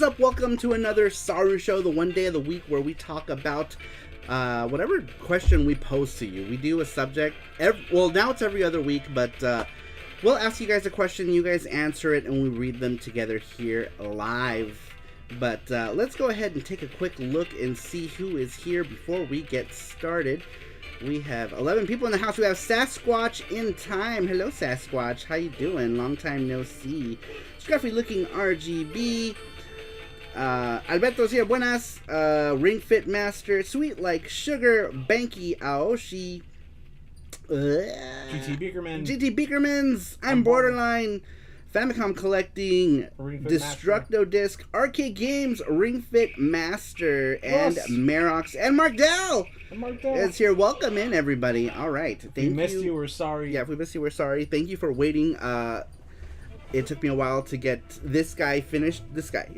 is up? Welcome to another Saru Show, the one day of the week where we talk about whatever question we pose to you. We do a subject, well, now it's every other week, but we'll ask you guys a question, you guys answer it, and we read them together here live. But let's go ahead and take a quick look and see who is here before we get started. We have 11 people in the house. We have Sasquatch in time. Hello, Sasquatch. How you doing? Long time no see. Scruffy looking RGB. Alberto's here. Buenas. Ring Fit Master. Sweet like sugar. Banky Aoshi. GT Beakerman. GT Beakermans. I'm Borderline. Famicom Collecting, Destructo Disc, Arcade Games, Ring Fit Master, and Marox, and Markdell is here. Welcome in, everybody. All right. If we missed you, we're sorry. Yeah, if we missed you, we're sorry. Thank you for waiting. It took me a while to get this guy finished. This guy.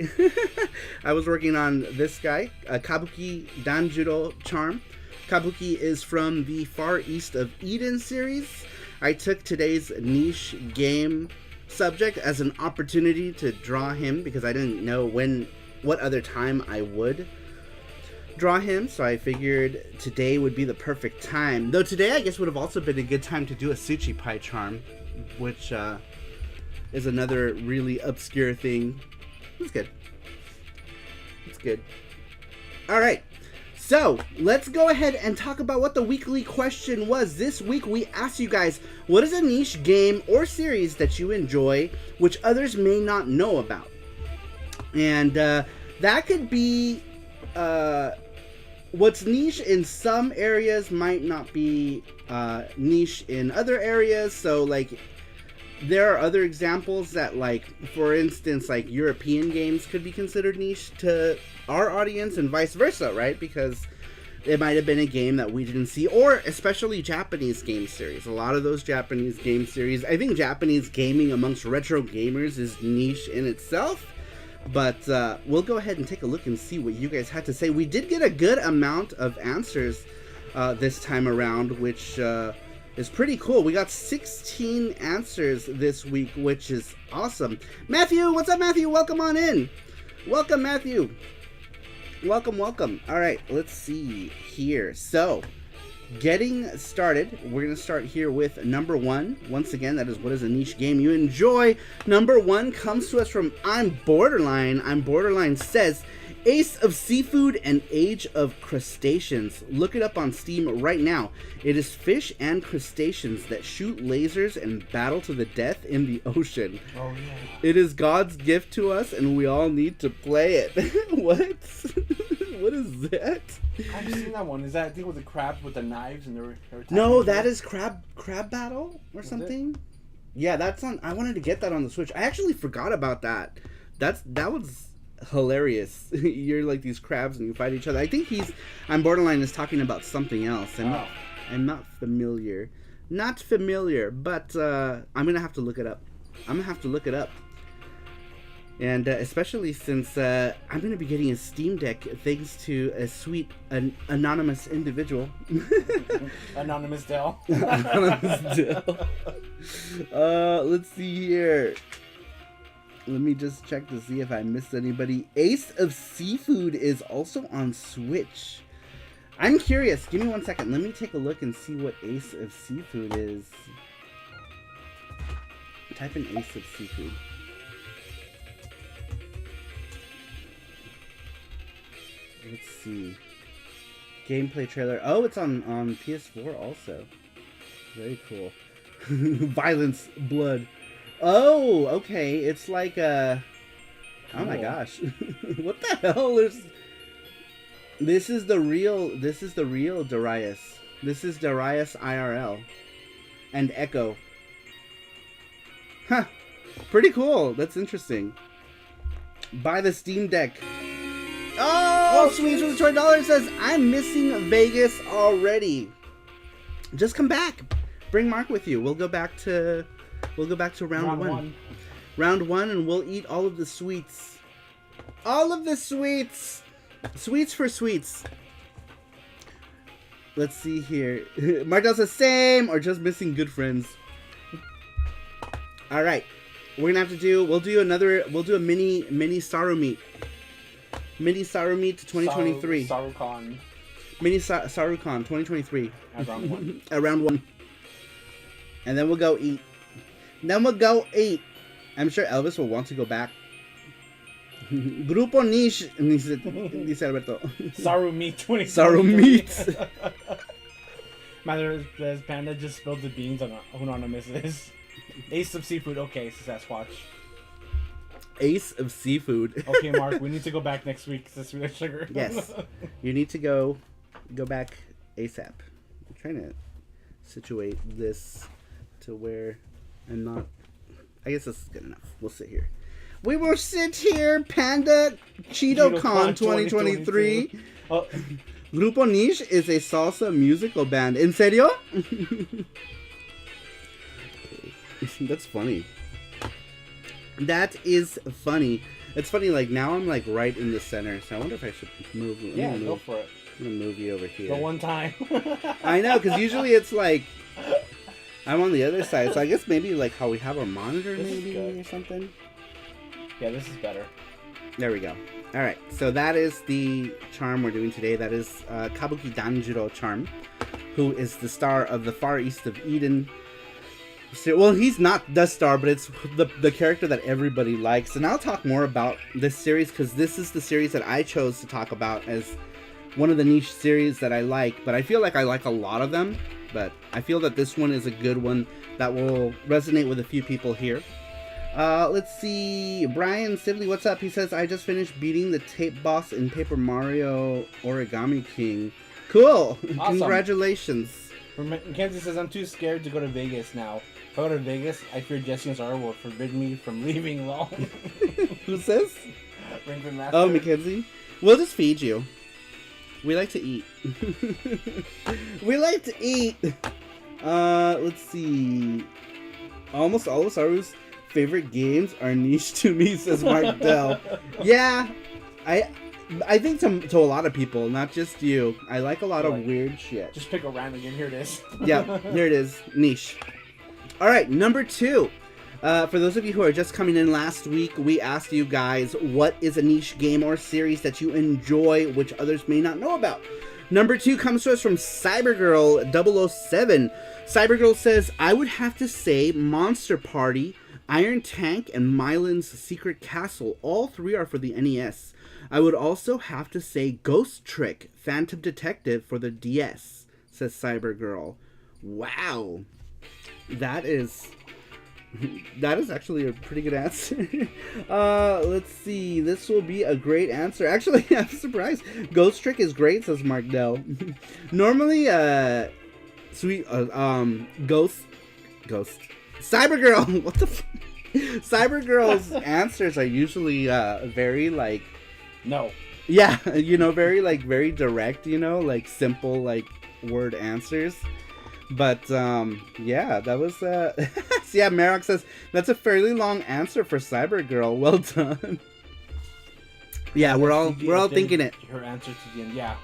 I was working on this guy, Kabuki Danjuro Charm. Kabuki is from the Far East of Eden series. I took today's niche game subject as an opportunity to draw him because I didn't know what other time I would draw him, so I figured today would be the perfect time. Though today I guess would have also been a good time to do a Suchi Pie charm, which is another really obscure thing. It's good. It's good. Alright. So, let's go ahead and talk about what the weekly question was. This week we asked you guys, what is a niche game or series that you enjoy, which others may not know about? And that could be what's niche in some areas might not be niche in other areas. So, like, there are other examples that, like, for instance, like European games could be considered niche to our audience and vice versa, right? Because it might have been a game that we didn't see, or especially Japanese game series. A lot of those Japanese game series, I think Japanese gaming amongst retro gamers is niche in itself, but we'll go ahead and take a look and see what you guys had to say. We did get a good amount of answers this time around, which is pretty cool. We got 16 answers this week, which is awesome. Matthew, what's up, Matthew? Welcome on in. Welcome, Matthew. Welcome, welcome. All right, let's see here. So, getting started, we're going to start here with number one. Once again, that is what is a niche game you enjoy. Number one comes to us from I'm Borderline. I'm Borderline says, Ace of Seafood and Age of Crustaceans. Look it up on Steam right now. It is fish and crustaceans that shoot lasers and battle to the death in the ocean. Oh, yeah. It is God's gift to us, and we all need to play it. What? What is that? I've seen that one. Is that deal with the crabs with the knives and they were No, that is Crab Battle or something. Yeah, that's on. I wanted to get that on the Switch. I actually forgot about that. That was hilarious. You're like these crabs and you fight each other. I think I'm Borderline is talking about something else. I'm not familiar. Not familiar, but I'm gonna have to look it up. And especially since I'm gonna be getting a Steam Deck thanks to a sweet anonymous individual. Anonymous Dell. Anonymous Dell. Let's see here. Let me just check to see if I missed anybody. Ace of Seafood is also on Switch. I'm curious. Give me 1 second. Let me take a look and see what Ace of Seafood is. Type in Ace of Seafood. Let's see. Gameplay trailer. Oh, it's on PS4 also. Very cool. Violence, blood. Oh, okay. It's like cool. Oh my gosh. What the hell? This is the real Darius. This is Darius IRL. And Echo. Huh. Pretty cool. That's interesting. Buy the Steam Deck. Oh, Sweet with $20 says, I'm missing Vegas already. Just come back. Bring Mark with you. We'll go back to round one. Round one, and we'll eat all of the sweets. All of the sweets. Sweets for sweets. Let's see here. Martel says same or just missing good friends. All right. We're gonna have to do. We'll do a mini Saru meet. Mini Saru Meet 2023. SaruCon. Mini SaruCon 2023. At round 1. Around 1. And then we'll go eat. I'm sure Elvis will want to go back. Grupo Niche, dice Alberto. Saru Meet 2023. Saru Meet. Man, there's Panda just spilled the beans on Anonymous. Ace of Seafood. Okay, Sasquatch. Ace of Seafood. Okay, Mark, we need to go back next week. That's really sugar. Yes. You need to go back ASAP. I'm trying to situate this to where I'm not... I guess this is good enough. We'll sit here. We will sit here, Panda CheetoCon 2023. Oh. Grupo Niche is a salsa musical band. ¿En serio? That's funny. That is funny. It's funny, like, now I'm, like, right in the center, so I wonder if I should move. Yeah, go for it. I'm going to move you over here. The one time. I know, because usually it's, like, I'm on the other side, so I guess maybe, like, how we have our monitor, maybe, or something. Yeah, this is better. There we go. Alright, so that is the charm we're doing today. That is Kabuki Danjiro charm, who is the star of the Far East of Eden. Well, he's not the star, but it's the character that everybody likes. And I'll talk more about this series, because this is the series that I chose to talk about as one of the niche series that I like. But I feel like I like a lot of them, but I feel that this one is a good one that will resonate with a few people here. Let's see. Brian Sibley, what's up? He says, I just finished beating the tape boss in Paper Mario Origami King. Cool. Awesome. Congratulations. Mackenzie says, I'm too scared to go to Vegas now. If I go to Vegas, I fear Jesse and Zara will forbid me from leaving alone. Who says? Ringman Master. Oh, Mackenzie. We'll just feed you. We like to eat. We like to eat. Let's see. Almost all of Saru's favorite games are niche to me, says Mark Dell. Yeah, I think to a lot of people, not just you. I like a lot of weird shit. Just pick a random game. Here it is. Yeah, here it is. Niche. All right, number 2. For those of you who are just coming in last week, we asked you guys, what is a niche game or series that you enjoy, which others may not know about? Number 2 comes to us from CyberGirl007. CyberGirl says, I would have to say Monster Party, Iron Tank, and Mylan's Secret Castle. All 3 are for the NES. I would also have to say Ghost Trick, Phantom Detective for the DS, says CyberGirl. Wow. That is actually a pretty good answer. Let's see. This will be a great answer. Actually, I'm surprised. Ghost Trick is great, says Mark Dell. Normally, Ghost. CyberGirl! What the f... CyberGirl's answers are usually, very, like... No. Yeah, very direct, like, simple, like, word answers. But, yeah, that was, so yeah, Marok says, that's a fairly long answer for CyberGirl. Well done. Yeah, we're all thinking it. Her answer to the end, yeah.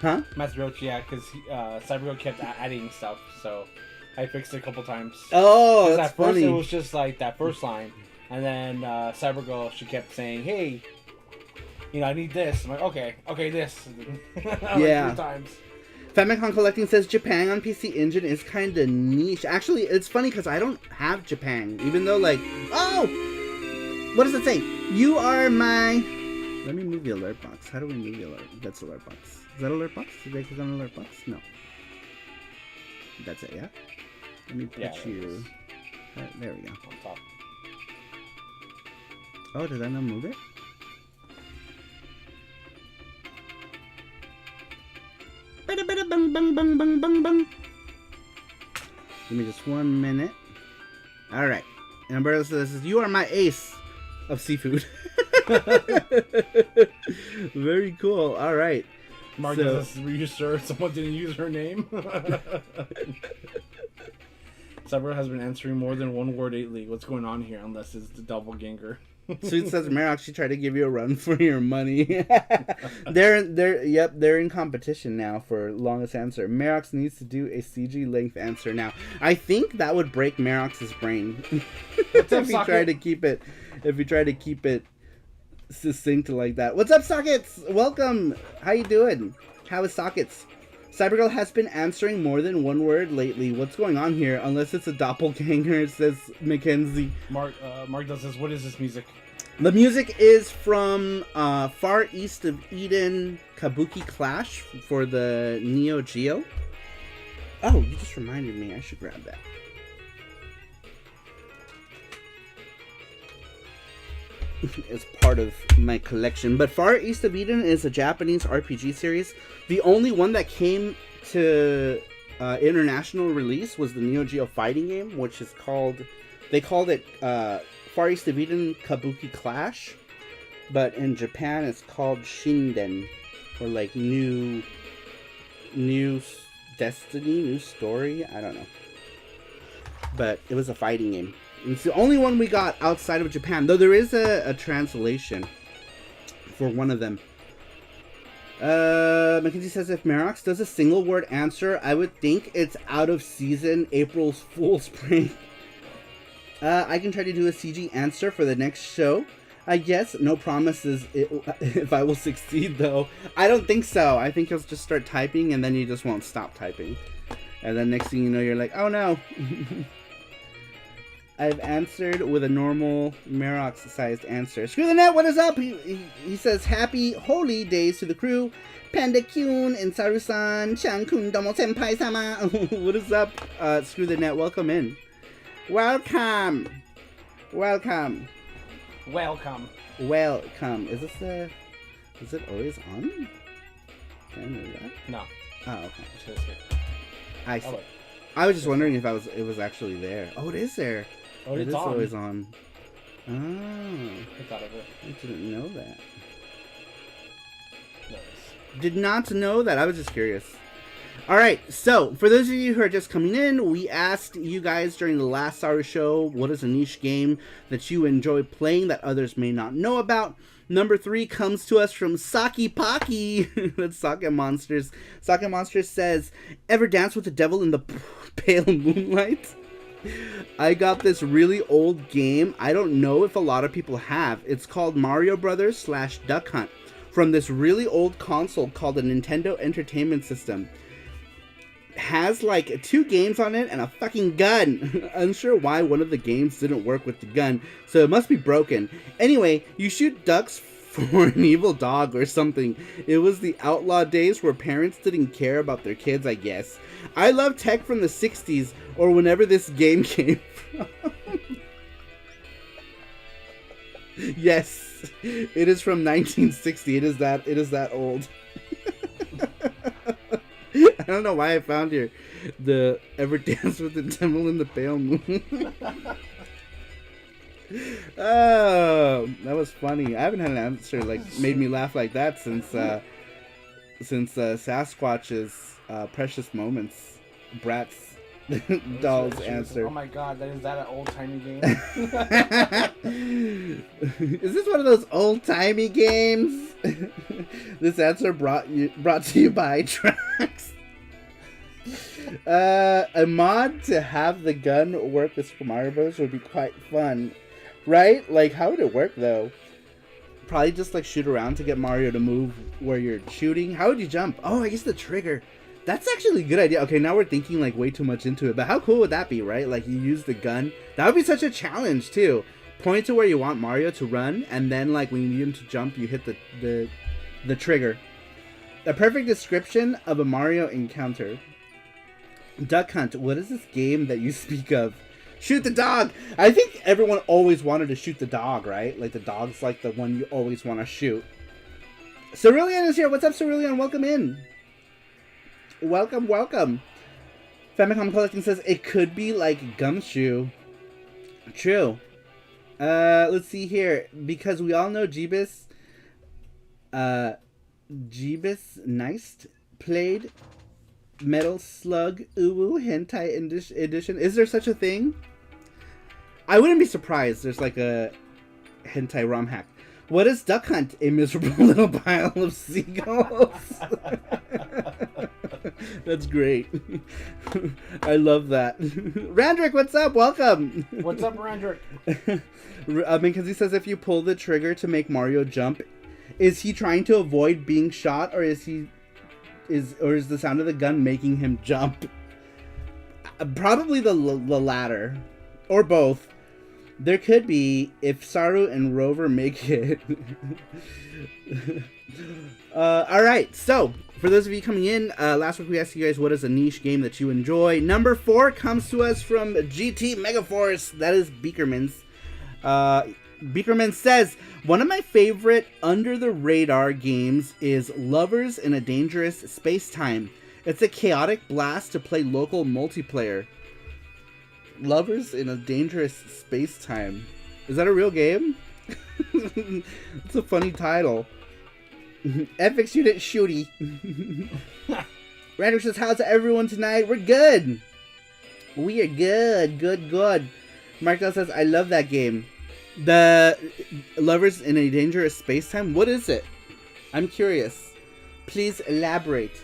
Huh? Matt Roach, yeah, because CyberGirl kept adding stuff, so I fixed it a couple times. Oh, that's funny. At first it was just like that first line, and then CyberGirl, she kept saying, hey, I need this. I'm like, okay, this. Yeah. Like 3 times. Famicom Collecting says Japan on PC Engine is kind of niche. Actually, it's funny because I don't have Japan, even though, like, oh, what does it say? You are my... Let me move the alert box. How do we move the alert? That's alert box. Is that alert box? Did I click on alert box? No. That's it, yeah? Let me put you... there we go. On top. Oh, did I not move it? Bang, bang, bang, bang, bang, bang. Give me just 1 minute. Alright. And Umberto says, you are my ace of seafood. Very cool. Alright. Mark says, were you sure someone didn't use her name? Cyber has been answering more than one word lately. What's going on here? Unless it's the doppelganger. Sweet says Marok, she tried to give you a run for your money. They're in competition now for longest answer. Marox needs to do a CG length answer now. I think that would break Marox's brain if you try to keep it succinct like that. What's up, Sockets? Welcome. How you doing? How is Sockets? Cybergirl has been answering more than one word lately. What's going on here? Unless it's a doppelganger, says Mackenzie. Mark does this. What is this music? The music is from Far East of Eden Kabuki Clash for the neo-geo. Oh, you just reminded me. I should grab that. It's part of my collection. But Far East of Eden is a Japanese RPG series. The only one that came to international release was the Neo Geo fighting game, which is called... They called it Far East of Eden Kabuki Clash. But in Japan, it's called Shinden. Or like New Destiny, New Story. I don't know. But it was a fighting game. It's the only one we got outside of Japan, though there is a translation for one of them. Mackenzie says if Merox does a single word answer, I would think it's out of season, April's Fool's Prank. I can try to do a CG answer for the next show. I guess no promises if I will succeed, though. I don't think so. I think he'll just start typing and then you just won't stop typing. And then next thing you know, you're like, oh no. I've answered with a normal Merox-sized answer. Screw the net, what is up? He says, happy holy days to the crew. Panda-kun and Saru-san, Chan-kun domo senpai-sama. What is up? Screw the net, welcome in. Welcome. Welcome. Welcome. Welcome. Is it always on? Can I know that? No. Oh, okay. It's just here. I see. Oh, wait. I was just wondering if it was actually there. Oh, it is there. Oh, It it's is on. always on. Oh, I thought of it. I didn't know that. Nice. Did not know that. I was just curious. Alright, so, for those of you who are just coming in, we asked you guys during the last SARUSHOW, what is a niche game that you enjoy playing that others may not know about? Number 3 comes to us from Saki Paki. That's Sake Monsters. Sake Monsters says, ever dance with the devil in the pale moonlight? I got this really old game. I don't know if a lot of people have. It's called Mario Brothers / Duck Hunt from this really old console called the Nintendo Entertainment System. Has like 2 games on it and a fucking gun. Unsure why one of the games didn't work with the gun, so it must be broken. Anyway, you shoot ducks for an evil dog or something. It was the outlaw days where parents didn't care about their kids, I guess. I love tech from the 60s or whenever this game came from. Yes, it is from 1960. It is that old. I don't know why I found here the ever dance with the devil in the pale moon. Oh, that was funny. I haven't had an answer like made me laugh like that since Sasquatch's Precious Moments, Bratz doll's answer. Oh my god, is that an old timey game? Is this one of those old timey games? This answer brought to you by Trax. A mod to have the gun work with Super Mario Bros. Would be quite fun, right? Like, how would it work though? Probably just like shoot around to get Mario to move where you're shooting. How would you jump? Oh, I guess the trigger. That's actually a good idea. Okay, now we're thinking like way too much into it, but how cool would that be, right? Like you use the gun. That would be such a challenge too. Point to where you want Mario to run, and then like when you need him to jump, you hit the trigger. A perfect description of a Mario encounter. Duck Hunt. What is this game that you speak of? Shoot the dog! I think everyone always wanted to shoot the dog, right? Like the dog's like the one you always want to shoot. Cerulean is here. What's up, Cerulean? Welcome in. Welcome, welcome. Famicom Collecting says it could be like Gumshoe. True. Let's see here. Because we all know Jeebus Neist played Metal Slug Uwu Hentai Edition. Is there such a thing? I wouldn't be surprised. There's like a hentai ROM hack. What is Duck Hunt? A miserable little pile of seagulls. That's great. I love that. Randrick, what's up? Welcome. What's up, Randrick? Because he says if you pull the trigger to make Mario jump, is he trying to avoid being shot, or is the sound of the gun making him jump? Probably the latter, or both. There could be if Saru and Rover make it. All right, so for those of you coming in, last week we asked you guys what is a niche game that you enjoy. Number 4 comes to us from GT Megaforce. That is Beakerman's. Beakerman says, one of my favorite under-the-radar games is Lovers in a Dangerous Space-Time. It's a chaotic blast to play local multiplayer. Lovers in a Dangerous Space-Time. Is that a real game? It's a funny title. Epic Unit Shooty. Randall says, how's everyone tonight? We're good. We are good. Good. Markel says, I love that game. The Lovers in a Dangerous Space-Time? What is it? I'm curious. Please elaborate.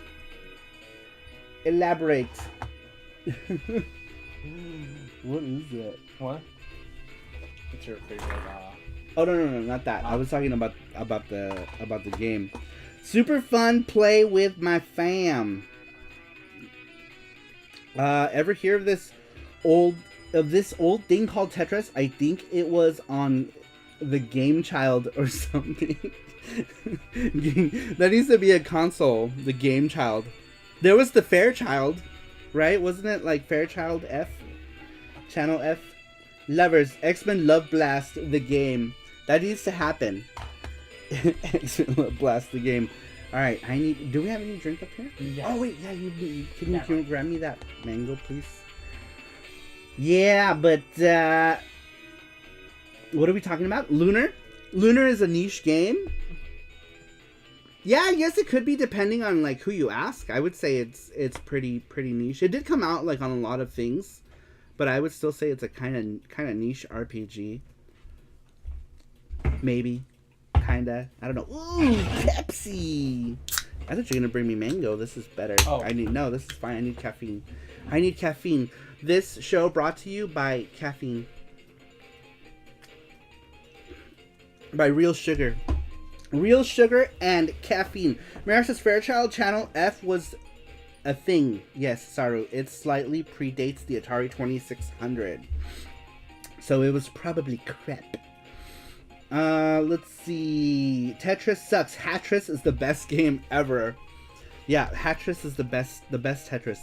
Elaborate. What is it? What? What's your favorite? Oh no, not that. I was talking about the game. Super fun play with my fam. Ever hear of this old thing called Tetris? I think it was on the Game Child or something. That needs to be a console. The Game Child. There was the Fairchild, right? Wasn't it like Fairchild F? Channel F? Lovers. X-Men Love Blast the game. That needs to happen. X-Men Love Blast the game. Alright, do we have any drink up here? Yes. Oh wait, yeah, can you grab me that mango, please? Yeah, but what are we talking about? Lunar? Lunar is a niche game? Yeah, I guess it could be depending on like who you ask. I would say it's pretty niche. It did come out like on a lot of things, but I would still say it's a kind of niche RPG. Maybe, kinda. I don't know. Ooh, Pepsi. I thought you were gonna bring me mango. This is better. Oh. This is fine. I need caffeine. This show brought to you by caffeine. By Real Sugar. Real Sugar and caffeine. Marix's Fairchild Channel F was a thing. Yes, Saru. It slightly predates the Atari 2600. So it was probably crap. Let's see. Tetris sucks. Hatris is the best game ever. Yeah, Hatris is the best Tetris.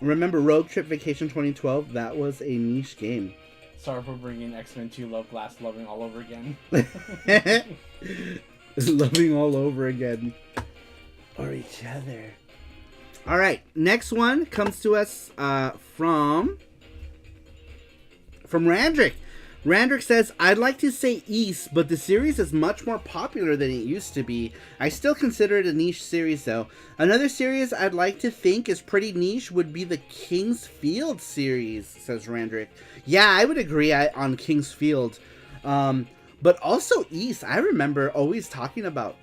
Remember Road Trip Vacation 2012? That was a niche game. Sorry for bringing X-Men 2 Love Blast loving all over again. Loving all over again. Or each other. Alright, next one comes to us from Randrick. Randrick says, I'd like to say East, but the series is much more popular than it used to be. I still consider it a niche series, though. Another series I'd like to think is pretty niche would be the King's Field series, says Randrick. Yeah, I would agree on King's Field. But also East, I remember always talking about...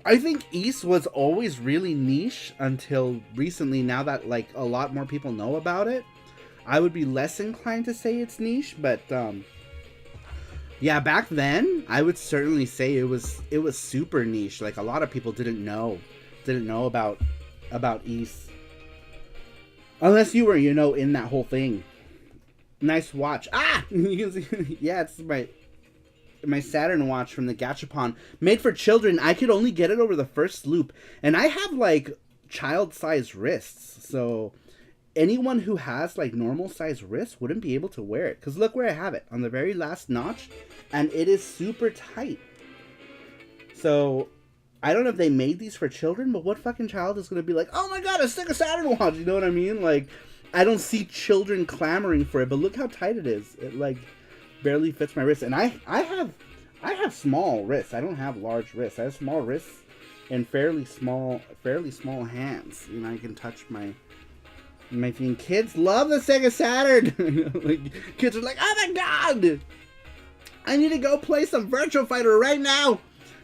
I think East was always really niche until recently, now that like a lot more people know about it. I would be less inclined to say it's niche, but... yeah, back then, I would certainly say it was super niche. Like, a lot of people didn't know about East. Unless you were, in that whole thing. Nice watch. Ah! You can see, yeah, it's my Saturn watch from the Gachapon. Made for children. I could only get it over the first loop. And I have, like, child-sized wrists. So... anyone who has like normal size wrists wouldn't be able to wear it, because look where I have it on the very last notch, and it is super tight. So I don't know if they made these for children, but what fucking child is gonna be like, oh my god, a Sega Saturn watch? You know what I mean? Like, I don't see children clamoring for it, but look how tight it is. It like barely fits my wrist, and I have small wrists. I don't have large wrists. I have small wrists and fairly small hands. I can touch my thing. Kids love the Sega Saturn. Like, kids are like, oh my god, I need to go play some Virtua Fighter right now.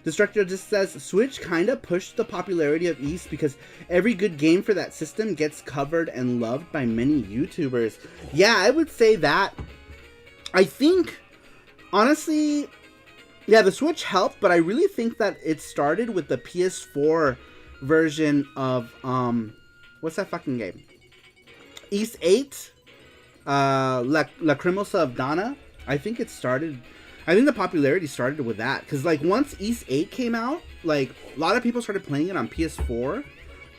Destructo just says, Switch kinda pushed the popularity of East because every good game for that system gets covered and loved by many YouTubers. Yeah, I would say that. I think, honestly, yeah, the Switch helped, but I really think that it started with the PS4 version of, what's that fucking game? East 8? Lacrimosa of Dana. I think the popularity started with that. Because, like, once East 8 came out, like, a lot of people started playing it on PS4.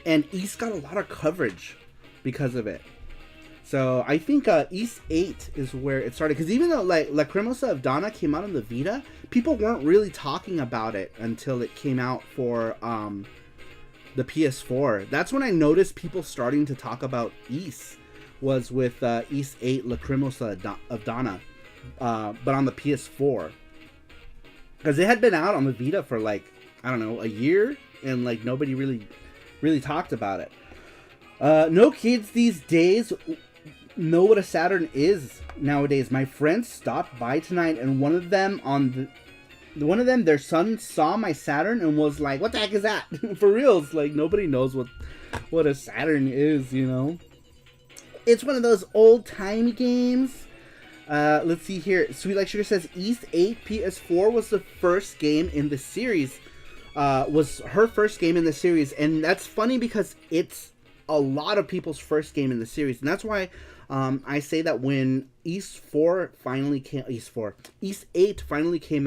And East got a lot of coverage because of it. So, I think East 8 is where it started. Because even though, like, Lacrimosa of Dana came out on the Vita, people weren't really talking about it until it came out for the PS4. That's when I noticed people starting to talk about East. Was with East 8 Lacrimosa of Dana. But on the PS4. Because it had been out on the Vita for like, I don't know, a year. And like nobody really talked about it. No kids these days know what a Saturn is nowadays. My friends stopped by tonight and one of them, their son saw my Saturn and was like, what the heck is that? For reals, like nobody knows what a Saturn is, you know? It's one of those old-timey games. Let's see here. Sweet Like Sugar says East 8 PS4 was the first game in the series. Was her first game in the series. And that's funny because it's a lot of people's first game in the series. And that's why I say that when East 8 finally came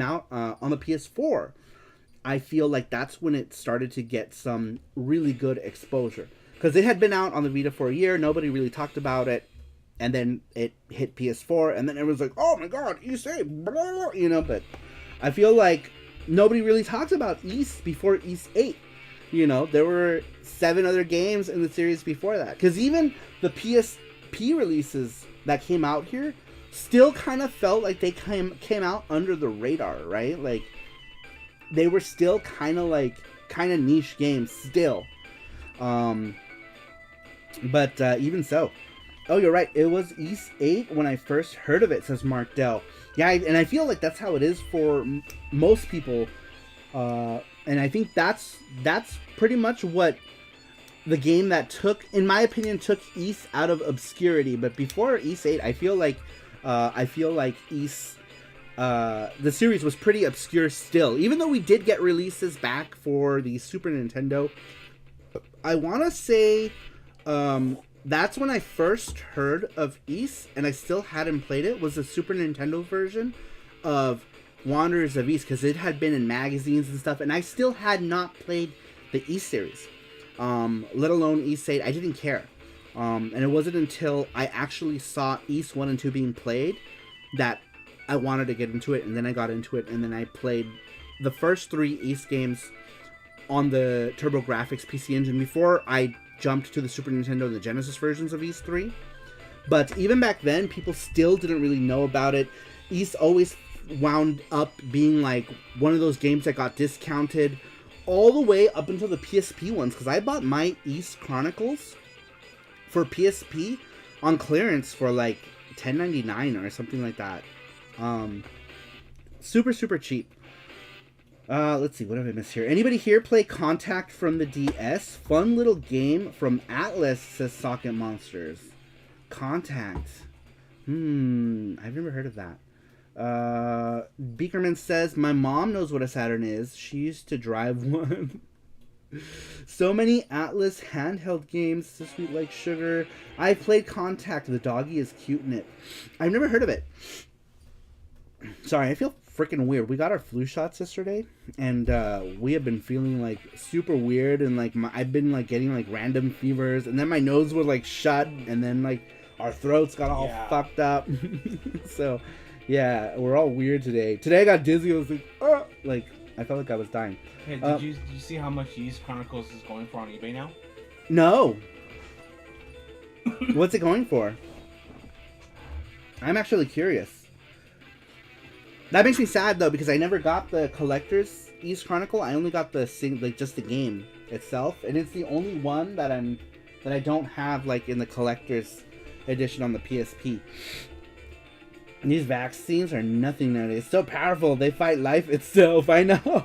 out on the PS4, I feel like that's when it started to get some really good exposure. Because it had been out on the Vita for a year, nobody really talked about it, and then it hit PS4, and then everyone's like, oh my god, East 8, blah, you know, but I feel like nobody really talked about East before East 8, you know, there were 7 other games in the series before that, because even the PSP releases that came out here still kind of felt like they came out under the radar, right, like, they were still kind of niche games, still, but even so. Oh, you're right. It was East 8 when I first heard of it, says Mark Dell. Yeah, and I feel like that's how it is for most people. And I think that's pretty much what the game that in my opinion, took East out of obscurity. But before East 8, I feel like East, the series was pretty obscure still. Even though we did get releases back for the Super Nintendo, I want to say... that's when I first heard of East, and I still hadn't played it, was the Super Nintendo version of Wanderers of East, because it had been in magazines and stuff, and I still had not played the East series, let alone East 8. I didn't care, and it wasn't until I actually saw East 1 and 2 being played that I wanted to get into it, and then I got into it, and then I played the first 3 East games on the TurboGrafx PC Engine before I jumped to the Super Nintendo and the Genesis versions of East 3. But even back then, people still didn't really know about it. East always wound up being like one of those games that got discounted all the way up until the PSP ones, because I bought my East Chronicles for PSP on clearance for like $10.99 or something like that. Super cheap. Let's see, what have I missed here? Anybody here play Contact from the DS? Fun little game from Atlas, says Socket Monsters. Contact. I've never heard of that. Beakerman says, my mom knows what a Saturn is. She used to drive one. So many Atlas handheld games, so sweet like sugar. I played Contact. The doggy is cute in it. I've never heard of it. Sorry, I feel freaking weird. We got our flu shots yesterday, and we have been feeling like super weird, and like I've been like getting like random fevers, and then my nose was like shut, and then like our throats got all fucked up. So yeah, we're all weird today. Today I got dizzy. I was like, oh, like I felt like I was dying. Hey, did you see how much East Chronicles is going for on eBay now? No. What's it going for? I'm actually curious. That makes me sad though, because I never got the collector's East Chronicle. I only got the just the game itself, and it's the only one that I don't have like in the collector's edition on the PSP. And these vaccines are nothing nowadays. It's so powerful. They fight life itself. I know.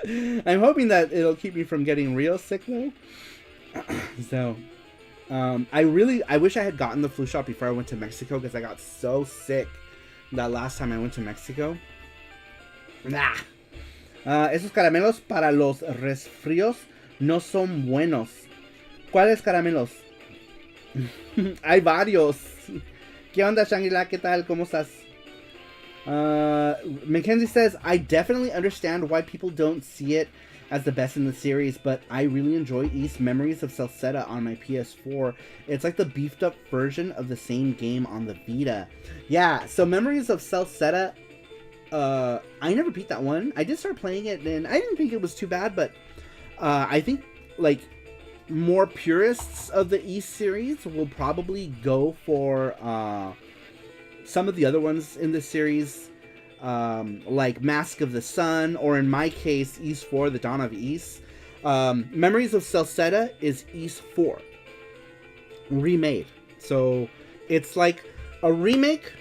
I'm hoping that it'll keep me from getting real sick though. So, I wish I had gotten the flu shot before I went to Mexico because I got so sick that last time I went to Mexico. Nah. Esos caramelos para los resfríos no son buenos. ¿Cuáles caramelos? Hay varios. ¿Qué onda, Shangri-La? ¿Qué tal? ¿Cómo estás? Mackenzie says, I definitely understand why people don't see it as the best in the series, but I really enjoy East Memories of Celceta on my PS4. It's like the beefed up version of the same game on the Vita. Yeah, so Memories of Celceta, I never beat that one. I did start playing it, and I didn't think it was too bad, but I think, like, more purists of the East series will probably go for some of the other ones in the series, like Mask of the Sun, or in my case, East 4, The Dawn of East. Memories of Celceta is East 4 remade. So it's like a remake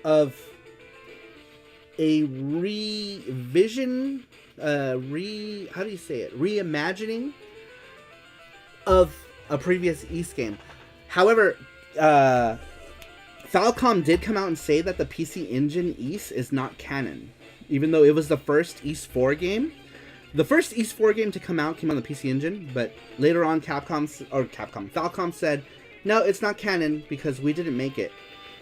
of a revision, how do you say it? Reimagining of a previous East game. However, Falcom did come out and say that the PC Engine East is not canon, even though it was the first East 4 game. The first East 4 game to come out came on the PC Engine, but later on Falcom said, no, it's not canon because we didn't make it.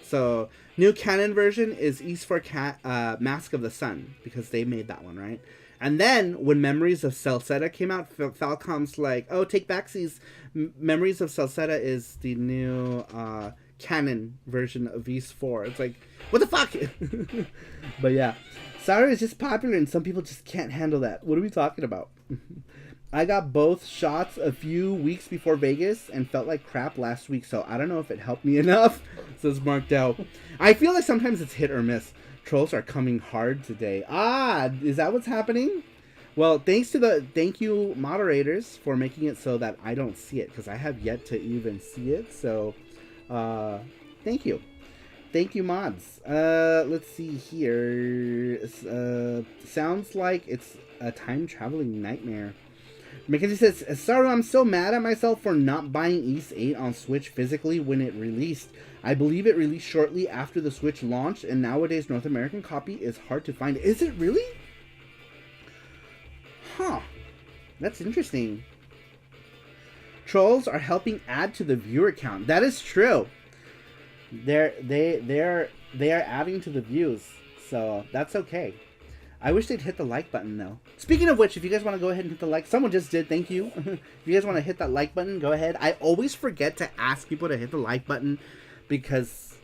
So, new canon version is East 4 Mask of the Sun, because they made that one, right? And then, when Memories of Celceta came out, Falcom's like, oh, take backsies. Memories of Celceta is the new canon version of East 4. It's like, what the fuck? But yeah, Saru is just popular and some people just can't handle that. What are we talking about? I got both shots a few weeks before Vegas and felt like crap last week, so I don't know if it helped me enough, says Mark Dow. I feel like sometimes it's hit or miss. Trolls are coming hard today. Ah, is that what's happening? Well, thank you moderators for making it so that I don't see it, because I have yet to even see it. So thank you mods. Let's see here. Sounds like it's a time traveling nightmare. Mackenzie says, Saru, I'm so mad at myself for not buying East 8 on Switch physically when it released. I believe it released shortly after the Switch launched, and nowadays North American copy is hard to find. Is it really? Huh. That's interesting. Trolls are helping add to the viewer count. That is true. They are adding to the views, so that's okay. I wish they'd hit the like button though. Speaking of which, if you guys want to go ahead and hit the like, someone just did. Thank you. If you guys want to hit that like button, go ahead. I always forget to ask people to hit the like button because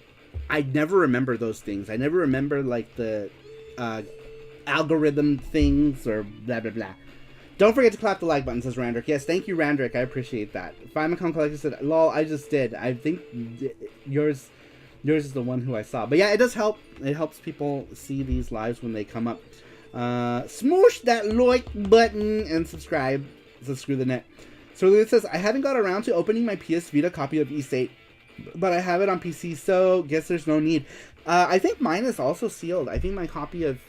I never remember those things. I never remember like the algorithm things or blah blah blah. Don't forget to clap the like button, says Randrick. Yes, thank you, Randrick. I appreciate that. Famicom Collector said, lol, I just did. I think yours is the one who I saw. But yeah, it does help. It helps people see these lives when they come up. Smoosh that like button and subscribe. So screw the net. So Lewis says, I haven't got around to opening my PS Vita copy of East 8, but I have it on PC, so guess there's no need. I think mine is also sealed. I think my copy of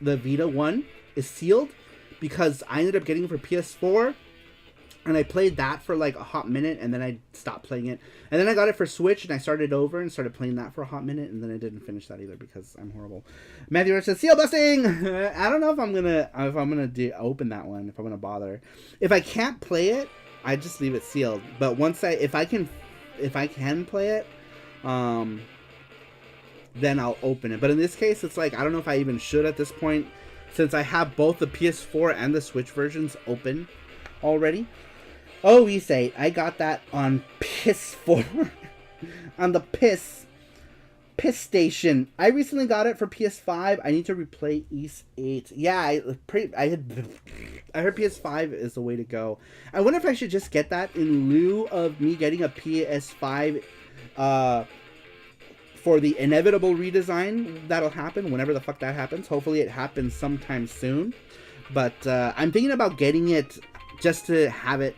the Vita 1 is sealed, because I ended up getting it for PS4, and I played that for like a hot minute, and then I stopped playing it. And then I got it for Switch, and I started over and started playing that for a hot minute, and then I didn't finish that either because I'm horrible. Matthew Rich says, seal busting! I don't know if I'm gonna open that one, if I'm gonna bother. If I can't play it, I just leave it sealed. But if I can play it, then I'll open it. But in this case, it's like, I don't know if I even should at this point, since I have both the PS4 and the Switch versions open already. Oh, East 8. I got that on PS4. On the piss station. I recently got it for PS5. I need to replay East 8. Yeah, I heard PS5 is the way to go. I wonder if I should just get that in lieu of me getting a PS5 for the inevitable redesign that'll happen whenever the fuck that happens. Hopefully it happens sometime soon. But I'm thinking about getting it just to have it.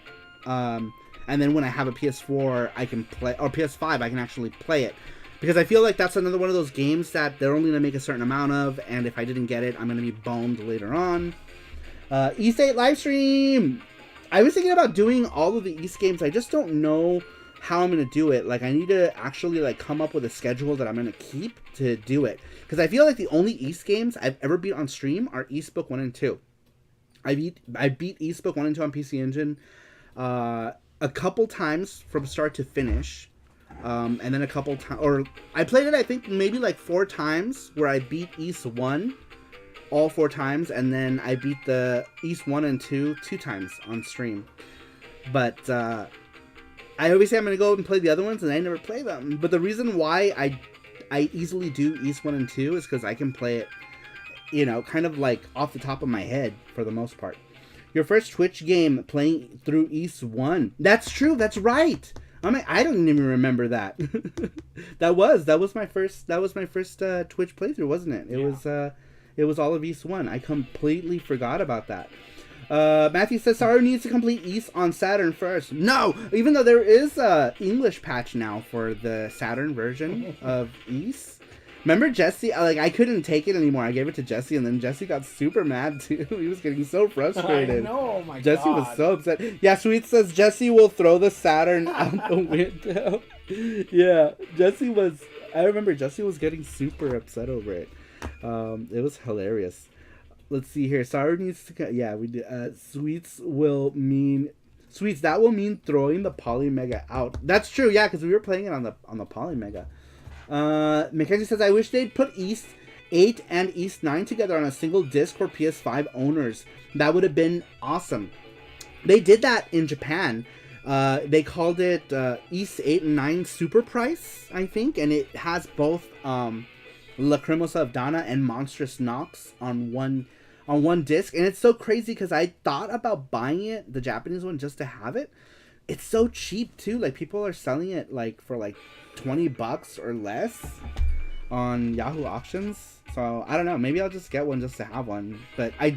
And then when I have a PS4, I can play, or PS5, I can actually play it. Because I feel like that's another one of those games that they're only going to make a certain amount of, and if I didn't get it, I'm going to be boned later on. East 8 live stream. I was thinking about doing all of the East games. I just don't know how I'm gonna do it. Like, I need to actually like come up with a schedule that I'm gonna keep to do it. Because I feel like the only East games I've ever beat on stream are East Book 1 and 2. I beat East Book 1 and 2 on PC Engine a couple times from start to finish. And then a couple times, or I played it, I think maybe like 4 times, where I beat East 1 all 4 times, and then I beat the East 1 and 2 times on stream. But I always say I'm going to go and play the other ones, and I never play them. But the reason why I easily do East 1 and 2 is because I can play it, you know, kind of like off the top of my head for the most part. Your first Twitch game playing through East 1. That's true, that's right! I don't even remember that. that was my first Twitch playthrough, wasn't it? It was all of East 1. I completely forgot about that. Matthew says Saru needs to complete East on Saturn first. No, even though there is a English patch now for the Saturn version of East. Remember Jesse? Like, I couldn't take it anymore. I gave it to Jesse, and then Jesse got super mad too. He was getting so frustrated. I know, my Jesse God. was so upset. Yeah, Sweet says Jesse will throw the Saturn out the window. Yeah, Jesse was. I remember Jesse was getting super upset over it. It was hilarious. Let's see here. Saru needs to. Yeah, we did. Sweets will mean. Sweets, that will mean throwing the Polymega out. That's true. Yeah, because we were playing it on the Polymega. Mackenzie says, I wish they'd put East 8 and East 9 together on a single disc for PS5 owners. That would have been awesome. They did that in Japan. They called it East 8 and 9 Super Price, I think, and it has both Lacrimosa of Dana and Monstrous Nox on one disc. And it's so crazy because I thought about buying it, the Japanese one, just to have it. It's so cheap too. Like, people are selling it like for like $20 or less on Yahoo auctions. So I don't know, maybe I'll just get one just to have one. But I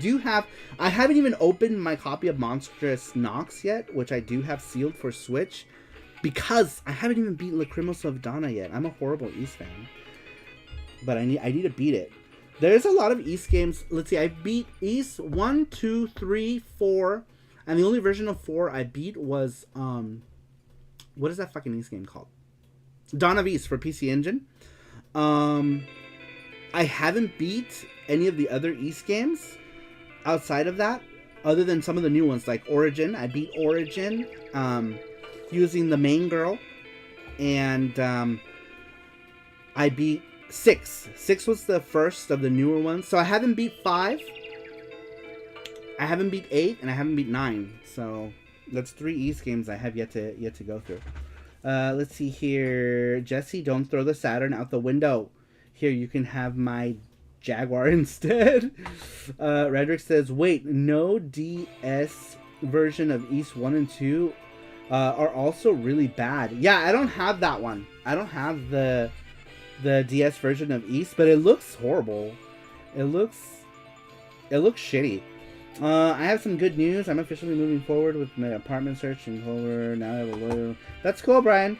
haven't even opened my copy of Monstrous Nox yet, which I do have sealed for Switch, because I haven't even beat Lacrimosa of Dana yet. I'm a horrible East fan, but I need to beat it. There's a lot of East games. Let's see, I beat East 1, 2, 3, 4, and the only version of 4 I beat was what is that fucking East game called? Dawn of East for PC Engine. I haven't beat any of the other East games outside of that, other than some of the new ones like Origin. I beat Origin using the main girl, and I beat 6. 6 was the first of the newer ones. So I haven't beat 5. I haven't beat 8, and I haven't beat 9. So that's 3 East games I have yet to go through. Let's see here. Jesse, don't throw the Saturn out the window. Here, you can have my Jaguar instead. Redrick says, wait, no DS version of East 1 and 2 are also really bad. Yeah, I don't have that one. I don't have the DS version of East, but it looks horrible. It looks shitty. I have some good news. I'm officially moving forward with my apartment search in Clover. Now I have a lawyer. That's cool, Brian.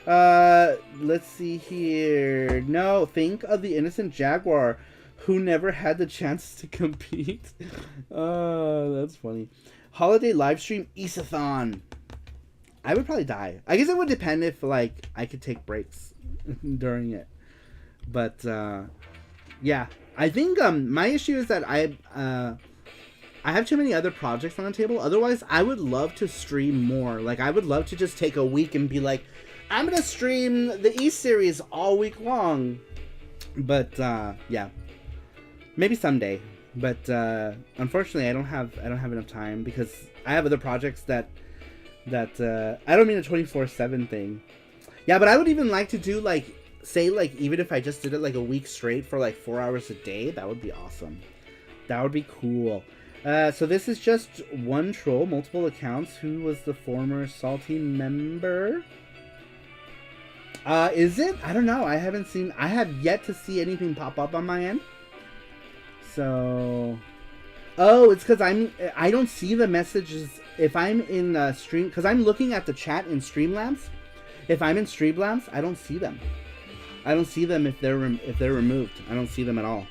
Let's see here. No, think of the innocent Jaguar who never had the chance to compete. That's funny. Holiday livestream Eastathon. I would probably die. I guess it would depend if, like, I could take breaks during it. But, yeah. I think, my issue is that I have too many other projects on the table. Otherwise, I would love to stream more. Like, I would love to just take a week and be like, I'm gonna stream the East series all week long. But yeah, maybe someday. But unfortunately, I don't have enough time because I have other projects that I don't mean a 24/7 thing. Yeah, but I would even like to do, like, say, like, even if I just did it like a week straight for like 4 hours a day, that would be awesome. That would be cool. So this is just one troll, multiple accounts. Who was the former Salty member? Is it? I don't know. I have yet to see anything pop up on my end. So, oh, it's because I don't see the messages if I'm in stream, because I'm looking at the chat in Streamlabs. If I'm in Streamlabs, I don't see them. I don't see them if they're removed. I don't see them at all.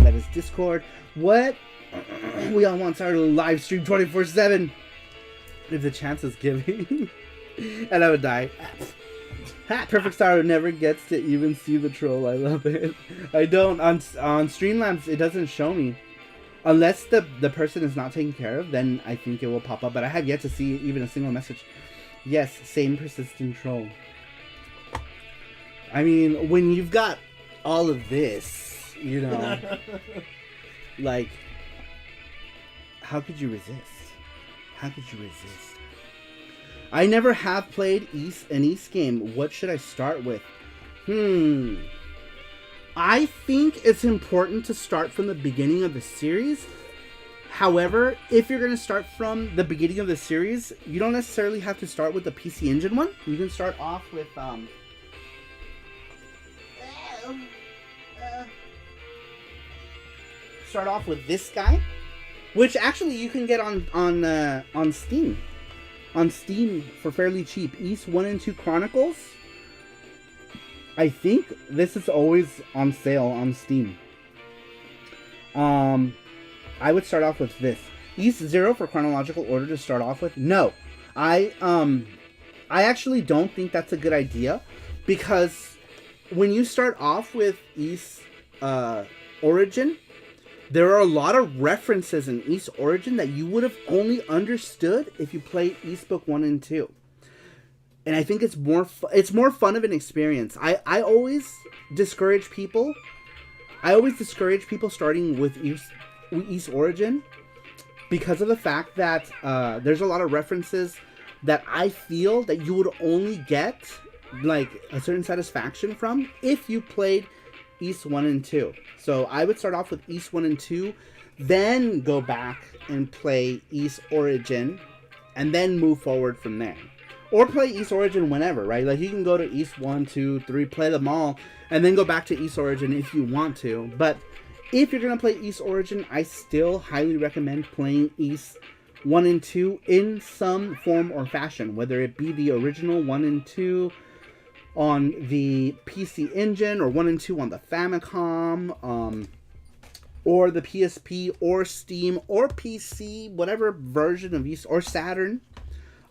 that is Discord. What? We all want Saru to live stream 24/7 if the chance is giving. And I would die. Perfect Saru never gets to even see the troll. I love it. I don't. On Streamlabs, it doesn't show me. Unless the person is not taken care of, then I think it will pop up. But I have yet to see even a single message. Yes, same persistent troll. I mean, when you've got all of this, you know, like, how could you resist? How could you resist? I never have played an East game. What should I start with? I think it's important to start from the beginning of the series. However, if you're going to start from the beginning of the series, you don't necessarily have to start with the PC Engine one. You can start off with this guy, which actually you can get on Steam. On Steam for fairly cheap. East 1 and 2 Chronicles. I think this is always on sale on Steam. I would start off with this. East 0 for chronological order to start off with. No. I actually don't think that's a good idea, because when you start off with East Origin, there are a lot of references in East Origin that you would have only understood if you played East Book 1 and 2. And I think it's more fun of an experience. I always discourage people. Starting with East Origin because of the fact that there's a lot of references that I feel that you would only get like a certain satisfaction from if you played East 1 and 2. So I would start off with East 1 and 2, then go back and play East Origin, and then move forward from there. Or play East Origin whenever, right? Like, you can go to East 1, 2, 3, play them all, and then go back to East Origin if you want to. But if you're going to play East Origin, I still highly recommend playing East 1 and 2 in some form or fashion, whether it be the original 1 and 2 on the PC Engine, or 1 and 2 on the Famicom, or the PSP, or Steam, or PC, whatever version of East, or Saturn.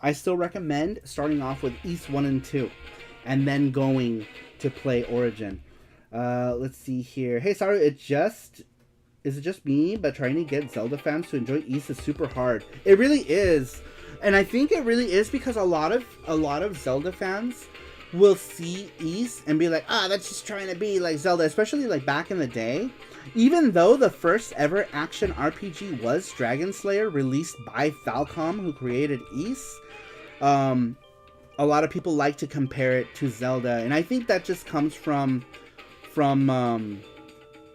I still recommend starting off with East 1 and 2, and then going to play Origin. Let's see here. Hey, sorry, is it just me, but trying to get Zelda fans to enjoy East is super hard. It really is. And I think it really is because a lot of Zelda fans will see East and be like, that's just trying to be like Zelda, especially like back in the day. Even though the first ever action RPG was Dragon Slayer, released by Falcom, who created East, a lot of people like to compare it to Zelda, and I think that just comes from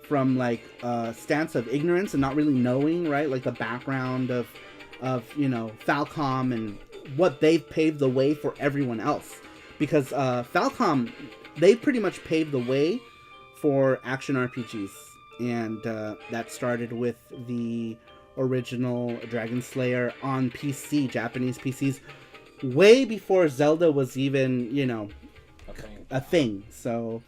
like a stance of ignorance and not really knowing, right, like the background of Falcom and what they've paved the way for everyone else. Because Falcom, they pretty much paved the way for action RPGs. And that started with the original Dragon Slayer on PC, Japanese PCs, way before Zelda was even, a thing. So,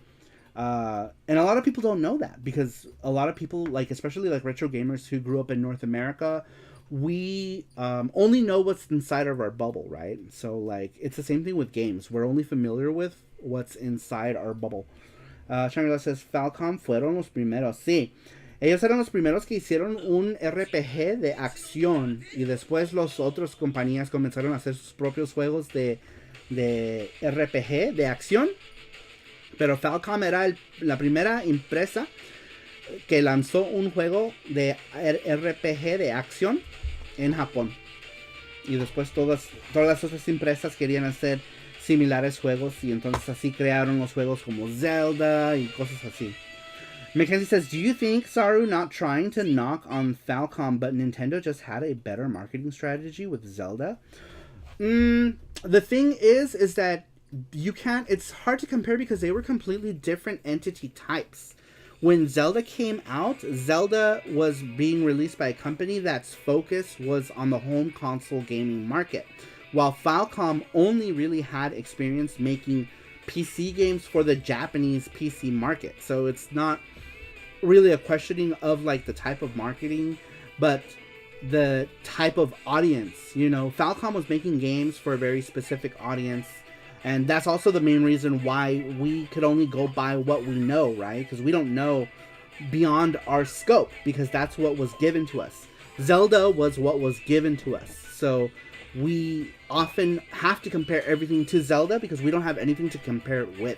and a lot of people don't know that, because a lot of people, like, especially like retro gamers who grew up in North America, we only know what's inside of our bubble, right? So, like, it's the same thing with games. We're only familiar with what's inside our bubble. Shangri-La says, Falcom fueron los primeros. Sí, ellos eran los primeros que hicieron un RPG de acción, y después los otros compañías comenzaron a hacer sus propios juegos de RPG de acción. Pero Falcom era la primera empresa que lanzó un juego de RPG de acción en Japón. Y después todas las otras empresas querían hacer similares juegos, y entonces así crearon los juegos como Zelda y cosas así. Mackenzie says, do you think Saru not trying to knock on Falcom, but Nintendo just had a better marketing strategy with Zelda? The thing is that you can't, it's hard to compare because they were completely different entity types. When Zelda came out, Zelda was being released by a company that's focus was on the home console gaming market, while Falcom only really had experience making PC games for the Japanese PC market. So it's not really a questioning of like the type of marketing, but the type of audience. You know, Falcom was making games for a very specific audience, and that's also the main reason why we could only go by what we know, right? Because we don't know beyond our scope, because that's what was given to us. Zelda was what was given to us, so we often have to compare everything to Zelda because we don't have anything to compare it with.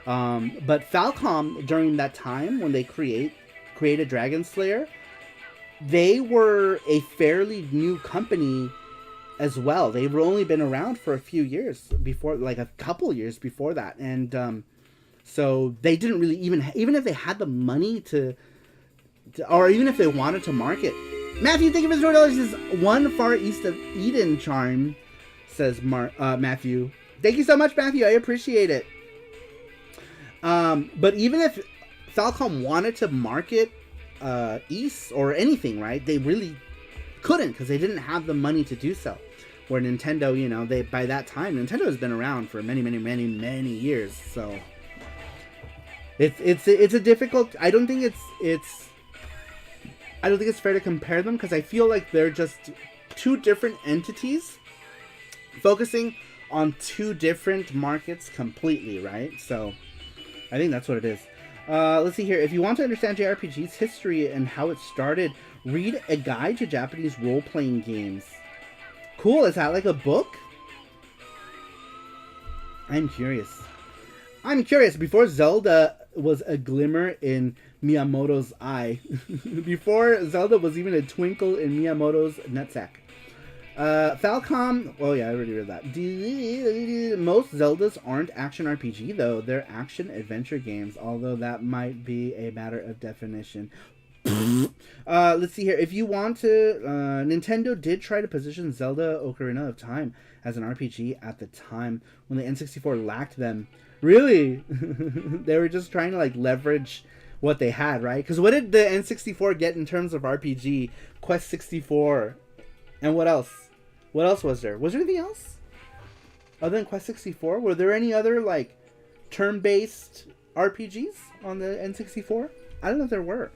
But Falcom, during that time when they created Dragon Slayer, they were a fairly new company as well. They've only been around for a few years before, like a couple years before that, and so they didn't really even if they had the money to, or even if they wanted to market. Matthew, thank you for the $20. Is one Far East of Eden charm, says Matthew. Thank you so much, Matthew. I appreciate it. But even if Falcom wanted to market East or anything, right, they really couldn't because they didn't have the money to do so. Where Nintendo, you know, they by that time, Nintendo has been around for many years, so it's a difficult. I don't think it's fair to compare them because I feel like they're just two different entities focusing on two different markets completely, right? So I think that's what it is. Let's see here. If you want to understand JRPG's history and how it started, read A Guide to Japanese Role-Playing Games. Cool. Is that like a book? I'm curious. Before Zelda was a glimmer in Miyamoto's eye. Before Zelda was even a twinkle in Miyamoto's nutsack. Falcom... Oh yeah, I already read that. Most Zeldas aren't action RPG, though. They're action-adventure games, although that might be a matter of definition. Let's see here. If you want to... Nintendo did try to position Zelda Ocarina of Time as an RPG at the time when the N64 lacked them. Really? They were just trying to like leverage what they had, right? Because what did the N64 get in terms of RPG? Quest 64. And what else? What else was there? Was there anything else? Other than Quest 64? Were there any other like turn-based RPGs on the N64? I don't know if there were.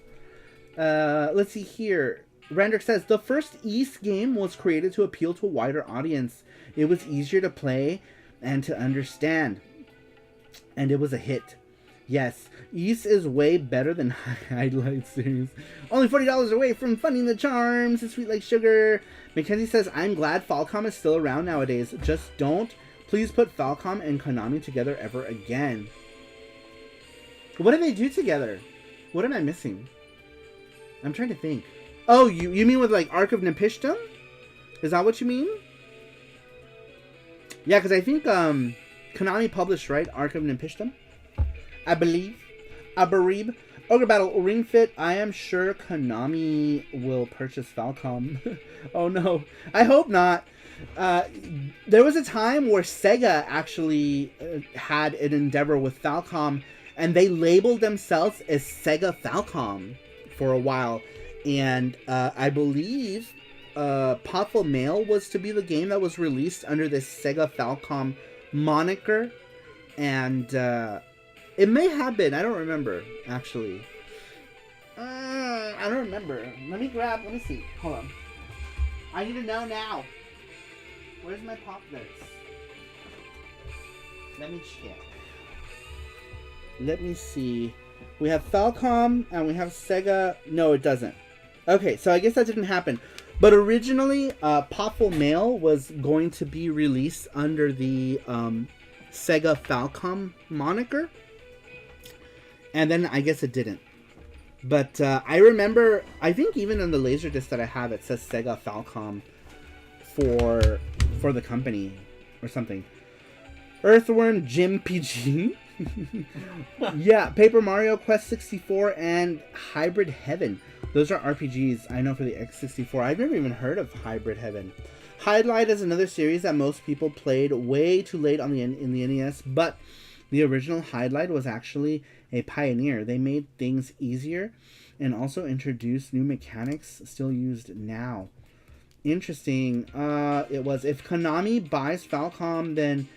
Let's see here. Randrick says, the first Ys game was created to appeal to a wider audience. It was easier to play and to understand. And it was a hit. Yes, Ys is way better than Highlight series. Only $40 away from funding the charms. It's sweet like sugar. Mackenzie says, I'm glad Falcom is still around nowadays. Just don't. Please put Falcom and Konami together ever again. What did they do together? What am I missing? I'm trying to think. Oh, you mean with like Ark of Nepishtim? Is that what you mean? Yeah, because I think Konami published, right? Ark of Nepishtim? I believe. Ogre Battle Ring Fit. I am sure Konami will purchase Falcom. Oh no. I hope not. There was a time where Sega actually had an endeavor with Falcom, and they labeled themselves as Sega Falcom for a while. And I believe Potful Mail was to be the game that was released under this Sega Falcom moniker. And it may have been. I don't remember, actually. I don't remember. Let me see. Hold on. I need to know now. Where's my Pop Notes? Let me check. Let me see. We have Falcom and we have Sega. No, it doesn't. Okay, so I guess that didn't happen. But originally, Potful Mail was going to be released under the Sega Falcom moniker. And then I guess it didn't. But I remember, I think even in the Laserdisc that I have, it says Sega Falcom for the company or something. Earthworm Jim PG. Yeah, Paper Mario, Quest 64, and Hybrid Heaven. Those are RPGs I know for the X64. I've never even heard of Hybrid Heaven. Highlight is another series that most people played way too late on in the NES, but the original Highlight was actually a pioneer. They made things easier and also introduced new mechanics still used now. Interesting. It was, if Konami buys Falcom, then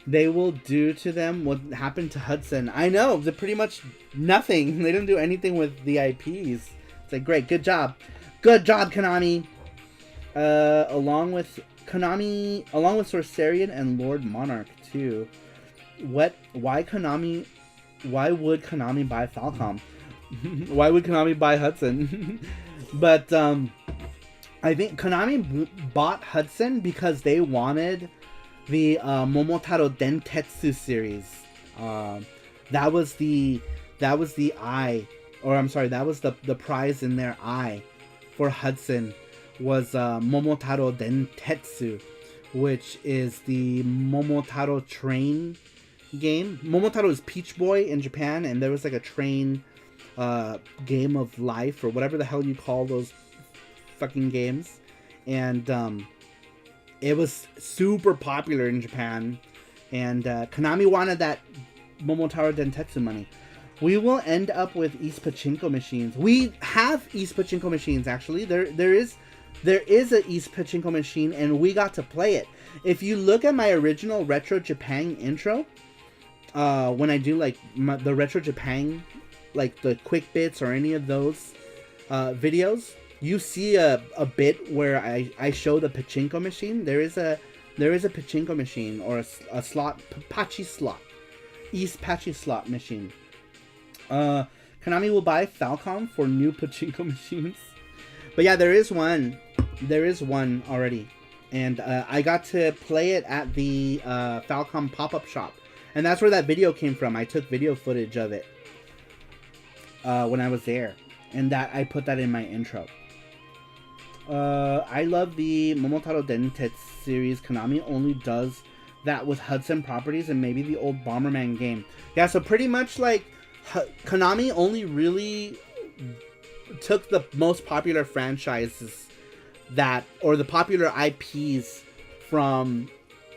they will do to them what happened to Hudson. I know, they're pretty much nothing. They don't do anything with the IPs. It's like, great, good job. Good job, Konami. Along with Sorcerian and Lord Monarch too. Why would Konami buy Falcom? Why would Konami buy Hudson? But I think Konami bought Hudson because they wanted the Momotaro Dentetsu series. That was the eye, or I'm sorry, that was the prize in their eye for Hudson, was Momotaro Dentetsu, which is the Momotaro train game. Momotaro is Peach Boy in Japan, and there was like a train game of life, or whatever the hell you call those fucking games, and it was super popular in Japan, and Konami wanted that Momotaro Dentetsu money. We will end up with East Pachinko machines. We have East Pachinko machines, actually. There is an East Pachinko machine, and we got to play it. If you look at my original Retro Japan intro, when I do like the Retro Japan, like the quick bits or any of those videos, you see a bit where I show the pachinko machine. There is a pachinko machine, or a slot, Pachi slot, East Pachi slot machine. Konami will buy Falcom for new pachinko machines. But yeah, there is one already, and I got to play it at the Falcom pop-up shop, and that's where that video came from. I took video footage of it when I was there, and that I put that in my intro. I love the Momotaro Dentetsu series. Konami only does that with Hudson properties and maybe the old Bomberman game. Yeah, so pretty much like Konami only really took the most popular franchises or the popular IPs from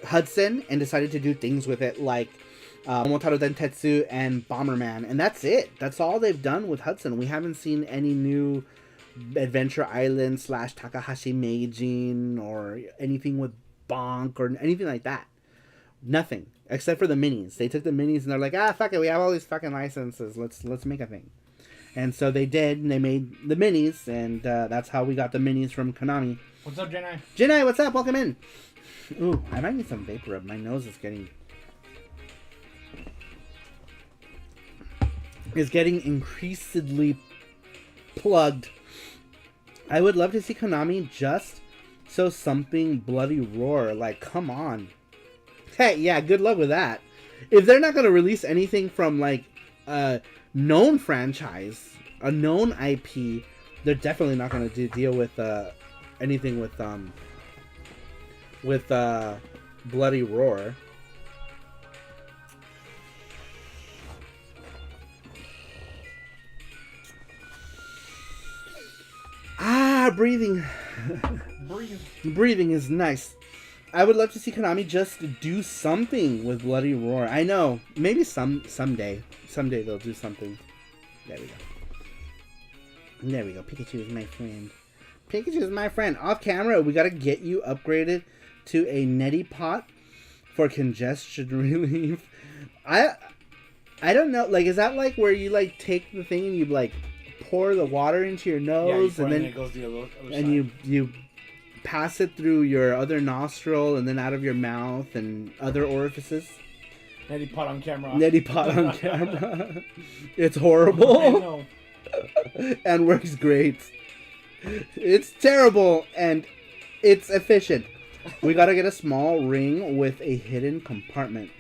Hudson and decided to do things with it, like Momotaro Dentetsu and Bomberman, and that's it. That's all they've done with Hudson. We haven't seen any new Adventure Island / Takahashi Meijin or anything with Bonk or anything like that. Nothing except for the minis. They took the minis and they're like, fuck it, we have all these fucking licenses. Let's make a thing. And so they did, and they made the minis, and that's how we got the minis from Konami. What's up, Jenai? Jenai, what's up? Welcome in. Ooh, I might need some vapor rub. My nose is getting increasingly plugged. I would love to see Konami just so something bloody roar. Like, come on. Hey, yeah, good luck with that. If they're not going to release anything from, like, a known franchise, a known IP, they're definitely not going to deal with anything with bloody roar. Breathing. Breathing is nice. I would love to see Konami just do something with Bloody Roar. I know. Maybe someday. Someday they'll do something. There we go. There we go. Pikachu is my friend. Pikachu is my friend. Off camera, we gotta get you upgraded to a neti pot for congestion relief. I don't know. Like, is that like where you like take the thing and you like pour the water into your nose, and then it goes the other and side. you pass it through your other nostril and then out of your mouth and other orifices? Neti pot on camera. Neti pot on camera. It's horrible. I know. And works great. It's terrible and it's efficient. We gotta get a small ring with a hidden compartment.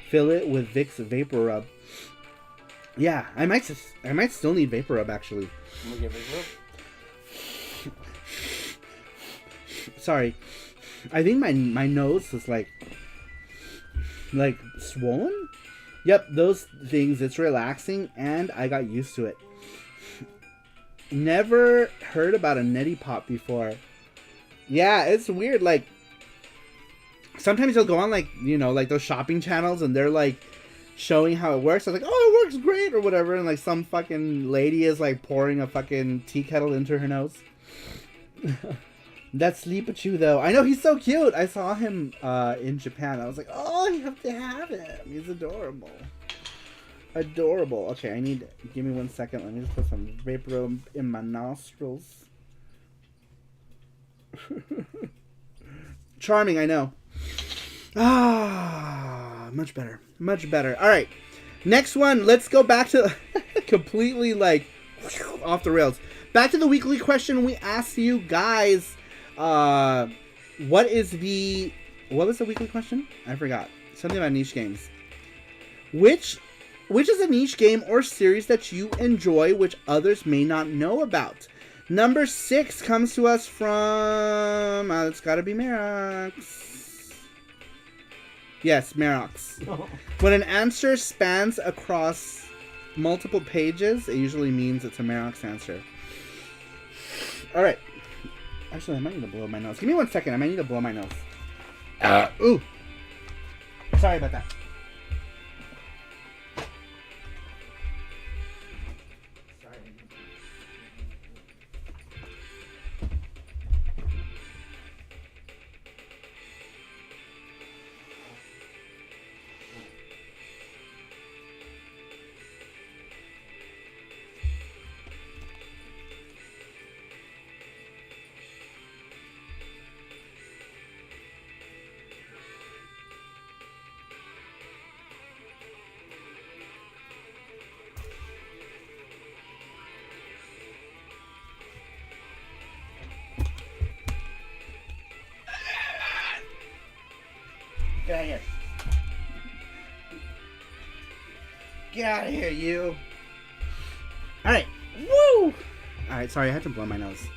Fill it with Vicks Vapor Rub. Yeah, I might still need Vapor Rub, actually. Let me get Vapor Rub. Sorry. I think my nose is like swollen? Yep, those things. It's relaxing and I got used to it. Never heard about a neti pot before. Yeah, it's weird. Like, sometimes you'll go on like those shopping channels and they're like showing how it works. I was like, oh, it works great or whatever, and like some fucking lady is like pouring a fucking tea kettle into her nose. That's Sleepachu, though. I know, he's so cute. I saw him in Japan. I was like, oh, you have to have him. He's adorable. Adorable. Okay, give me 1 second. Let me just put some vapor in my nostrils. Charming, I know. Ah, much better. Much better. All right. Next one. Let's go back to completely like off the rails. Back to the weekly question we asked you guys. What was the weekly question? I forgot. Something about niche games. Which is a niche game or series that you enjoy which others may not know about? Number 6 comes to us from... it's gotta be Merox. Yes, Merox. When an answer spans across multiple pages, it usually means it's a Merox answer. Alright. Actually, I might need to blow my nose. Give me 1 second. I might need to blow my nose. Ooh. Sorry about that. Get out of here. Get out of here, you. Alright. Woo! Alright, sorry, I had to blow my nose.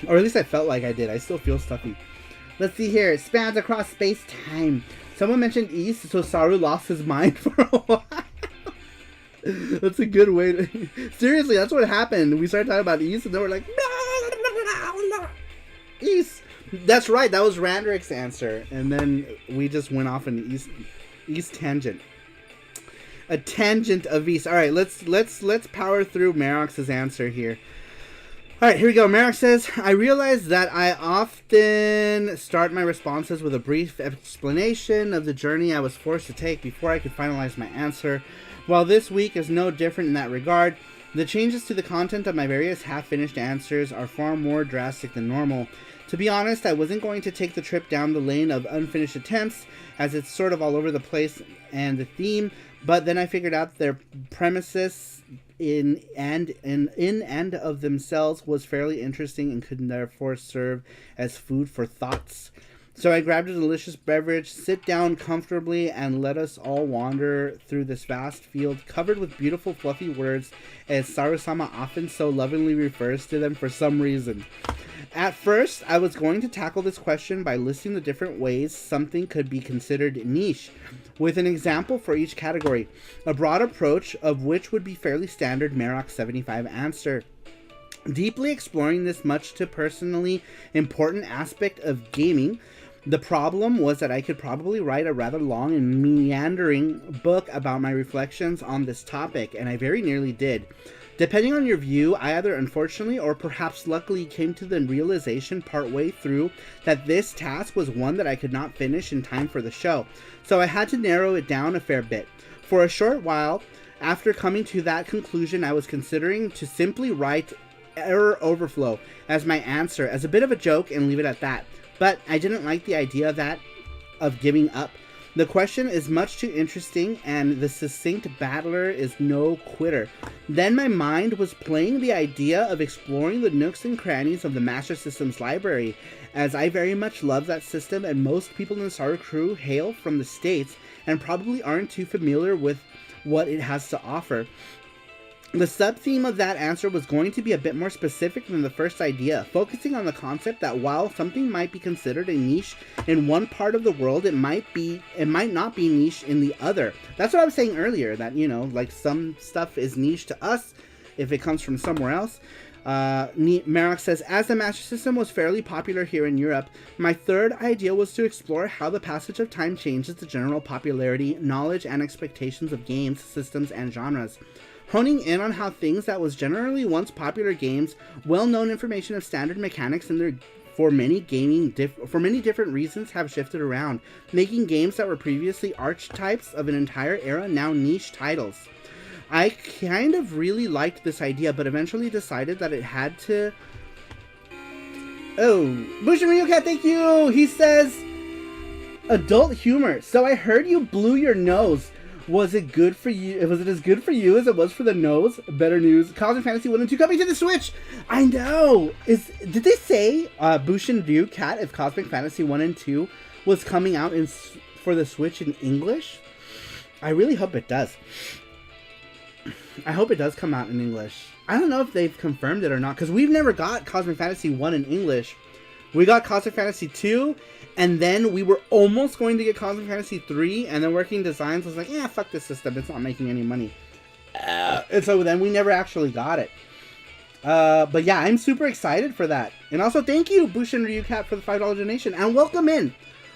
Or at least I felt like I did. I still feel stuffy. Let's see here. It spans across space-time. Someone mentioned East, so Saru lost his mind for a while. That's a good way to... Seriously, that's what happened. We started talking about East, and then we're like... East! That's right, that was Randrick's answer. And then we just went off an East tangent. A tangent of East. Alright, let's power through Merox's answer here. Alright, here we go. Merox says, I realize that I often start my responses with a brief explanation of the journey I was forced to take before I could finalize my answer. While this week is no different in that regard, the changes to the content of my various half-finished answers are far more drastic than normal. To be honest, I wasn't going to take the trip down the lane of unfinished attempts, as it's sort of all over the place and the theme, but then I figured out their premises in and of themselves was fairly interesting and could therefore serve as food for thoughts. So I grabbed a delicious beverage, sit down comfortably, and let us all wander through this vast field covered with beautiful fluffy words, as Saru-sama often so lovingly refers to them for some reason. At first, I was going to tackle this question by listing the different ways something could be considered niche, with an example for each category, a broad approach of which would be fairly standard Merox 75 answer. Deeply exploring this much to personally important aspect of gaming, the problem was that I could probably write a rather long and meandering book about my reflections on this topic, and I very nearly did. Depending on your view, I either unfortunately or perhaps luckily came to the realization partway through that this task was one that I could not finish in time for the show, so I had to narrow it down a fair bit. For a short while, after coming to that conclusion, I was considering to simply write error overflow as my answer as a bit of a joke and leave it at that. But I didn't like the idea of giving up. The question is much too interesting, and the succinct battler is no quitter. Then my mind was playing the idea of exploring the nooks and crannies of the Master System's library, as I very much love that system, and most people in the Saru crew hail from the States and probably aren't too familiar with what it has to offer. The sub-theme of that answer was going to be a bit more specific than the first idea, focusing on the concept that while something might be considered a niche in one part of the world, it might not be niche in the other. That's what I was saying earlier, that, you know, like some stuff is niche to us if it comes from somewhere else. Merox says, as the Master System was fairly popular here in Europe, my third idea was to explore how the passage of time changes the general popularity, knowledge, and expectations of games, systems, and genres. honing in on how things that was generally once popular games, well-known information of standard mechanics in their for many different reasons have shifted around, making games that were previously archetypes of an entire era now niche titles. I kind of really liked this idea, but eventually decided that it had to... Oh, Bushin Ryukat, thank you! He says, adult humor. So I heard you blew your nose. Was it good for you? Was it as good for you as it was for the nose? Better news. Cosmic Fantasy 1 and 2 coming to the Switch! I know! Did they say, Bushin Ryukat, if Cosmic Fantasy 1 and 2 was coming out for the Switch in English? I really hope it does. I hope it does come out in English. I don't know if they've confirmed it or not, because we've never got Cosmic Fantasy 1 in English. We got Cosmic Fantasy 2, and then we were almost going to get Cosmic Fantasy 3, and then Working Designs was like, yeah, fuck this system, it's not making any money. And so then we never actually got it. But yeah, I'm super excited for that. And also, thank you, Bushin Ryukat, for the $5 donation, and welcome in.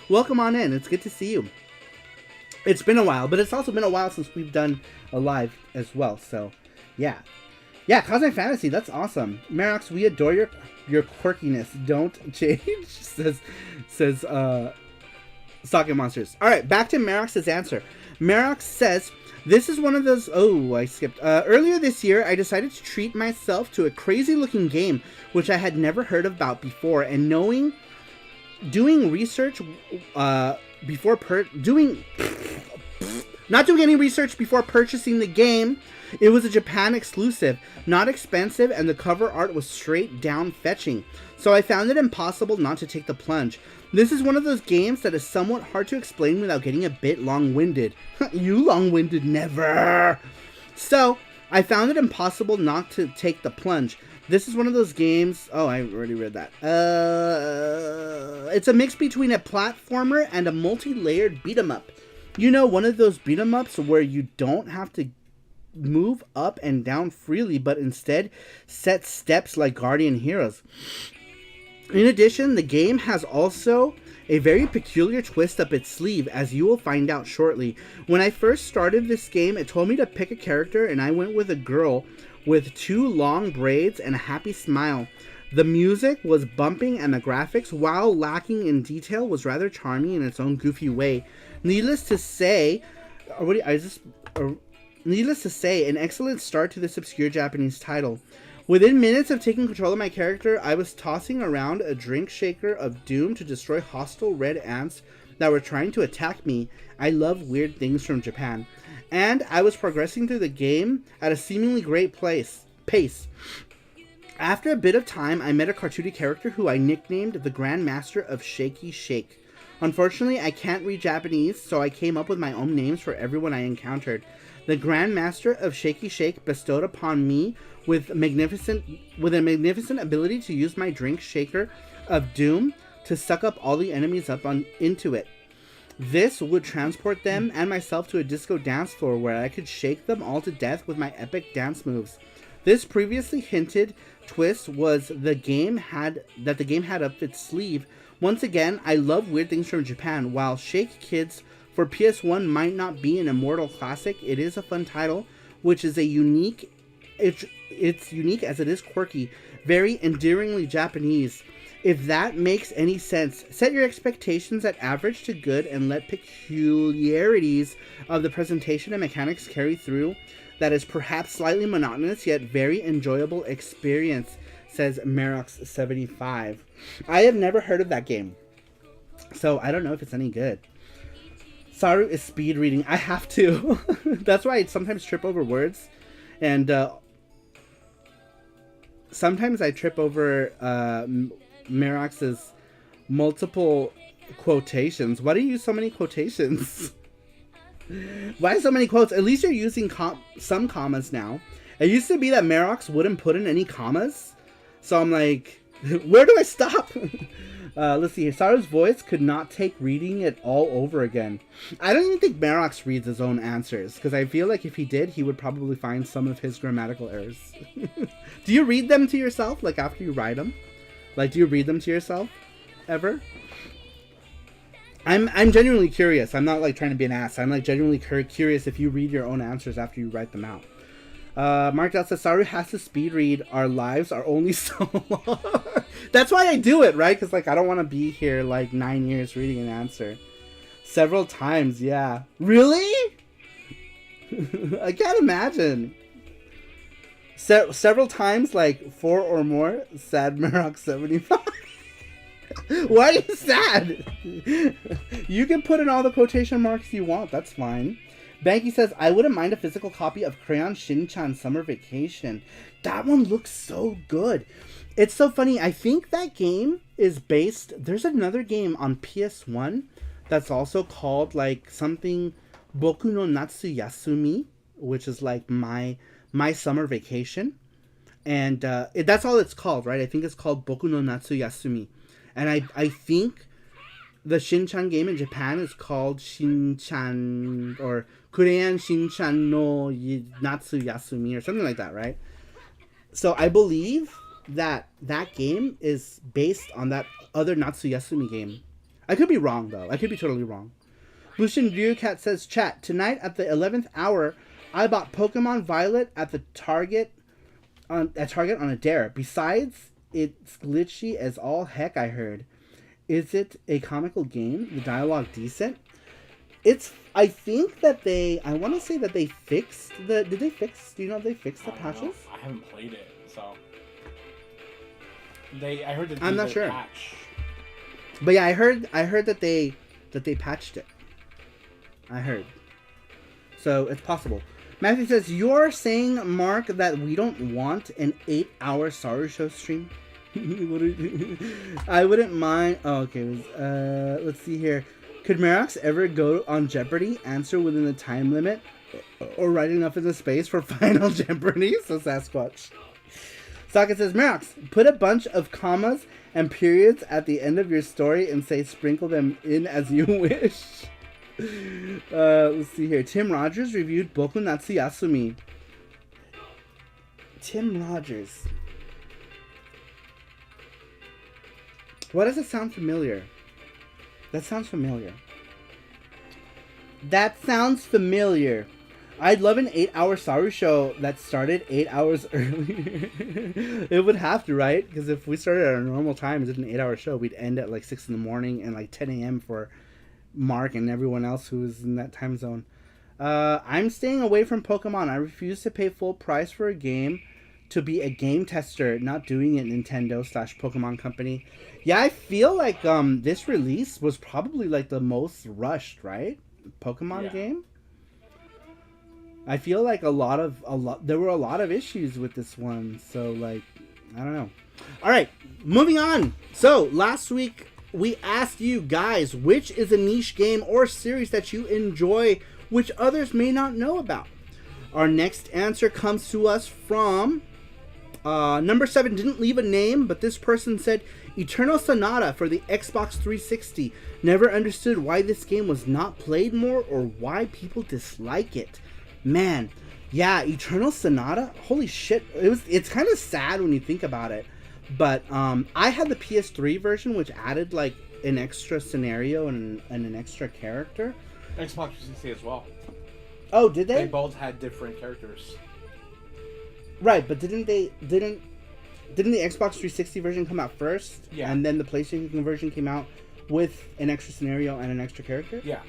Welcome on in, it's good to see you. It's been a while, but it's also been a while since we've done a live as well, so yeah. Yeah, Cosmic Fantasy, that's awesome. Marox, we adore your quirkiness. Don't change, says Socket Monsters. Alright, back to Marox's answer. Marox says, this is one of those... Oh, I skipped. Earlier this year, I decided to treat myself to a crazy-looking game, which I had never heard about before, and doing research not doing any research before purchasing the game. It was a Japan exclusive, not expensive, and the cover art was straight down fetching. So I found it impossible not to take the plunge. This is one of those games that is somewhat hard to explain without getting a bit long-winded. You long-winded never! So, I found it impossible not to take the plunge. This is one of those games... Oh, I already read that. It's a mix between a platformer and a multi-layered beat-em-up. You know, one of those beat-em-ups where you don't have to move up and down freely, but instead set steps like Guardian Heroes. In addition, the game has also a very peculiar twist up its sleeve, as you will find out shortly. When I first started this game, it told me to pick a character, and I went with a girl with 2 long braids and a happy smile. The music was bumping, and the graphics, while lacking in detail, was rather charming in its own goofy way. Needless to say, an excellent start to this obscure Japanese title. Within minutes of taking control of my character, I was tossing around a drink shaker of doom to destroy hostile red ants that were trying to attack me. I love weird things from Japan. And I was progressing through the game at a seemingly great pace. After a bit of time, I met a cartoony character who I nicknamed the Grand Master of Shaky Shake. Unfortunately, I can't read Japanese, so I came up with my own names for everyone I encountered. The Grand Master of Shaky Shake bestowed upon me with a magnificent ability to use my drink shaker of doom to suck up all the enemies into it. This would transport them and myself to a disco dance floor where I could shake them all to death with my epic dance moves. This previously hinted twist was the game had up its sleeve. Once again, I love weird things from Japan. While Shake Kids for PS1 might not be an immortal classic, it is a fun title, which is unique as it is quirky, very endearingly Japanese. If that makes any sense, set your expectations at average to good and let peculiarities of the presentation and mechanics carry through. That is perhaps slightly monotonous yet very enjoyable experience, says Marox75. I have never heard of that game, so I don't know if it's any good. Saru is speed reading. I have to. That's why I sometimes trip over words, and sometimes I trip over Marox's multiple quotations. Why do you use so many quotations? Why so many quotes? At least you're using some commas now. It used to be that Marox wouldn't put in any commas. So I'm like, where do I stop? Let's see here. Saru's voice could not take reading it all over again. I don't even think Marox reads his own answers, because I feel like if he did, he would probably find some of his grammatical errors. Do you read them to yourself, like after you write them? Like, do you read them to yourself ever? I'm genuinely curious. I'm not like trying to be an ass. I'm like genuinely curious if you read your own answers after you write them out. Mark Dell says Saru has to speed read. Our lives are only so long. That's why I do it, right? Because like I don't want to be here like 9 years reading an answer. Several times, yeah. Really? I can't imagine. Several times, like 4 or more. Sad Marok 75. Why are you sad? You can put in all the quotation marks you want. That's fine. Banky says, I wouldn't mind a physical copy of Crayon Shin-chan Summer Vacation. That one looks so good. It's so funny. I think that game is based... There's another game on PS1 that's also called like something Boku no Natsu Yasumi, which is like my summer vacation. And that's all it's called, right? I think it's called Boku no Natsu Yasumi. And I think the Shin-chan game in Japan is called Shin-chan or Kurean Shin-chan no Natsu Yasumi or something like that, right? So I believe that game is based on that other Natsu Yasumi game. I could be wrong, though. I could be totally wrong. Lucian Ryukat says, chat, tonight at the 11th hour, I bought Pokemon Violet at the Target on a dare. Besides, it's glitchy as all heck, I heard. Is it a comical game? The dialogue decent? I think that I want to say that they fixed do you know if they fixed the patches? I haven't played it, so. I heard that I'm not sure. Patch. But yeah, I heard that they patched it. I heard. So it's possible. Matthew says, you're saying, Mark, that we don't want an 8-hour SARUSHOW stream? I wouldn't mind. Oh, okay. Let's see here. Could Merox ever go on Jeopardy, answer within the time limit, or write enough in the space for Final Jeopardy? So Sasquatch. Socket says, Merox, put a bunch of commas and periods at the end of your story and say sprinkle them in as you wish. Let's see here. Tim Rogers reviewed Boku Natsu Yasumi. Tim Rogers. Why does it sound familiar? That sounds familiar. I'd love an 8-hour SARUSHOW that started 8 hours earlier. It would have to, right? Because if we started at our normal time, it's an 8-hour show, we'd end at like 6 in the morning and like 10 a.m. for Mark and everyone else who is in that time zone. I'm staying away from Pokemon. I refuse to pay full price for a game to be a game tester, not doing it Nintendo/Pokemon Company. Yeah, I feel like this release was probably like the most rushed, right? Pokemon game. I feel like there were a lot of issues with this one, so like I don't know. All right, moving on. So last week we asked you guys which is a niche game or series that you enjoy, which others may not know about. Our next answer comes to us from number 7. Didn't leave a name, but this person said Eternal Sonata for the Xbox 360. Never understood why this game was not played more or why people dislike it. Man, yeah, Eternal Sonata. Holy shit! It's kind of sad when you think about it. But I had the PS3 version, which added like an extra scenario and an extra character. Xbox 360 as well. Oh, did they? They both had different characters. Right, but didn't the Xbox 360 version come out first? Yeah. And then the PlayStation version came out with an extra scenario and an extra character? Yeah.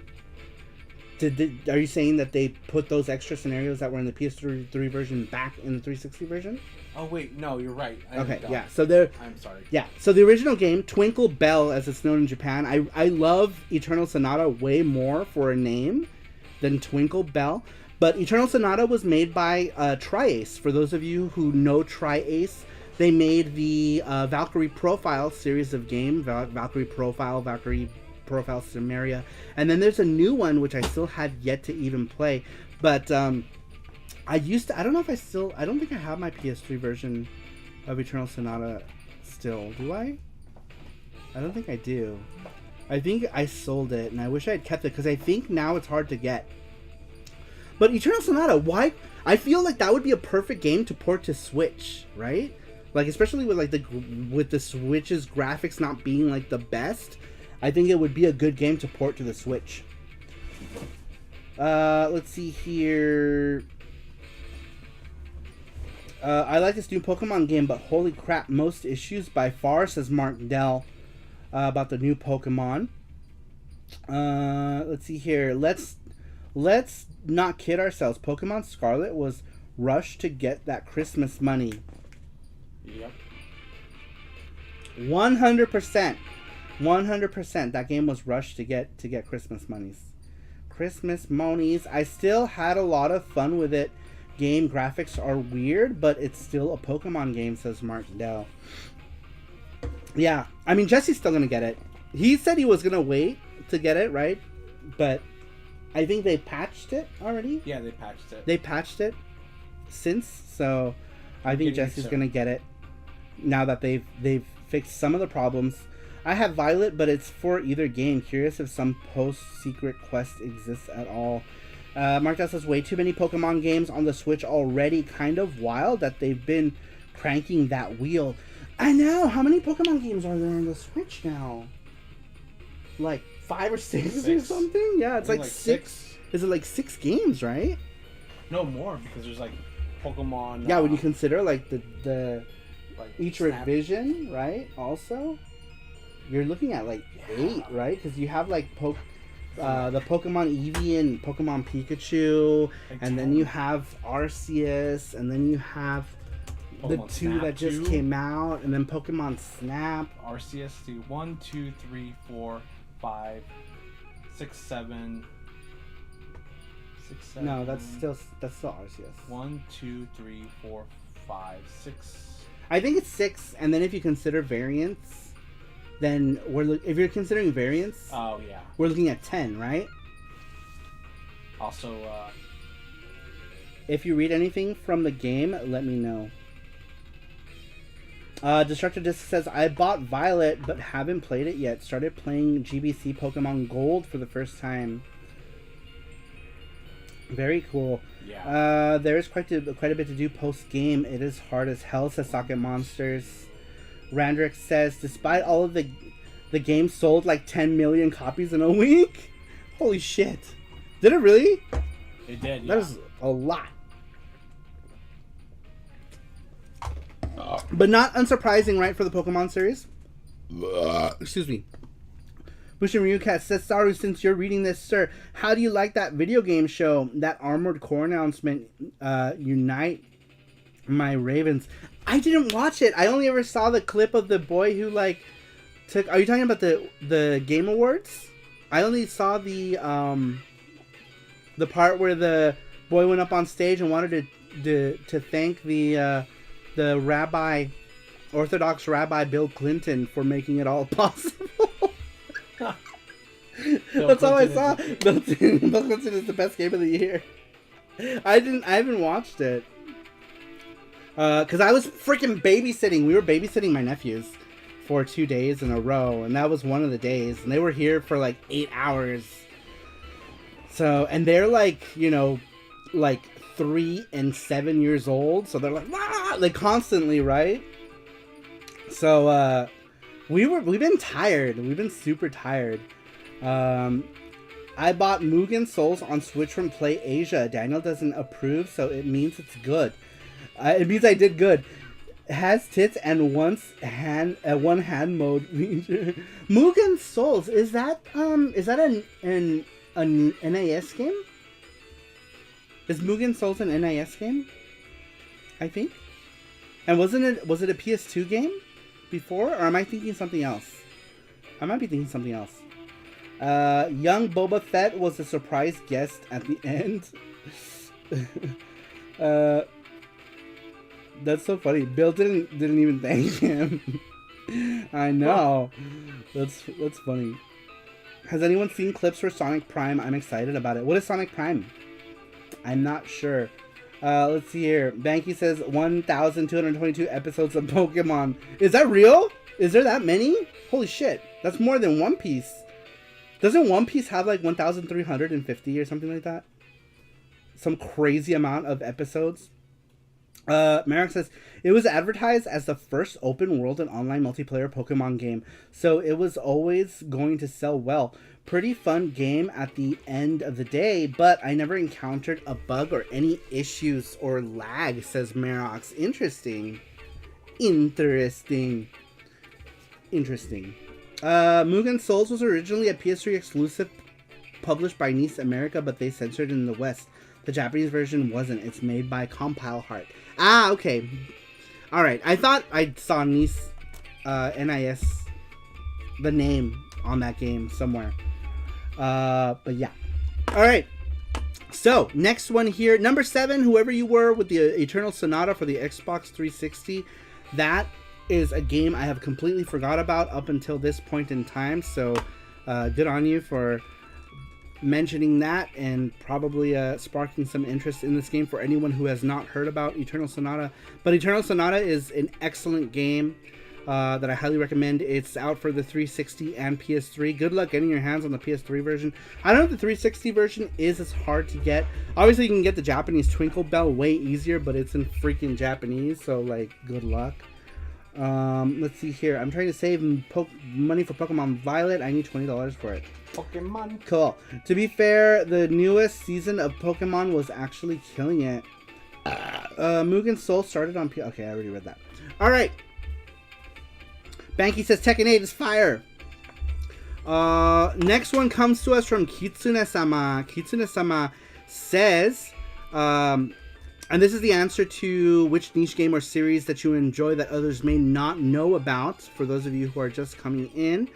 Are you saying that they put those extra scenarios that were in the PS3 version back in the 360 version? Oh wait, no, you're right. Okay, yeah. I'm sorry. Yeah, so the original game, Twinkle Bell, as it's known in Japan, I love Eternal Sonata way more for a name than Twinkle Bell. But Eternal Sonata was made by Tri-Ace. For those of you who know Tri-Ace, they made the Valkyrie Profile series of games, Valkyrie Profile Samaria, and then there's a new one which I still had yet to even play. But I don't think I have my PS3 version of Eternal Sonata still. Do I? I don't think I do. I think I sold it, and I wish I had kept it because I think now it's hard to get. But Eternal Sonata, why? I feel like that would be a perfect game to port to Switch, right? Like especially with like the Switch's graphics not being like the best. I think it would be a good game to port to the Switch. Let's see here. I like this new Pokemon game, but holy crap, most issues by far, says Mark Dell, about the new Pokemon. Let's see here. Let's not kid ourselves. Pokemon Scarlet was rushed to get that Christmas money. Yep. 100%. 100%. That game was rushed to get Christmas monies. Christmas monies. I still had a lot of fun with it. Game graphics are weird, but it's still a Pokemon game, says Mark Dell. Yeah, I mean, Jesse's still gonna get it. He said he was gonna wait to get it, right? But I think they patched it already. Yeah, they patched it. They patched it since, so I think Jesse's gonna get it now that they've fixed some of the problems. I have Violet, but it's for either game. Curious if some post-secret quest exists at all. Mark Dell says, way too many Pokemon games on the Switch already. Kind of wild that they've been cranking that wheel. I know. How many Pokemon games are there on the Switch now? Like 5 or 6 or something? Yeah, it's like 6. Is it like 6 games, right? No, more, because there's like Pokemon. Yeah, when you consider like the like each Snap. revision, right? Also, you're looking at like 8, right? Because you have like the Pokemon Eevee and Pokemon Pikachu, and then you have Arceus, and then you have Pokemon the 2 Snap that just 2. came out, and then Pokemon Snap. Arceus, see 1, 2, 3, 4, 5, 6, 7. 6, 7. No, that's still Arceus. 1, 2, 3, 4, 5, 6. I think it's 6, and then if you consider variants, then if you're considering variants, Oh yeah. we're looking at 10, right? Also, If you read anything from the game, let me know. Destructor Disc says, I bought Violet, but haven't played it yet. Started playing GBC Pokemon Gold for the first time. Very cool. yeah. There is quite a bit to do post-game. It is hard as hell, says Socket Monsters. Randrick says, despite all of the game sold like 10 million copies in a week? Holy shit. Did it really? It did, yeah. That is a lot. But not unsurprising, right, for the Pokemon series? Excuse me. Bushin Ryukat says, Saru, since you're reading this, sir, how do you like that video game show? That Armored Core announcement, Unite My Ravens. I didn't watch it. I only ever saw the clip of the boy who, like, took... Are you talking about the Game Awards? I only saw the part where the boy went up on stage and wanted to thank the rabbi, Orthodox Rabbi Bill Clinton, for making it all possible. That's all I saw. Bill Clinton is the best game of the year. I haven't watched it. Because I was freaking babysitting. We were babysitting my nephews for 2 days in a row, and that was one of the days. And they were here for like 8 hours. So, and they're like, like 3 and 7 years old. So they're like constantly, right? So, we've been tired. We've been super tired. I bought Mugen Souls on Switch from Play Asia. Daniel doesn't approve, so it means it's good. It means I did good. Has tits and one hand mode. Mugen Souls, is that an NAS game? Is Mugen Souls an NAS game? I think. And was it a PS2 game before, or am I thinking something else? I might be thinking something else. Young Boba Fett was a surprise guest at the end. That's so funny. Bill didn't even thank him. I know. That's funny. Has anyone seen clips for Sonic Prime? I'm excited about it. What is Sonic Prime? I'm not sure. Let's see here. Banky says 1,222 episodes of Pokemon. Is that real? Is there that many? Holy shit. That's more than One Piece. Doesn't One Piece have like 1,350 or something like that? Some crazy amount of episodes. Merrick says, it was advertised as the first open world and online multiplayer Pokemon game, so it was always going to sell well. Pretty fun game at the end of the day, but I never encountered a bug or any issues or lag, says Merox. Interesting. Mugen Souls was originally a PS3 exclusive published by Nice America, but they censored it in the West. The Japanese version wasn't. It's made by Compile Heart. Ah, okay. Alright, I thought I saw Nice, NIS, the name on that game somewhere. But yeah. Alright. So, next one here. Number 7, whoever you were with the Eternal Sonata for the Xbox 360. That is a game I have completely forgot about up until this point in time. So, good on you for mentioning that and probably sparking some interest in this game for anyone who has not heard about Eternal Sonata. But Eternal Sonata is an excellent game that I highly recommend. It's out for the 360 and PS3. Good luck getting your hands on the PS3 version. I don't know if the 360 version is as hard to get. Obviously, you can get the Japanese Twinkle Bell way easier, but it's in freaking Japanese, so like, good luck. Let's see here. I'm trying to save money for Pokemon Violet. I need $20 for it. Pokemon. Cool. To be fair, the newest season of Pokemon was actually killing it. Mugen Soul started on okay, I already read that. Alright. Banky says Tekken 8 is fire. Next one comes to us from Kitsune-sama. Kitsune-sama says, and this is the answer to which niche game or series that you enjoy that others may not know about, for those of you who are just coming in.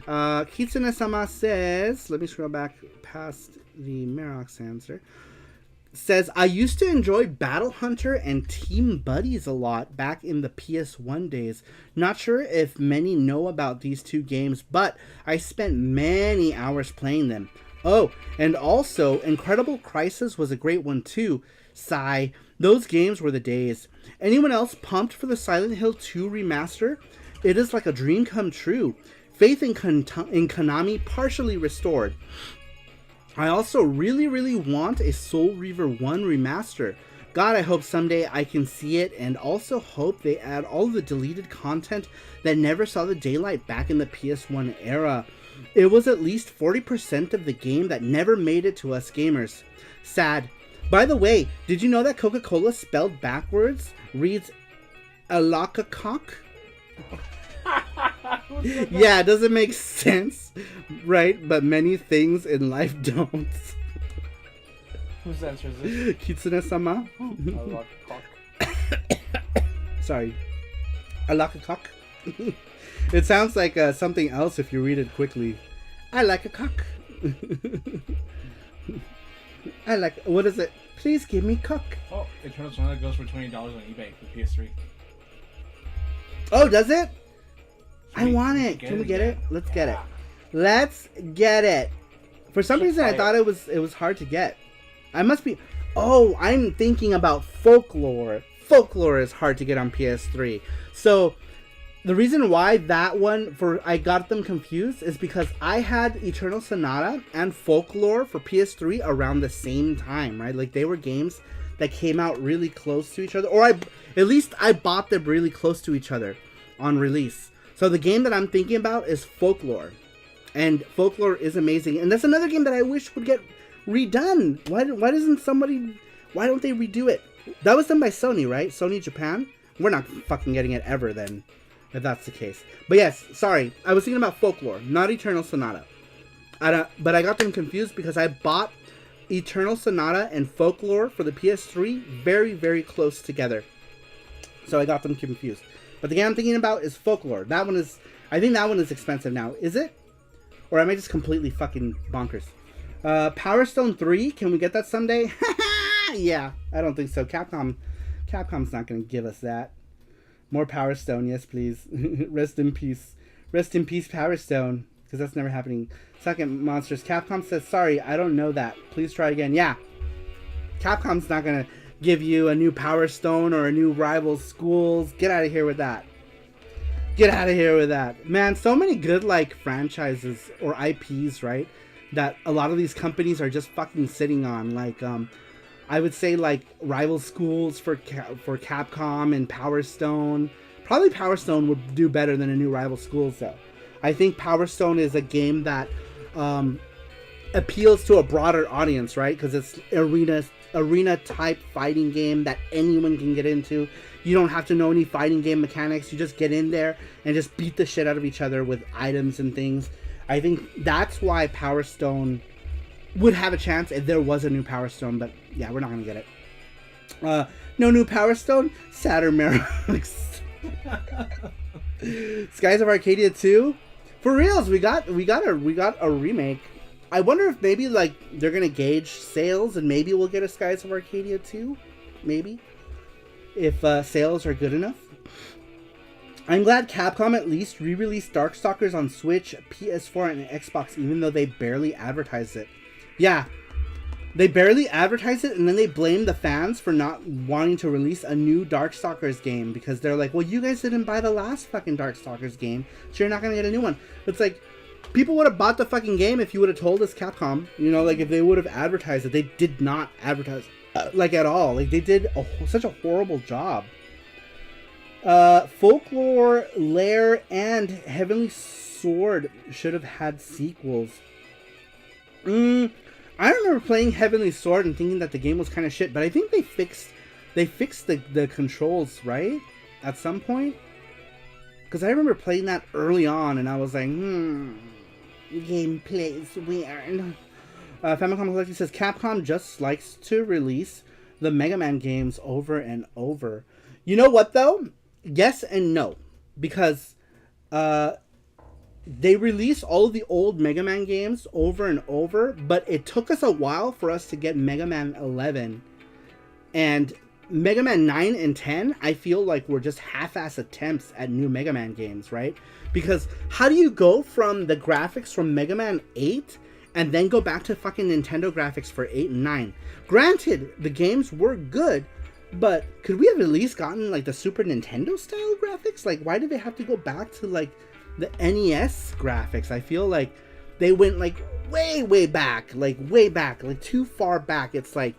Kitsune-sama says, let me scroll back past the Merox answer. Says, I used to enjoy Battle Hunter and Team Buddies a lot back in the PS1 days. Not sure if many know about these two games, but I spent many hours playing them. Oh, and also, Incredible Crisis was a great one too. Sigh. Those games were the days. Anyone else pumped for the Silent Hill 2 remaster? It is like a dream come true. Faith in Konami partially restored. I also really want a Soul Reaver 1 remaster. God, I hope someday I can see it, and also hope they add all the deleted content that never saw the daylight back in the PS1 era. It was at least 40% of the game that never made it to us gamers. Sad. By the way, did you know that Coca-Cola spelled backwards reads Alakacock? Yeah, it doesn't make sense, right? But many things in life don't. Whose answer is this? Kitsune-sama. Sorry. Alakacock. It sounds like something else if you read it quickly. I like a cock. I like... What is it? Please give me cock. Oh, Eternal Sonata goes for $20 on eBay for PS3. Oh, does it? I want it. Can we get it? Let's get it. Let's get it. For some reason, I thought it was hard to get. I must be... Oh, I'm thinking about Folklore. Folklore is hard to get on PS3. So, the reason why that one, I got them confused, is because I had Eternal Sonata and Folklore for PS3 around the same time, right? Like, they were games that came out really close to each other. Or at least I bought them really close to each other on release. So the game that I'm thinking about is Folklore. And Folklore is amazing. And that's another game that I wish would get redone. Why don't they redo it? That was done by Sony, right? Sony Japan? We're not fucking getting it ever then, if that's the case. But yes, sorry. I was thinking about Folklore, not Eternal Sonata. But I got them confused because I bought Eternal Sonata and Folklore for the PS3 very, very close together. So I got them confused. But the game I'm thinking about is Folklore. I think that one is expensive now. Is it? Or am I just completely fucking bonkers? Power Stone 3, can we get that someday? Yeah, I don't think so. Capcom's not going to give us that. More Power Stone, yes please. Rest in peace. Rest in peace, Power Stone. Because that's never happening. Second, Monsters. Capcom says, sorry, I don't know that. Please try again. Yeah. Capcom's not going to give you a new Power Stone or a new Rival Schools. Get out of here with that. Get out of here with that. Man, so many good, like, franchises or IPs, right? That a lot of these companies are just fucking sitting on. Like, I would say like rival schools for Capcom and Power Stone. Probably Power Stone would do better than a new rival schools though. I think Power Stone is a game that appeals to a broader audience, right? Because it's arena type fighting game that anyone can get into. You don't have to know any fighting game mechanics. You just get in there and just beat the shit out of each other with items and things. I think that's why Power Stone would have a chance if there was a new Power Stone, but yeah, we're not gonna get it. No new Power Stone. Saturn Mirrors. Skies of Arcadia 2. For reals, we got a remake. I wonder if maybe like they're gonna gauge sales and maybe we'll get a Skies of Arcadia 2. Maybe if sales are good enough. I'm glad Capcom at least re-released Darkstalkers on Switch, PS4, and Xbox, even though they barely advertised it. Yeah, they barely advertised it, and then they blame the fans for not wanting to release a new Darkstalkers game because they're like, well, you guys didn't buy the last fucking Darkstalkers game, so you're not gonna get a new one. It's like, people would have bought the fucking game if you would have told us, Capcom. You know, like if they would have advertised it. They did not advertise like at all. Like they did such a horrible job. Folklore, Lair, and Heavenly Sword should have had sequels. I remember playing Heavenly Sword and thinking that the game was kind of shit, but I think they fixed the controls, right? At some point? Because I remember playing that early on and I was like, gameplay is weird. Famicom Collective says Capcom just likes to release the Mega Man games over and over. You know what though? Yes and no. Because they released all of the old Mega Man games over and over, but it took us a while for us to get Mega Man 11. And Mega Man 9 and 10, I feel like were just half-ass attempts at new Mega Man games, right? Because how do you go from the graphics from Mega Man 8 and then go back to fucking Nintendo graphics for 8 and 9? Granted, the games were good, but could we have at least gotten like the Super Nintendo style graphics? Like, why did they have to go back to like the NES graphics? I feel like they went like way back, like too far back. It's like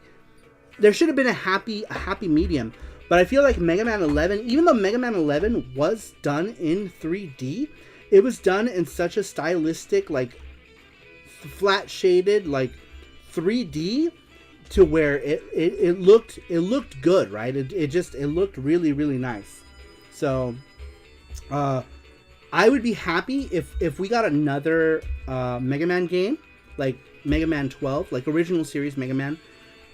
there should have been a happy medium. But I feel like Mega Man 11, even though Mega Man 11 was done in 3D, it was done in such a stylistic, like flat shaded, like 3D to where it looked good, right? It looked really nice. So I would be happy if we got another Mega Man game, like Mega Man 12, like original series Mega Man,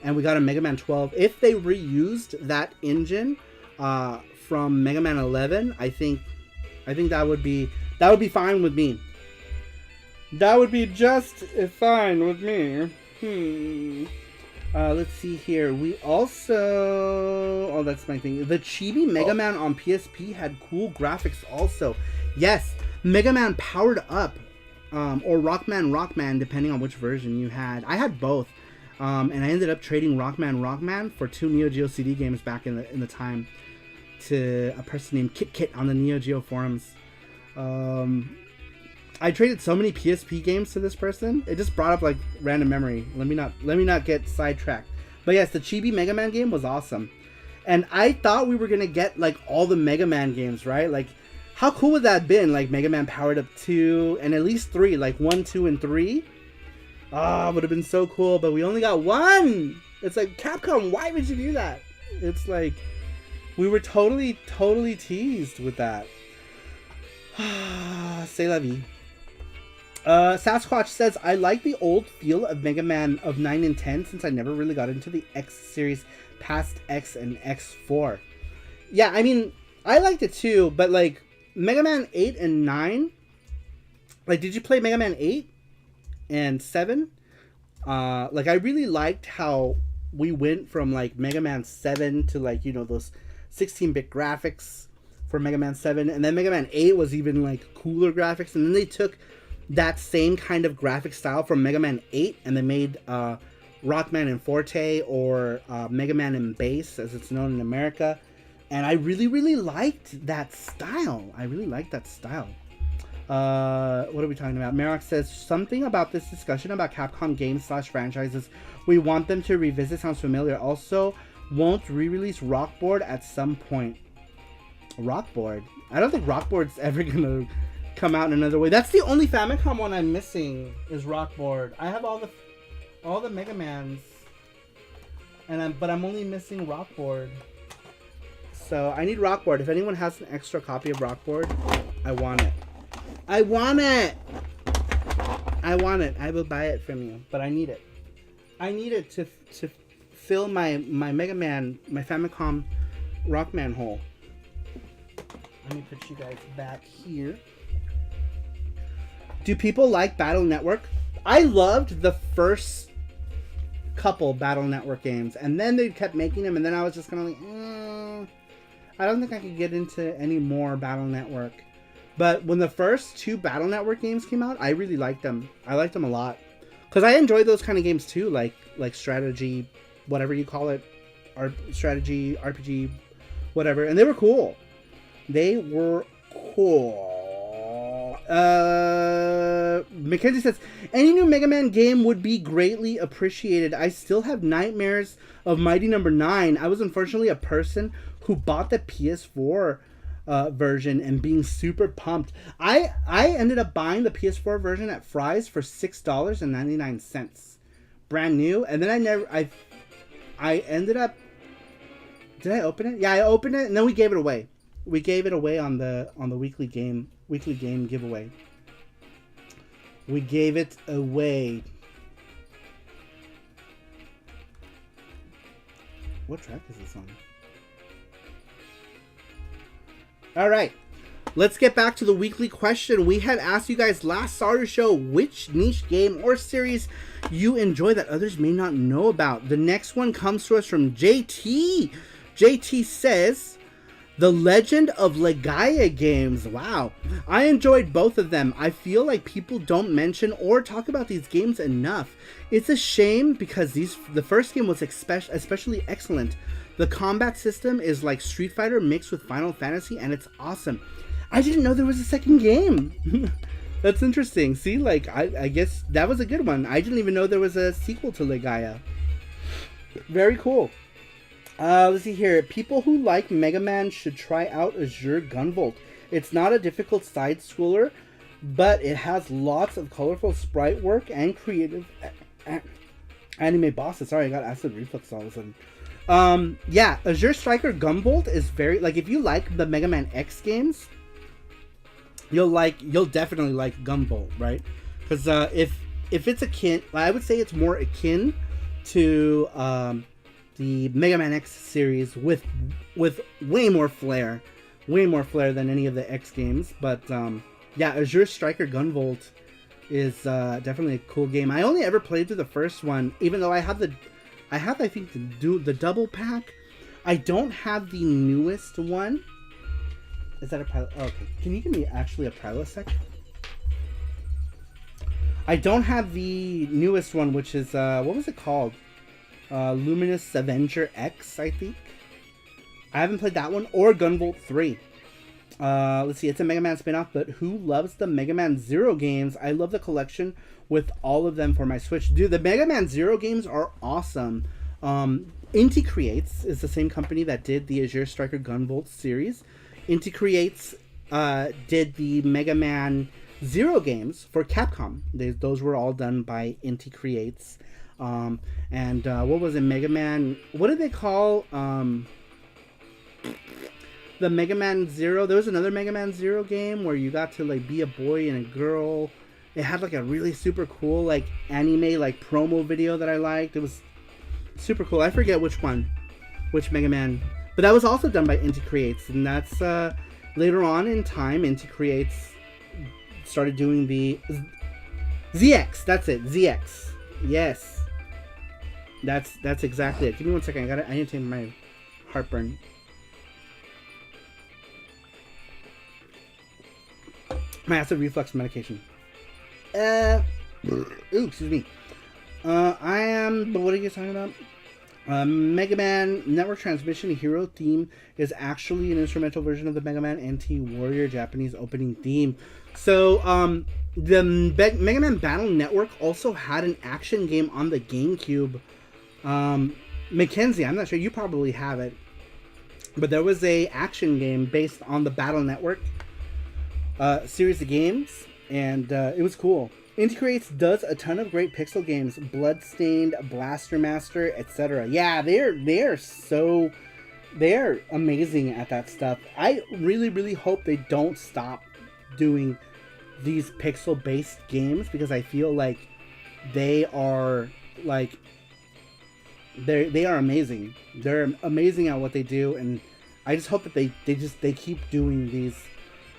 and we got a Mega Man 12. If they reused that engine from Mega Man 11, I think that would be fine with me. That would be just fine with me. Let's see here. We also... Oh, that's my thing. The Chibi Mega Man on PSP had cool graphics also. Yes, Mega Man Powered Up, or Rockman, depending on which version you had. I had both, and I ended up trading Rockman for 2 Neo Geo CD games back in the time to a person named Kit on the Neo Geo forums. I traded so many PSP games to this person. It just brought up like random memory. Let me not get sidetracked. But yes, the Chibi Mega Man game was awesome, and I thought we were gonna get like all the Mega Man games, right? Like, how cool would that have been? Like Mega Man Powered Up 2 and at least 3, like 1, 2, and 3. Would have been so cool. But we only got 1. It's like, Capcom, why would you do that? It's like we were totally teased with that. C'est la vie. Sasquatch says, I like the old feel of Mega Man of 9 and 10 since I never really got into the X series past X and X4. Yeah, I mean, I liked it too, but like Mega Man 8 and 9, like, did you play Mega Man 8 and 7? Like, I really liked how we went from like Mega Man 7 to like, you know, those 16-bit graphics for Mega Man 7, and then Mega Man 8 was even like cooler graphics, and then they took that same kind of graphic style from Mega Man 8 and they made Rockman and Forte, or Mega Man and Bass as it's known in America, and I really liked that style. What are we talking about? Merrick says something about this discussion about Capcom games / franchises we want them to revisit sounds familiar. Also, won't re-release Rockboard at some point. Rockboard? I don't think Rockboard's ever gonna come out in another way. That's the only Famicom one I'm missing is Rockboard. I have all the Mega Mans, but I'm only missing Rockboard. So I need Rockboard. If anyone has an extra copy of Rockboard, I want it. I want it! I want it. I will buy it from you, but I need it. I need it to fill my Mega Man, my Famicom Rockman hole. Let me put you guys back here. Do people like Battle Network? I loved the first couple Battle Network games, and then they kept making them, and then I was just kind of like, I don't think I could get into any more Battle Network. But when the first 2 Battle Network games came out, I really liked them. I liked them a lot. Because I enjoyed those kind of games too, like strategy, whatever you call it. Strategy, RPG, whatever. And they were cool. They were cool. Mackenzie says, any new Mega Man game would be greatly appreciated. I still have nightmares of Mighty Number 9. I was unfortunately a person who bought the PS4 version and being super pumped. I ended up buying the PS4 version at Fry's for $6.99, brand new. And then I ended up. Did I open it? Yeah, I opened it, and then we gave it away. We gave it away on the weekly game giveaway. We gave it away. What track is this on? All right, let's get back to the weekly question. We had asked you guys last SARUSHOW which niche game or series you enjoy that others may not know about. The next one comes to us from JT. JT says, The Legend of Legaia games. Wow, I enjoyed both of them. I feel like people don't mention or talk about these games enough. It's a shame because the first game was especially excellent. The combat system is like Street Fighter mixed with Final Fantasy, and it's awesome. I didn't know there was a second game. That's interesting. See, like, I guess that was a good one. I didn't even know there was a sequel to Legaia. Very cool. Let's see here. People who like Mega Man should try out Azure Gunvolt. It's not a difficult side-scroller, but it has lots of colorful sprite work and creative anime bosses. Sorry, I got acid reflux all of a sudden. Yeah, Azure Striker Gunvolt is very, like, if you like the Mega Man X games, you'll definitely like Gunvolt, right? Because if it's akin, I would say it's more akin to the Mega Man X series with way more flair than any of the X games. But yeah, Azure Striker Gunvolt is definitely a cool game. I only ever played through the first one, even though I have I think the double pack. I don't have the newest one. Is that a pilot? Oh, okay. Can you give me actually a Prilosec? I don't have the newest one, which is what was it called? Luminous Avenger X, I think. I haven't played that one or Gunvolt 3. Let's see, it's a Mega Man spin-off, but who loves the Mega Man Zero games? I love the collection with all of them for my Switch. Dude, the Mega Man Zero games are awesome. Inti Creates is the same company that did the Azure Striker Gunvolt series. Inti Creates did the Mega Man Zero games for Capcom. Those were all done by Inti Creates. And what was it? Mega Man... What did they call... the Mega Man Zero? There was another Mega Man Zero game where you got to, like, be a boy and a girl. It had, like, a really super cool, like, anime, like, promo video that I liked. It was super cool. I forget which one. Which Mega Man. But that was also done by Inti Creates. And that's, later on in time, Inti Creates started doing the... ZX! That's it. ZX. Yes. That's exactly it. Give me 1 second. I need to take my heartburn. My acid reflux medication. Ooh, excuse me. What are you guys talking about? Mega Man Network Transmission Hero theme is actually an instrumental version of the Mega Man NT Warrior Japanese opening theme. So, the Mega Man Battle Network also had an action game on the GameCube. Mackenzie, I'm not sure, you probably have it. But there was a action game based on the Battle Network series of games, and it was cool. Inti Creates does a ton of great pixel games, Bloodstained, Blaster Master, etc. Yeah, they're amazing at that stuff. I really, really hope they don't stop doing these pixel-based games, because I feel like they are amazing. They're amazing at what they do, and I just hope that they keep doing these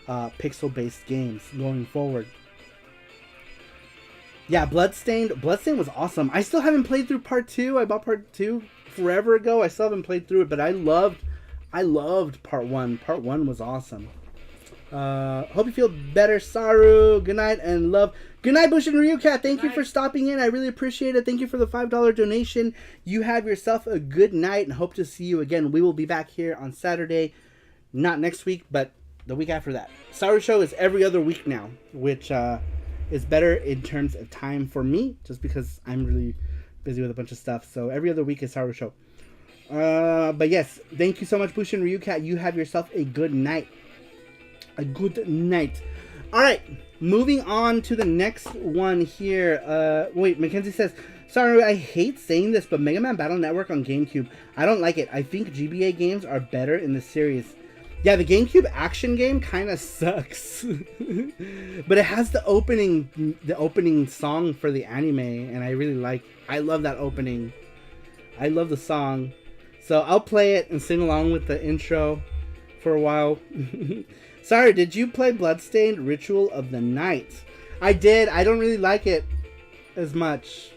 pixel-based games going forward. Yeah, Bloodstained was awesome. I still haven't played through part 2. I bought part 2 forever ago. I still haven't played through it, but I loved part 1. Part 1 was awesome. Hope you feel better, Saru. Good night and love. Good night, Bush and Ryukat. Thank you for stopping in. I really appreciate it. Thank you for the $5 donation. You have yourself a good night, and hope to see you again. We will be back here on Saturday. Not next week, but the week after that. SARUSHOW is every other week now, which is better in terms of time for me, just because I'm really busy with a bunch of stuff. So every other week is SARUSHOW. But yes, thank you so much, Bush and Ryukat. You have yourself a good night. A good night. Alright, moving on to the next one here. Wait, Mackenzie says, sorry, I hate saying this, but Mega Man Battle Network on GameCube, I don't like it. I think GBA games are better in the series. Yeah, the GameCube action game kind of sucks. But it has the opening song for the anime, and I love that opening. I love the song. So I'll play it and sing along with the intro for a while. Sorry, did you play Bloodstained Ritual of the Night? I did. I don't really like it as much.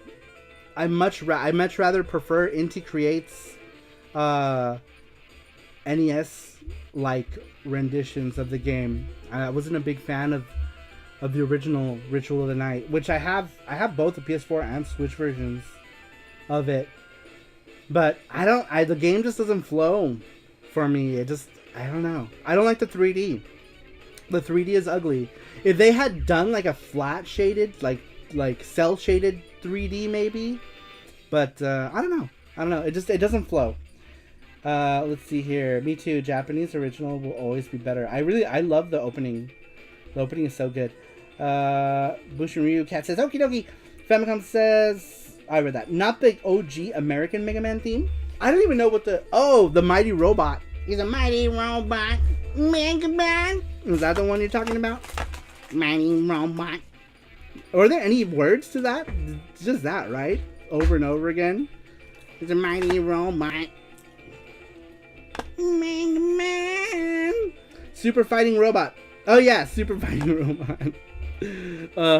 I much rather prefer Inti Creates NES like renditions of the game. I wasn't a big fan of the original Ritual of the Night, which I have both the PS4 and Switch versions of it. But the game just doesn't flow for me. I don't know. I don't like the 3D. The 3D is ugly. If they had done like a flat shaded, like cell shaded 3D maybe, but I don't know. It doesn't flow. Let's see here. Me too. Japanese original will always be better. I love the opening. The opening is so good. Bushin Ryu Cat says okie dokie. Famicom says I read that. Not the OG American Mega Man theme. I don't even know what the Mighty Robot. He's a mighty robot. Mega Man. Is that the one you're talking about? Mighty robot. Are there any words to that? It's just that, right? Over and over again. He's a mighty robot. Mega Man. Super Fighting Robot. Oh yeah, Super Fighting Robot.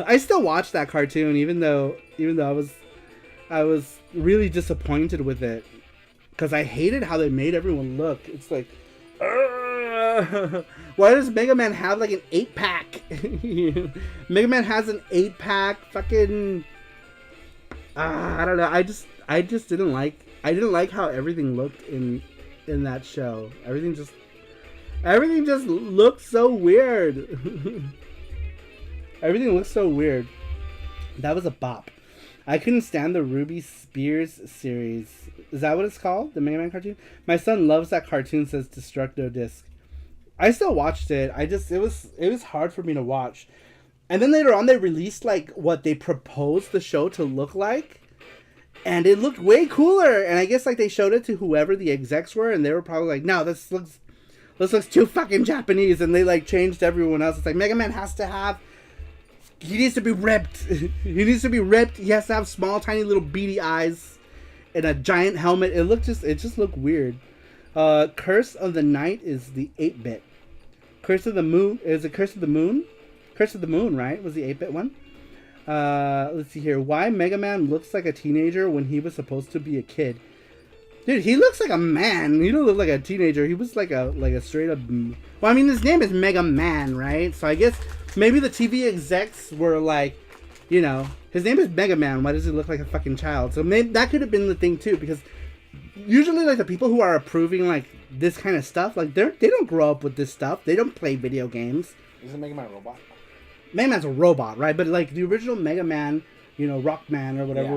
I still watch that cartoon, even though I was really disappointed with it, because I hated how they made everyone look. It's like, why does Mega Man have like an 8-pack? Mega Man has an 8-pack. Fucking, I don't know. I just didn't like how everything looked in that show. Everything just looked so weird. Everything looks so weird. That was a bop. I couldn't stand the Ruby Spears series. Is that what it's called? The Mega Man cartoon? My son loves that cartoon, says Destructo Disc. I still watched it. It was hard for me to watch. And then later on they released like what they proposed the show to look like. And it looked way cooler. And I guess like they showed it to whoever the execs were, and they were probably like, no, this looks too fucking Japanese, and they like changed everyone else. It's like Mega Man he needs to be ripped. He needs to be ripped. He has to have small, tiny little beady eyes and a giant helmet. It just looked weird. Curse of the Night is the 8-bit. Curse of the Moon is it Curse of the Moon? Curse of the Moon, right? Was the 8-bit one? Let's see here. Why Mega Man looks like a teenager when he was supposed to be a kid? Dude, he looks like a man. He don't look like a teenager. He was like a straight up. Well, I mean, his name is Mega Man, right? So I guess maybe the TV execs were like, you know, his name is Mega Man. Why does he look like a fucking child? So maybe that could have been the thing too, because usually like the people who are approving like this kind of stuff, like they don't grow up with this stuff. They don't play video games. Isn't Mega Man a robot? Mega Man's a robot, right? But like the original Mega Man, you know, Rockman or whatever,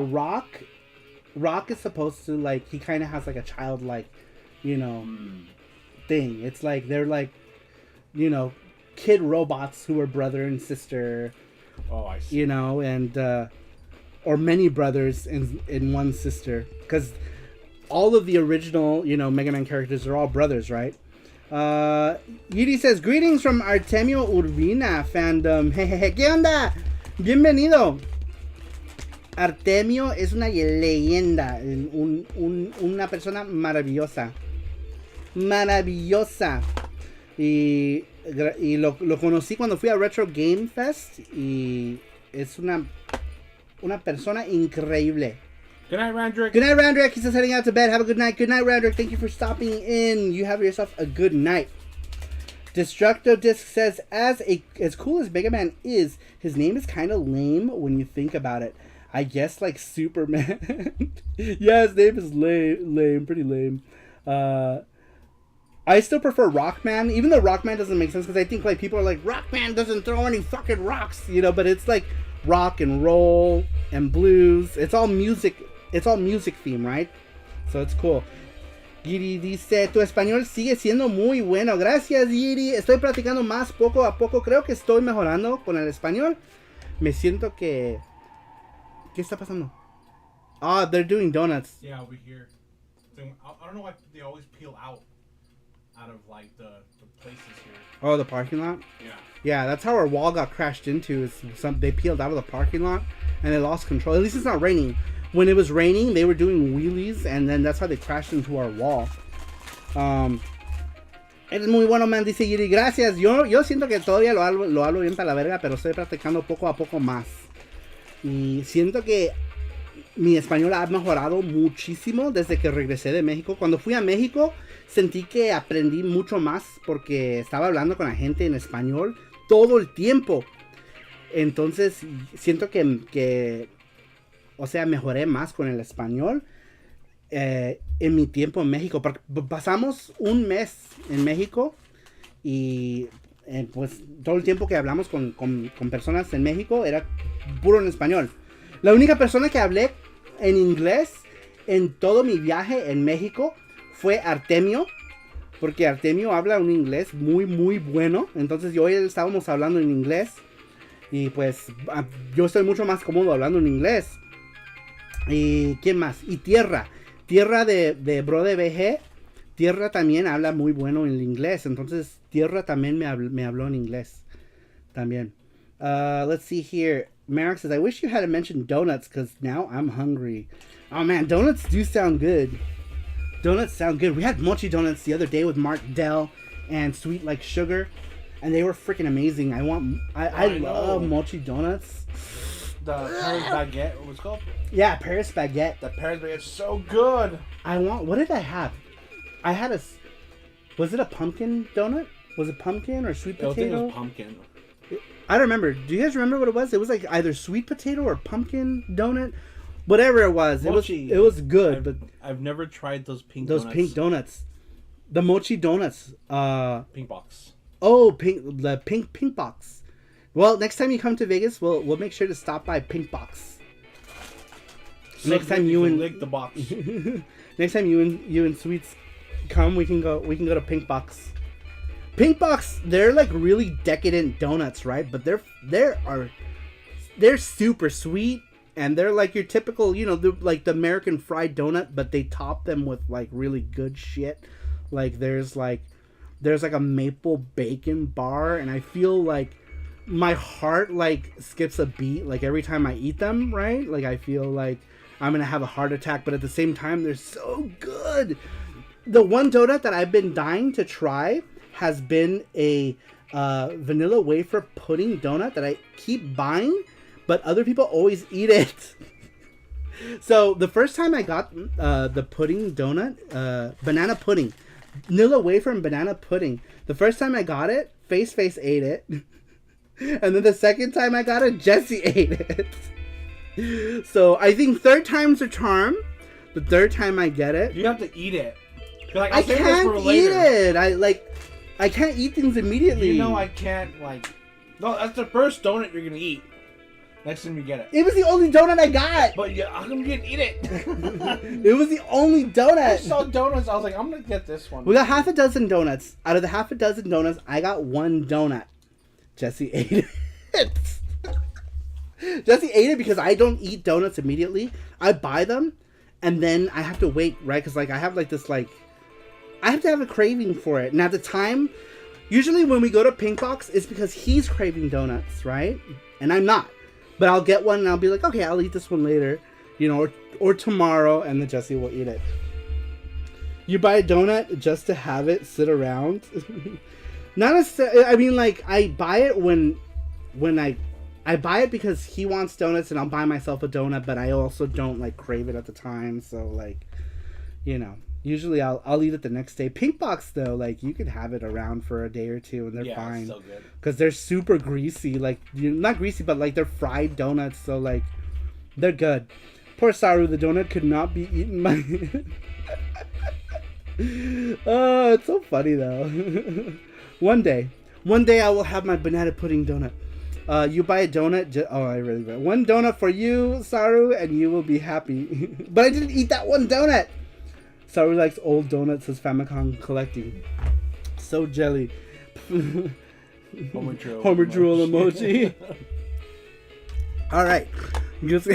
Rock is supposed to like he kind of has like a childlike, you know, thing. It's like they're like, you know, kid robots who are brother and sister. Oh, I see. You know, and or many brothers in one sister, because all of the original, you know, Mega Man characters are all brothers, right? Yuri says, greetings from Artemio Urbina fandom. Jejeje, ¿qué onda? Bienvenido. Artemio es una leyenda, una persona maravillosa. Maravillosa. Y lo conocí cuando fui a Retro Game Fest y es una persona increíble. Good night, Randrick. Good night, Randrick. He's just heading out to bed. Have a good night. Good night, Randrick. Thank you for stopping in. You have yourself a good night. Destructo Disc says, as cool as Mega Man is, his name is kind of lame when you think about it. I guess like Superman. Yeah, his name is lame, pretty lame. I still prefer Rockman, even though Rockman doesn't make sense, because I think like people are like, Rockman doesn't throw any fucking rocks, you know, but it's like rock and roll and blues. It's all music theme, right? So it's cool. Giri dice, tu español sigue siendo muy bueno. Gracias, Giri. Estoy practicando más poco a poco. Creo que estoy mejorando con el español. Me siento que... ¿Qué está pasando? Ah, they're doing donuts. Yeah, over here. I don't know why they always peel out of like the places here. Oh, the parking lot? Yeah. Yeah, that's how our wall got crashed into. They peeled out of the parking lot and they lost control. At least it's not raining. When it was raining, they were doing wheelies and then that's how they crashed into our wall. Eres muy bueno, man, dice Yuri. Gracias. Yo siento que todavía lo hablo bien para la verga, pero estoy practicando poco a poco más. Y siento que mi español ha mejorado muchísimo desde que regresé de México. Cuando fui a México, sentí que aprendí mucho más porque estaba hablando con la gente en español todo el tiempo. Entonces, siento que o sea, mejoré más con el español en mi tiempo en México. Pasamos un mes en México y pues todo el tiempo que hablamos con personas en México era puro en español. La única persona que hablé en inglés en todo mi viaje en México fue Artemio, porque Artemio habla un inglés muy muy bueno. Entonces yo y él estábamos hablando en inglés y pues yo estoy mucho más cómodo hablando en inglés. ¿Y quién más? Y Tierra de Bro de BG. Tierra también habla muy bueno en el inglés. Entonces Tierra también me habló en inglés también. Let's see here. Merrick says, I wish you had mentioned donuts because now I'm hungry. Oh man, donuts do sound good. Donuts sound good. We had mochi donuts the other day with Mark Dell and Sweet Like Sugar, and they were freaking amazing. I love mochi donuts. The Paris baguette, what was it called? Yeah, Paris baguette. The Paris baguette's so good. What did I have? I had was it a pumpkin donut? Was it pumpkin or sweet potato? I think it was pumpkin. I don't remember. Do you guys remember what it was? It was like either sweet potato or pumpkin donut. Whatever it was. Mochi. It was good, but I've never tried those pink donuts. The mochi donuts. Pink box. Oh, the pink box. Well, next time you come to Vegas, we'll make sure to stop by Pink Box. So next time you and lick the box. Next time you and Sweets come, we can go to Pink Box. Pink Box, they're like really decadent donuts, right? But they're super sweet and they're like your typical, you know, like the American fried donut, but they top them with like really good shit. Like there's like a maple bacon bar, and I feel like my heart like skips a beat like every time I eat them, right? Like I feel like I'm gonna have a heart attack, but at the same time they're so good. The one donut that I've been dying to try has been a vanilla wafer pudding donut that I keep buying, but other people always eat it. So the first time I got the pudding donut, banana pudding, vanilla wafer and banana pudding. The first time I got it, Face ate it. And then the second time I got it, Jesse ate it. So I think third time's a charm. The third time I get it, you have to eat it. Like, I can't eat it. I can't eat things immediately. You know I can't like No, that's the first donut you're gonna eat. Next time you get it. It was the only donut I got. But yeah, how come you didn't eat it? It was the only donut. I saw donuts. I was like, I'm gonna get this one. We got half a dozen donuts. Out of the half a dozen donuts, I got one donut. Jesse ate it. Jesse ate it because I don't eat donuts immediately. I buy them, and then I have to wait, right? Because like I have like this like, I have to have a craving for it. And at the time, usually when we go to Pink Box, it's because he's craving donuts, right? And I'm not. But I'll get one and I'll be like, okay, I'll eat this one later, you know, or tomorrow, and then Jesse will eat it. You buy a donut just to have it sit around? Not necessarily. I mean, like, I buy it when I buy it because he wants donuts, and I'll buy myself a donut, but I also don't, like, crave it at the time, so, like, you know. Usually I'll eat it the next day. Pink Box, though, like, you could have it around for a day or two, and they're fine. Yeah, it's so good. Because they're super greasy. Like, not greasy, but, like, they're fried donuts, so, like, they're good. Poor Saru, the donut could not be eaten by... Oh, it's so funny, though. One day I will have my banana pudding donut. You buy a donut... I really will. One donut for you, Saru, and you will be happy. But I didn't eat that one donut! Saru likes old donuts, says Famicom collecting. So jelly. Homer drool emoji. All right. Let's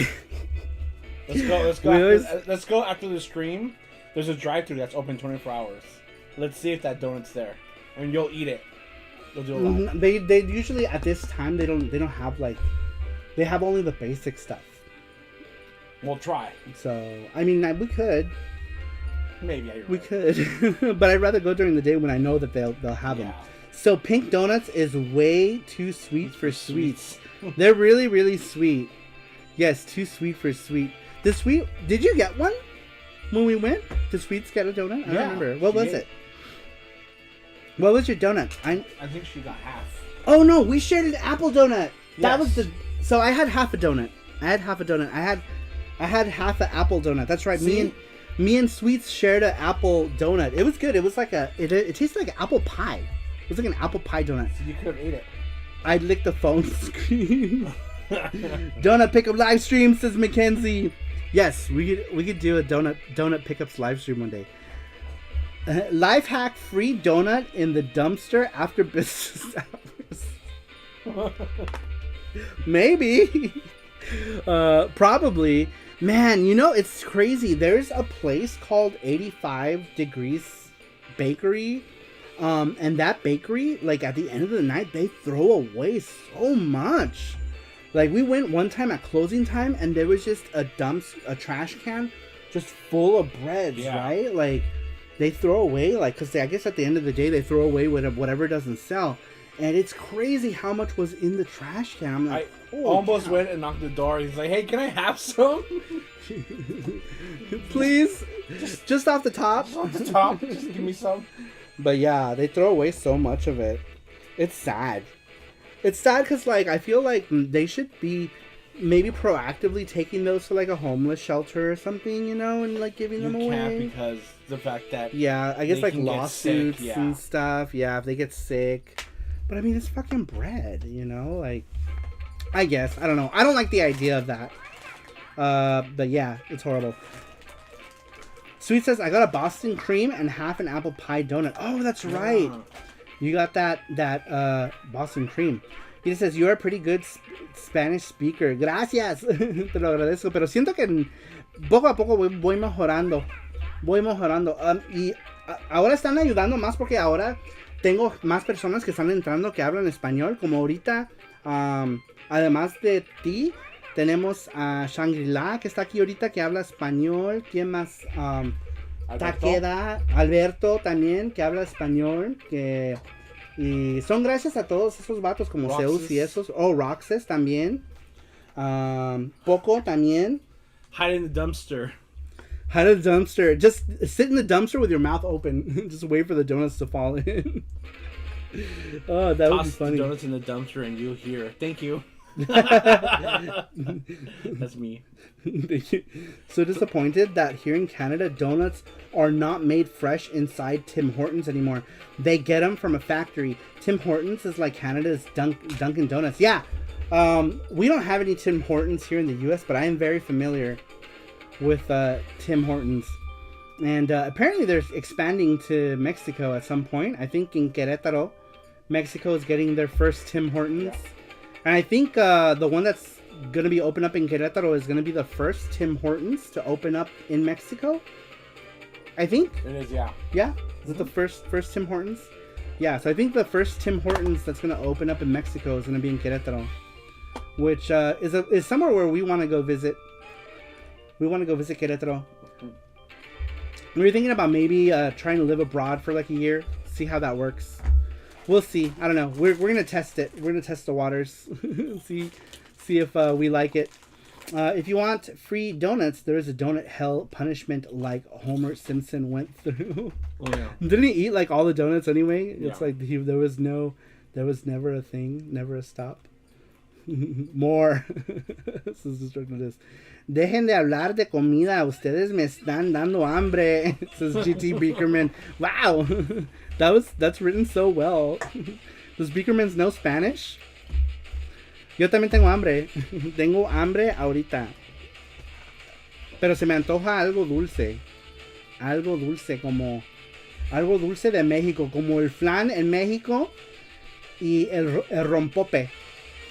go after the stream. There's a drive-thru that's open 24 hours. Let's see if that donut's there, and you'll eat it. You'll do a lot. They usually at this time they don't have like, they have only the basic stuff. We'll try. So I mean we could. Maybe you're we right. could, but I'd rather go during the day when I know that they'll have them. So Pink Donuts is way too sweet for sweets. They're really, really sweet. Yes, too sweet for sweet. Did you get one when we went? Did Sweets get a donut? I don't remember. What was it? What was your donut? I think she got half. Oh no, we shared an apple donut. Yes. That was so I had half a donut. I had half half an apple donut. That's right. See? Me and Sweets shared an apple donut. It was good. It was like it tasted like apple pie. It was like an apple pie donut. So you could have ate it. I licked the phone screen. Donut pickup live stream, says Mackenzie. Yes, we could do a donut pickups live stream one day. Life hack: free donut in the dumpster after business hours. Maybe. Probably. Man, you know, it's crazy. There's a place called 85 Degrees Bakery. And that bakery, like, at the end of the night, they throw away so much. Like, we went one time at closing time, and there was just a trash can just full of breads, right? Like, they throw away, like, because I guess at the end of the day, they throw away whatever doesn't sell. And it's crazy how much was in the trash can. I'm like, I almost went and knocked the door. He's like, hey, can I have some? Please? Just off the top? Just off the top. Just give me some. But yeah, they throw away so much of it. It's sad. It's sad because, like, I feel like they should be maybe proactively taking those to, like, a homeless shelter or something, you know, and, like, giving them away. You can't because the fact that... Yeah, I guess, like, lawsuits and stuff. Yeah, if they get sick. But, I mean, it's fucking bread, you know? Like, I guess. I don't know. I don't like the idea of that. But, yeah, it's horrible. Sweet says, I got a Boston cream and half an apple pie donut. Oh, that's right. You got that Boston cream. He says, you're a pretty good Spanish speaker. Gracias. Te lo agradezco. Pero siento que poco a poco voy mejorando. Y ahora están ayudando más porque ahora tengo más personas que están entrando que hablan español. Como ahorita, además de ti, tenemos a Shangri-La que está aquí ahorita que habla español. ¿Quién más? Takeda, Alberto también que habla español. Y son gracias a todos esos vatos como Roxas. Zeus y esos. Oh, Roxas también. Poco también. Hide in the dumpster. Hide in the dumpster. Just sit in the dumpster with your mouth open. Just wait for the donuts to fall in. Oh, that would be funny. Toss the donuts in the dumpster and you'll hear. Thank you. That's me. So disappointed that here in Canada, donuts are not made fresh inside Tim Hortons anymore. They get them from a factory. Tim Hortons is like Canada's Dunkin' Donuts. Yeah, we don't have any Tim Hortons here in the U.S., but I am very familiar with Tim Hortons. And apparently they're expanding to Mexico at some point. I think in Querétaro, Mexico is getting their first Tim Hortons. Yeah. And I think the one that's going to be open up in Querétaro is going to be the first Tim Hortons to open up in Mexico. I think. It is, yeah. Yeah? Is it the first Tim Hortons? Yeah, so I think the first Tim Hortons that's going to open up in Mexico is going to be in Querétaro. Which is somewhere where we want to go visit. We want to go visit Querétaro. We were thinking about maybe trying to live abroad for like a year. See how that works. We'll see. I don't know. We're going to test it. We're going to test the waters. see if we like it. If you want free donuts, there is a donut hell punishment like Homer Simpson went through. Oh, yeah. Didn't he eat like all the donuts anyway? It's yeah. like there was never a thing, never a stop. More. This is destructive. This. Dejen de hablar de comida. Ustedes me están dando hambre. Says GT Beakerman. Wow, that's written so well. Does Beakerman's know Spanish? Yo también tengo hambre. Tengo hambre ahorita. Pero se me antoja algo dulce. Algo dulce de México, como el flan en México y el rompope.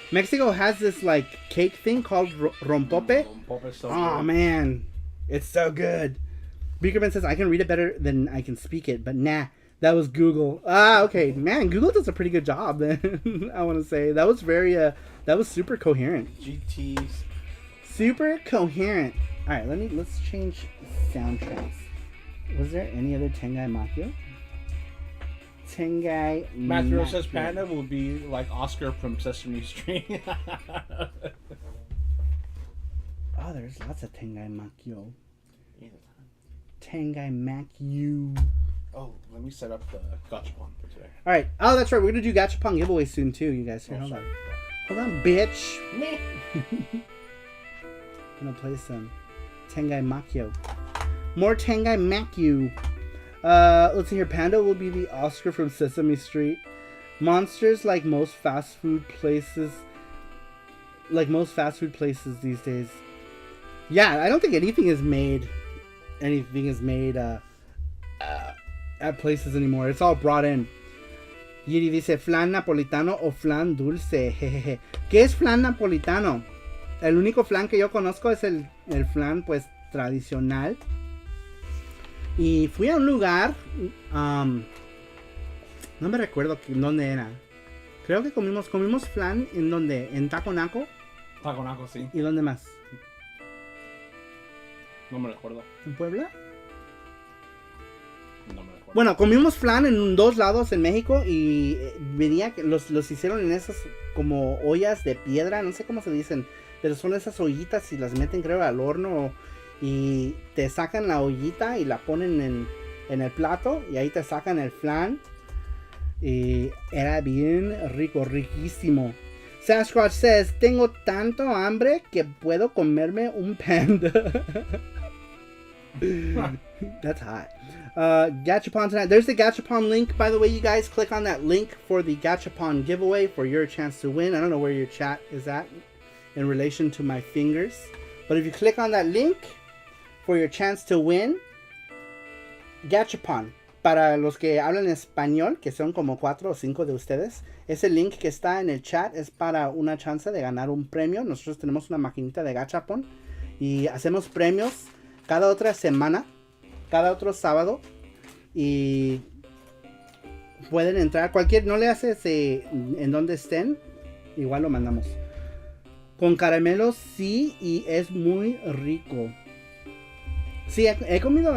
Mexico has this like cake thing called rompope. Rompope is so oh good. Man, it's so good. Beakerman says I can read it better than I can speak it, but nah, that was Google. Okay, man, Google does a pretty good job. Then I want to say that was that was super coherent. GT's super coherent. All right, let's change soundtracks. Was there any other Tengai Makyo? Tengai Matthew Makyo. says Panda will be like Oscar from Sesame Street. Oh, there's lots of Tengai Makyo. Tengai Makyo. Oh, let me set up the gachapon for today. All right. Oh, that's right. We're gonna do gachapon giveaway soon too, you guys. Here, hold on, bitch. Gonna play some Tengai Makyo. More Tengai Makyo. Let's see here. Panda will be the Oscar from Sesame Street. Monsters, like most fast food places these days. Yeah, I don't think anything is made at places anymore. It's all brought in. Yiri dice flan napolitano o flan dulce. Jejeje. ¿Qué es flan napolitano? El único flan que yo conozco es el flan pues tradicional. Y fui a un lugar, no me recuerdo dónde era. Creo que comimos flan en donde, en Taco Naco. Taco Naco, sí. ¿Y dónde más? No me recuerdo. ¿En Puebla? No me recuerdo. Bueno, comimos flan en 2 lados en México y venía que los hicieron en esas como ollas de piedra, no sé cómo se dicen, pero son esas ollitas y las meten creo al horno y te sacan la ollita y la ponen en el plato y ahí te sacan el flan y era bien rico, riquísimo. Sasquatch says, tengo tanto hambre que puedo comerme un panda. That's hot. Gachapon tonight. There's the Gachapon link, by the way, you guys. Click on that link for the Gachapon giveaway for your chance to win. I don't know where your chat is at in relation to my fingers. But if you click on that link for your chance to win, Gachapon. Para los que hablan español, que son como 4 o 5 de ustedes, ese link que está en el chat es para una chance de ganar un premio. Nosotros tenemos una maquinita de Gachapon y hacemos premios cada otra semana, cada otro sábado, y pueden entrar no le haces en donde estén, igual lo mandamos con caramelos, sí, y es muy rico. Sí, he comido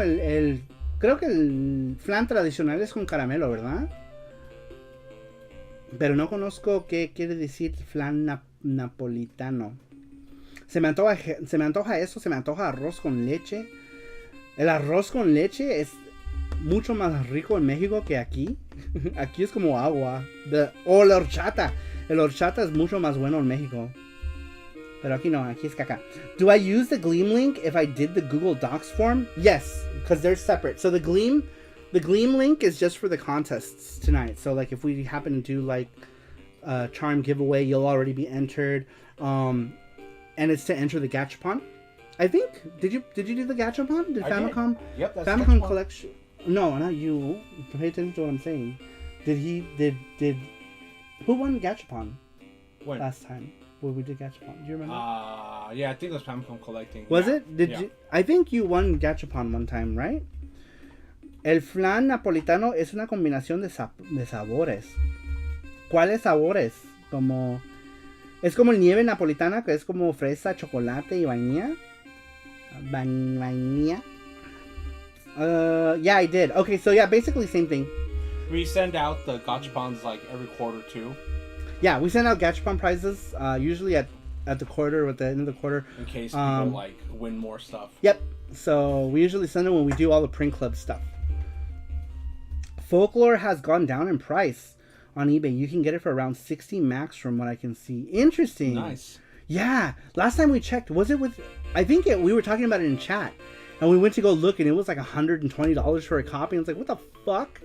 creo que el flan tradicional es con caramelo, ¿verdad? Pero no conozco qué quiere decir flan napolitano. Se me antoja eso, se me antoja arroz con leche. El arroz con leche es mucho más rico en México que aquí. Aquí es como agua. O la horchata. El horchata es mucho más bueno en México. Pero aquí no, aquí es caca. Do I use the Gleam link if I did the Google Docs form? Yes, because they're separate. So the Gleam link is just for the contests tonight. So like if we happen to do like a charm giveaway, you'll already be entered. And it's to enter the Gachapon. I think. Did you do the Gachapon? Did Famicom? Yep, that's Famicom collection. No, not you. Pay attention to what I'm saying. Did who won Gachapon when? Last time? When we did Gachapon, do you remember? Yeah, I think it was Famicom collecting. Was it? Did you? I think you won Gachapon one time, right? El flan napolitano es una combinación de sabores. ¿Cuáles sabores? Es como nieve napolitana, que es como fresa, chocolate y vainilla. Vainilla. Yeah, I did. Okay, so yeah, basically same thing. We send out the gachapons like every quarter too. Yeah, we send out gachapon prizes usually at the quarter or at the end of the quarter. In case people like win more stuff. Yep. So we usually send it when we do all the print club stuff. Folklore has gone down in price on eBay. You can get it for around 60 max from what I can see. Interesting. Nice. Yeah. Last time we checked, was it with... I think we were talking about it in chat. And we went to go look and it was like $120 for a copy. And it's like, what the fuck?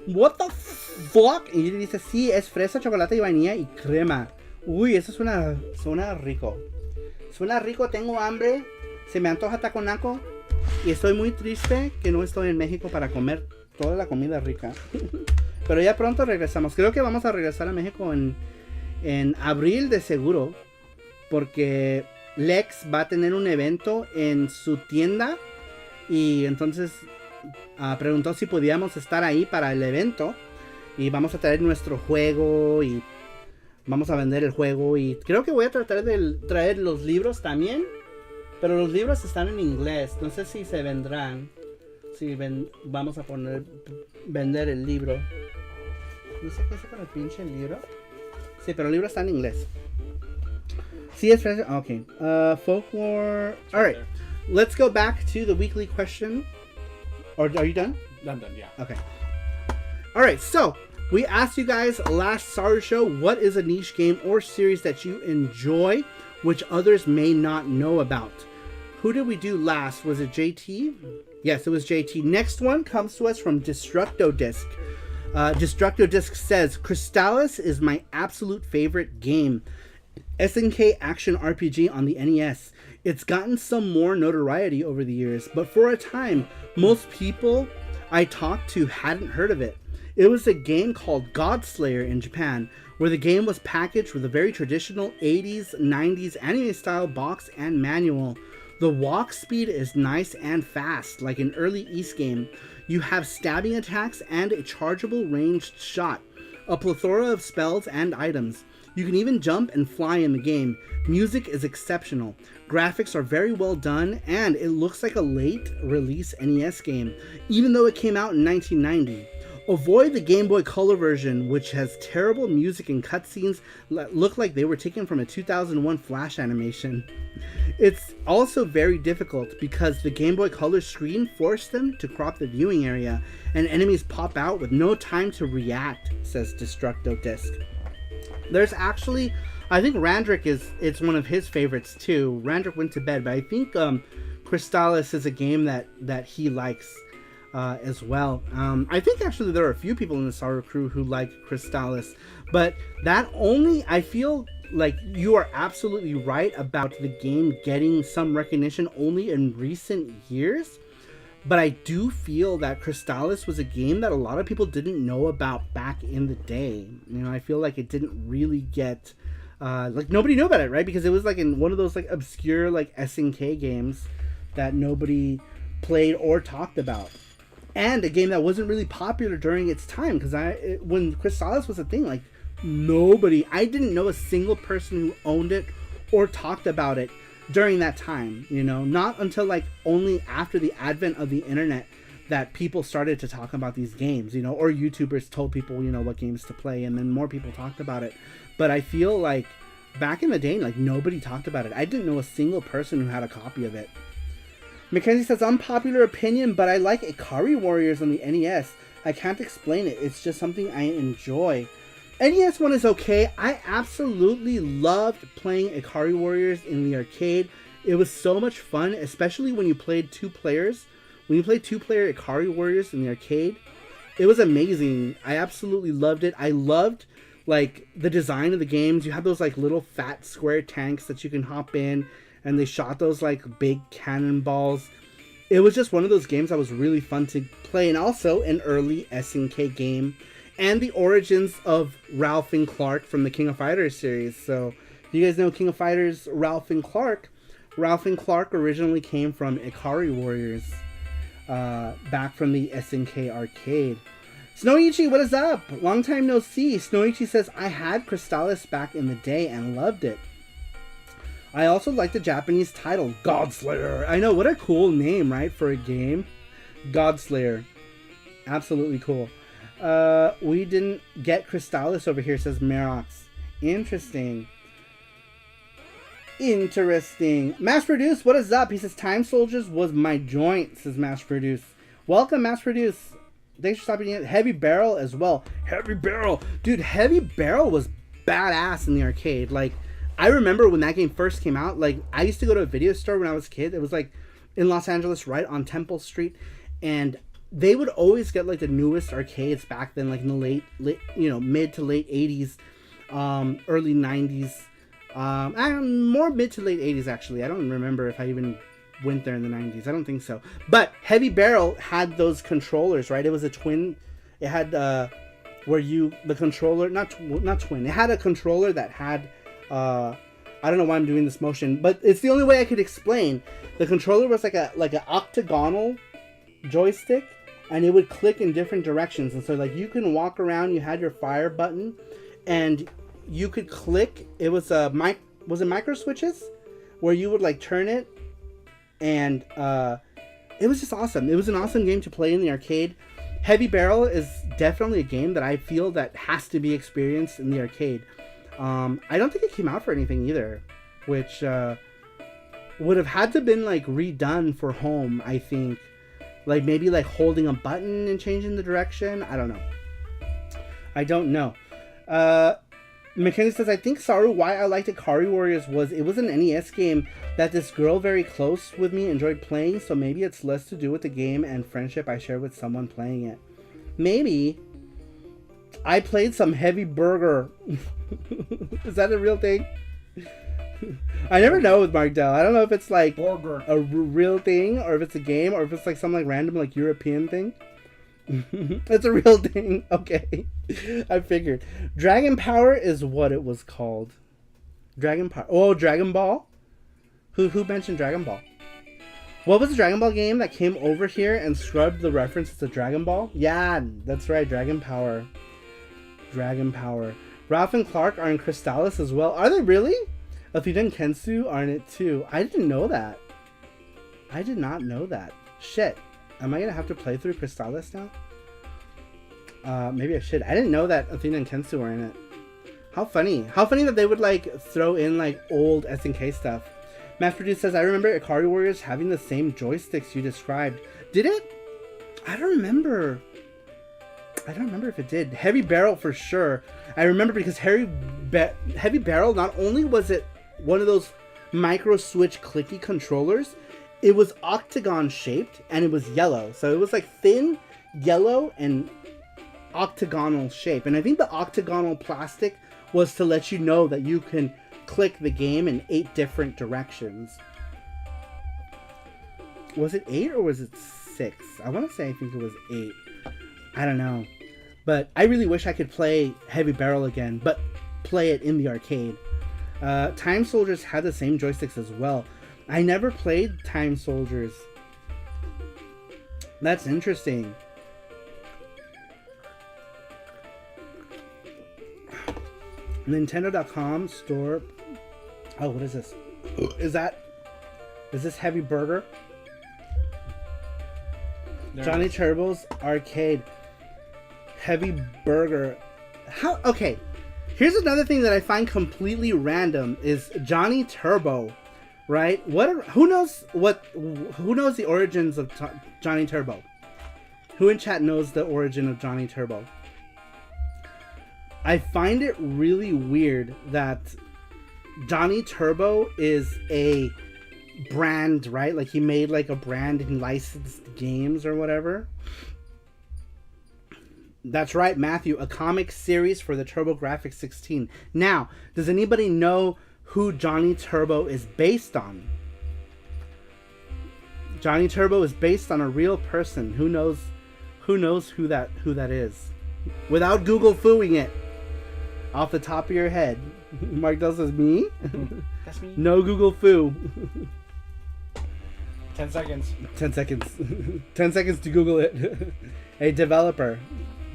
What the fuck? Y dice, sí, es fresa, chocolate y vainilla y crema. Uy, eso suena rico. Suena rico, tengo hambre. Se me antoja taconaco. Y estoy muy triste que no estoy en México para comer toda la comida rica. Pero ya pronto regresamos. Creo que vamos a regresar a México en abril de seguro. Porque Lex va a tener un evento en su tienda. Y entonces preguntó si podíamos estar ahí para el evento. Y vamos a traer nuestro juego. Y vamos a vender el juego. Y creo que voy a tratar de traer los libros también. Pero los libros están en inglés. No sé si se vendrán. Si vamos a vender el libro. No sé qué hace con el pinche libro. Sí, pero el libro está en inglés. Sí, es fácil. Okay. Folklore. All right. Let's go back to the weekly question. Or are you done? I'm done, yeah. Okay. All right. So we asked you guys last SARUSHOW, what is a niche game or series that you enjoy, which others may not know about? Who did we do last? Was it JT? Yes, it was JT. Next one comes to us from Destructo Disc. Destructo Disc says, Crystalis is my absolute favorite game. SNK action RPG on the NES. It's gotten some more notoriety over the years, but for a time, most people I talked to hadn't heard of it. It was a game called Godslayer in Japan, where the game was packaged with a very traditional 80s, 90s anime style box and manual. The walk speed is nice and fast, like an early East game. You have stabbing attacks and a chargeable ranged shot, a plethora of spells and items. You can even jump and fly in the game. Music is exceptional. Graphics are very well done, and it looks like a late release NES game, even though it came out in 1990. Avoid the Game Boy Color version, which has terrible music and cutscenes that look like they were taken from a 2001 Flash animation. It's also very difficult because the Game Boy Color screen forced them to crop the viewing area, and enemies pop out with no time to react, says Destructo Disc. There's actually, I think Randrick it's one of his favorites too. Randrick went to bed, but I think Crystalis is a game that he likes as well. I think actually there are a few people in the Saru crew who like Crystalis, but that only, I feel like you are absolutely right about the game getting some recognition only in recent years. But I do feel that Crystalis was a game that a lot of people didn't know about back in the day. You know, I feel like it didn't really get, like nobody knew about it, right? Because it was like in one of those like obscure like SNK games that nobody played or talked about. And a game that wasn't really popular during its time. Because when Crystalis was a thing, like I didn't know a single person who owned it or talked about it during that time, you know, not until like only after the advent of the internet that people started to talk about these games, you know, or YouTubers told people, you know, what games to play, and then more people talked about it. But I feel like back in the day, like nobody talked about it. I didn't know a single person who had a copy of it. Mackenzie says, unpopular opinion, but I like Ikari Warriors on the NES. I can't explain it. It's just something I enjoy. NES one is okay. I absolutely loved playing Ikari Warriors in the arcade. It was so much fun, especially when you played two players. When you played two-player Ikari Warriors in the arcade, it was amazing. I absolutely loved it. I loved like the design of the games. You had those like little fat square tanks that you can hop in, and they shot those like big cannonballs. It was just one of those games that was really fun to play, and also an early SNK game, and the origins of Ralph and Clark from the King of Fighters series. So, you guys know King of Fighters Ralph and Clark? Ralph and Clark originally came from Ikari Warriors, back from the SNK arcade. Snowichi, what is up? Long time no see. Snowichi says, I had Crystallis back in the day and loved it. I also like the Japanese title, Godslayer. I know, what a cool name, right, for a game. Godslayer. Absolutely cool. We didn't get Crystallis over here, says Merox. Interesting. Interesting. Mass Produce, what is up? He says, Time Soldiers was my joint, says Mass Produce. Welcome, Mass Produce. Thanks for stopping in. Heavy Barrel as well. Heavy Barrel. Dude, Heavy Barrel was badass in the arcade. Like, I remember when that game first came out, like, I used to go to a video store when I was a kid. It was, like, in Los Angeles, right on Temple Street. And they would always get, like, the newest arcades back then, like, in the late mid to late 80s, early 90s. More mid to late 80s, actually. I don't remember if I even went there in the 90s. I don't think so. But Heavy Barrel had those controllers, right? It was a twin. It had where you the controller not twin. It had a controller that had I don't know why I'm doing this motion, but it's the only way I could explain. The controller was like an octagonal joystick, and it would click in different directions. And so like you can walk around. You had your fire button, and you could click. It was was it micro switches where you would like turn it. And it was just awesome. It was an awesome game to play in the arcade. Heavy Barrel is definitely a game that I feel that has to be experienced in the arcade. I don't think it came out for anything either, which would have had to been like redone for home, I think. Like maybe like holding a button and changing the direction. I don't know. Mackenzie says, I think Saru, why I liked Ikari Warriors was it was an NES game that this girl very close with me enjoyed playing, so maybe it's less to do with the game and friendship I share with someone playing it. Maybe. I played some Heavy Burger. Is that a real thing? I never know with Mark Dell. I don't know if it's like Burger. A real thing, or if it's a game, or if it's like some like random like European thing. It's a real thing. Okay. I figured. Dragon Power is what it was called. Dragon Power. Oh, Dragon Ball? Who mentioned Dragon Ball? What was the Dragon Ball game that came over here and scrubbed the references to Dragon Ball? Yeah, that's right. Dragon Power. Dragon Power. Ralph and Clark are in Crystallis as well. Are they really? Athena and Kensu are in it too. I didn't know that. I did not know that. Shit. Am I gonna have to play through Crystallis now? Maybe I should. I didn't know that Athena and Kensu were in it. How funny. How funny that they would like throw in like old SNK stuff. Mass Produce says, I remember Ikari Warriors having the same joysticks you described. Did it? I don't remember. I don't remember if it did. Heavy Barrel for sure. I remember because Heavy Barrel, not only was it one of those micro switch clicky controllers, it was octagon shaped and it was yellow. So it was like thin, yellow, and octagonal shape. And I think the octagonal plastic was to let you know that you can click the game in 8 different directions. Was it 8 or was it 6? I want to say I think it was 8. I don't know. But I really wish I could play Heavy Barrel again, but play it in the arcade. Time Soldiers had the same joysticks as well. I never played Time Soldiers. That's interesting. Nintendo.com store. Oh, what is this? Is this Heavy Burger? There Johnny Turbo's arcade. Heavy Burger. How? Okay. Here's another thing that I find completely random is Johnny Turbo, right? Who knows the origins of Johnny Turbo? Who in chat knows the origin of Johnny Turbo? I find it really weird that Johnny Turbo is a brand, right? Like he made like a brand and licensed games or whatever. That's right, Matthew, a comic series for the TurboGrafx 16. Now, does anybody know who Johnny Turbo is based on? Johnny Turbo is based on a real person. Who knows who that is? Without Google fooing it. Off the top of your head. Mark Del says, me? That's me. No Google foo. 10 seconds. 10 seconds. 10 seconds to Google it. A developer.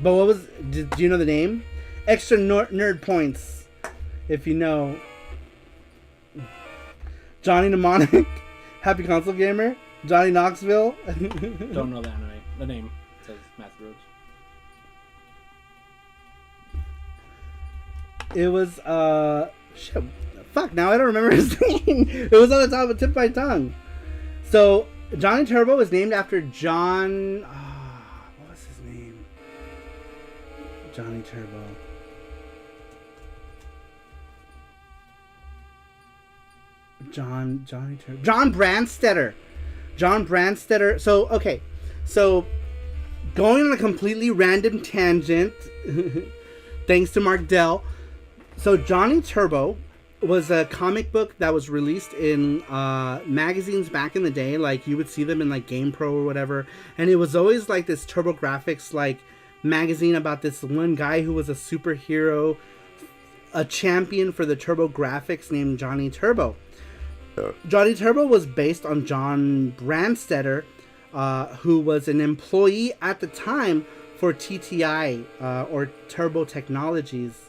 But what was... Do you know the name? Extra nerd points. If you know. Johnny Mnemonic. Happy Console Gamer. Johnny Knoxville. Don't know the anime. The name says Matthew Rhodes. It was, shit, fuck, now I don't remember his name. It was on the top of the tip of my tongue. So, Johnny Turbo is named after John, what was his name? Johnny Turbo. Johnny Turbo. John Brandstetter. John Brandstetter. So, okay. So, going on a completely random tangent, thanks to Mark Dell. So Johnny Turbo was a comic book that was released in magazines back in the day. Like you would see them in like GamePro or whatever. And it was always like this TurboGrafx like magazine about this one guy who was a superhero, a champion for the TurboGrafx named Johnny Turbo. Johnny Turbo was based on John Brandstetter, who was an employee at the time for TTI or Turbo Technologies.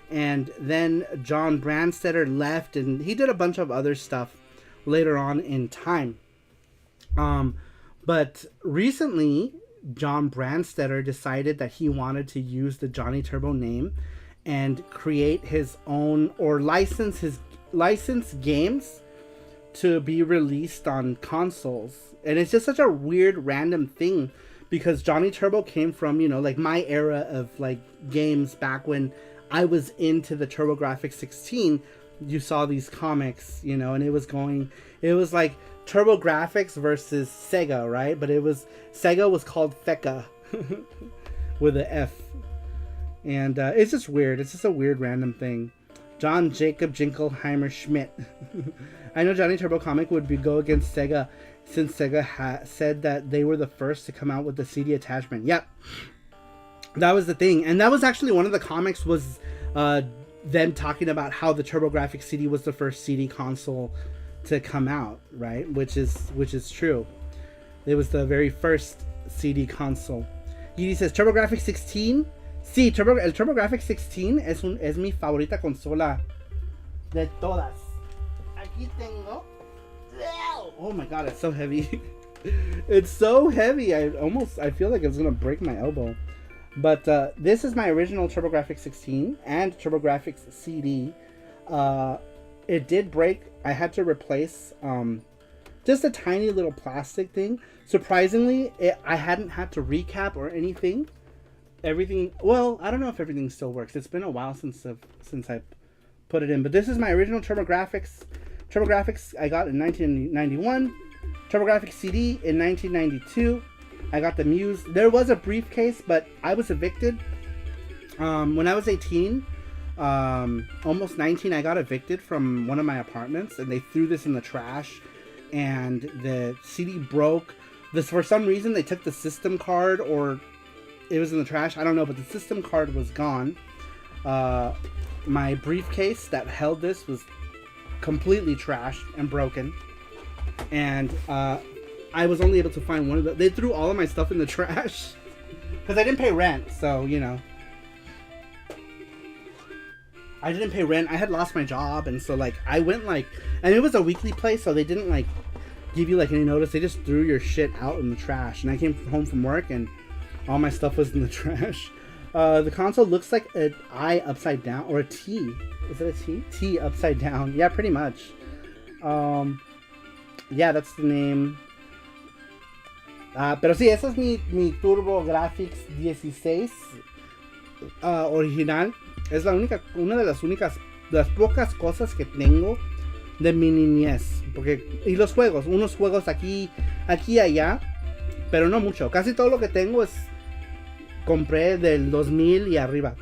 And then John Brandstetter left and he did a bunch of other stuff later on in time. But recently, John Brandstetter decided that he wanted to use the Johnny Turbo name and create his own or license games to be released on consoles. And it's just such a weird random thing because Johnny Turbo came from, you know, like my era of like games back when I was into the TurboGrafx 16. You saw these comics, you know, and it was like TurboGrafx versus Sega, right? But Sega was called Feka with an F. And it's just weird. It's just a weird random thing. John Jacob Jinkelheimer Schmidt. I know Johnny Turbo comic would go against Sega since Sega said that they were the first to come out with the CD attachment. Yep. That was the thing. And that was actually one of the comics was them talking about how the TurboGrafx CD was the first CD console to come out, right? Which is true. It was the very first CD console. Yidi says, TurboGrafx 16? Sí, el TurboGrafx 16 es mi favorita consola de todas. Aquí tengo... Oh my god, it's so heavy. It's so heavy. I feel like it's gonna break my elbow. But this is my original TurboGrafx 16 and TurboGrafx CD. It did break. I had to replace just a tiny little plastic thing. Surprisingly, I hadn't had to recap or anything. Everything, well, I don't know if everything still works. It's been a while since I put it in. But this is my original TurboGrafx. TurboGrafx I got in 1991. TurboGrafx CD in 1992. I got the Muse. There was a briefcase, but I was evicted. When I was 18, almost 19, I got evicted from one of my apartments, and they threw this in the trash, and the CD broke. For some reason, they took the system card, or it was in the trash. I don't know, but the system card was gone. My briefcase that held this was completely trashed and broken, and I was only able to find one of them. They threw all of my stuff in the trash because I didn't pay rent, so you know, I didn't pay rent. I had lost my job, and so like I went and it was a weekly place, so they didn't like give you like any notice. They just threw your shit out in the trash, and I came home from work and all my stuff was in the trash. The console looks like an I upside down, or a T. Is it a T? T upside down. Yeah, pretty much. Yeah, that's the name. Pero sí, esa es mi TurboGrafx 16 original. Es una de las pocas cosas que tengo de mi niñez. Y los juegos, unos juegos aquí y allá, pero no mucho. Casi todo lo que tengo compré del 2000 y arriba.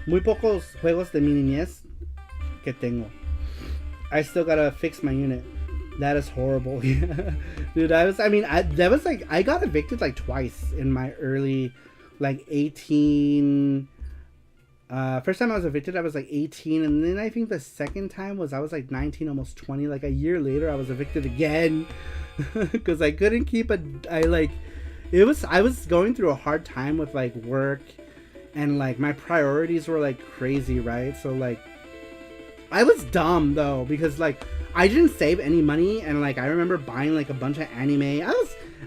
Muy pocos juegos de mi niñez que tengo. I still gotta fix my unit. That is horrible. Dude, I got evicted like twice in my early, like 18. First time I was evicted, I was like 18, and then I think the second time I was like 19, almost 20. Like a year later, I was evicted again because I couldn't keep I was going through a hard time with like work, and like my priorities were like crazy, right? So like I was dumb though, because like I didn't save any money, and like I remember buying like a bunch of anime.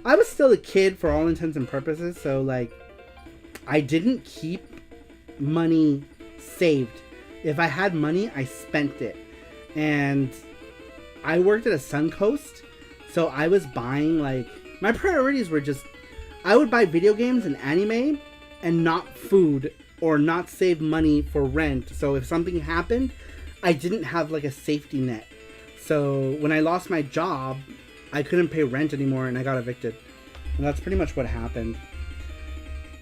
I was still a kid for all intents and purposes, so like I didn't keep money saved. If I had money, I spent it. And I worked at a Suncoast, so I was buying like, my priorities were just, I would buy video games and anime and not food, or not save money for rent. So if something happened, I didn't have like a safety net. So when I lost my job, I couldn't pay rent anymore and I got evicted. And that's pretty much what happened.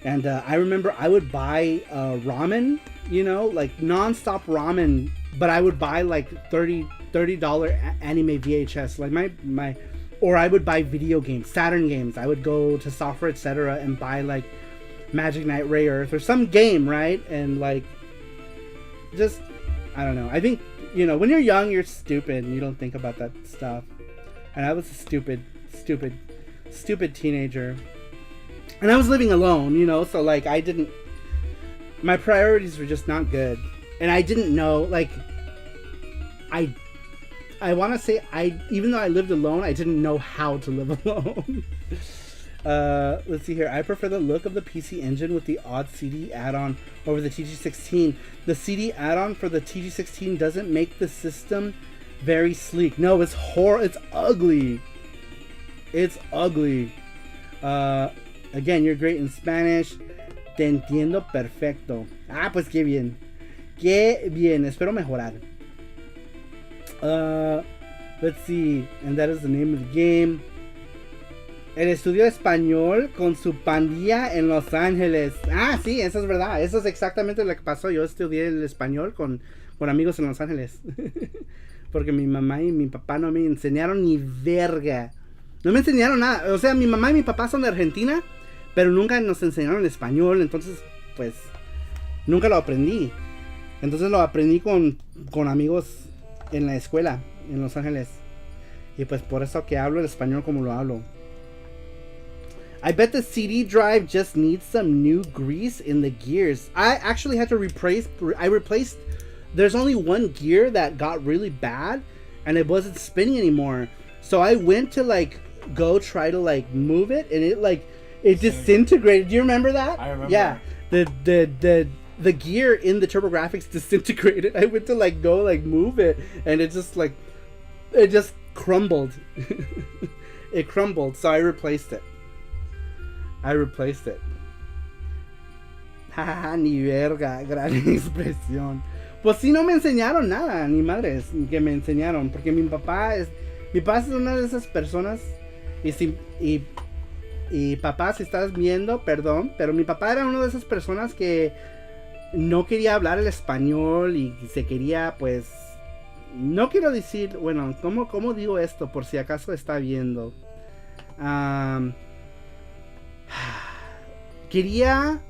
And I remember I would buy ramen, you know, like non-stop ramen, but I would buy like $30 anime VHS, like or I would buy video games, Saturn games. I would go to Software Etc. and buy like Magic Knight Ray Earth or some game, right? And like, just, I don't know. I think, you know, when you're young, you're stupid and you don't think about that stuff. And I was a stupid teenager. And I was living alone, you know, so like my priorities were just not good. And I didn't know, like, I want to say, even though I lived alone, I didn't know how to live alone. Let's see here. I prefer the look of the PC Engine with the odd CD add-on over the TG16. The CD add-on for the TG16 doesn't make the system very sleek. No, it's ugly. It's ugly. Again, you're great in Spanish. Te entiendo perfecto. Ah, pues qué bien. Qué bien. Espero mejorar. Let's see. And that is the name of the game. Él estudió español con su pandilla en Los Ángeles. Ah, sí, eso es verdad. Eso es exactamente lo que pasó. Yo estudié el español con amigos en Los Ángeles. Porque mi mamá y mi papá no me enseñaron ni verga. No me enseñaron nada. O sea, mi mamá y mi papá son de Argentina, pero nunca nos enseñaron español. Entonces, pues, nunca lo aprendí. Entonces lo aprendí con amigos en la escuela, en Los Ángeles. Y pues por eso que hablo el español como lo hablo. I bet the CD drive just needs some new grease in the gears. I actually had to replace, there's only one gear that got really bad and it wasn't spinning anymore. So I went to like go try to like move it, and it disintegrated. Do you remember that? I remember. Yeah. The gear in the TurboGrafx disintegrated. I went to like go like move it, and it just crumbled. It crumbled, so I replaced it. Jajaja, ni verga, gran expresión. Pues sí, no me enseñaron nada, ni madres que me enseñaron, porque mi papá es una de esas personas, y papá, si estás viendo, perdón, pero mi papá era una de esas personas que no quería hablar el español y se quería, pues, no quiero decir, bueno, ¿cómo digo esto? Por si acaso está viendo. Quería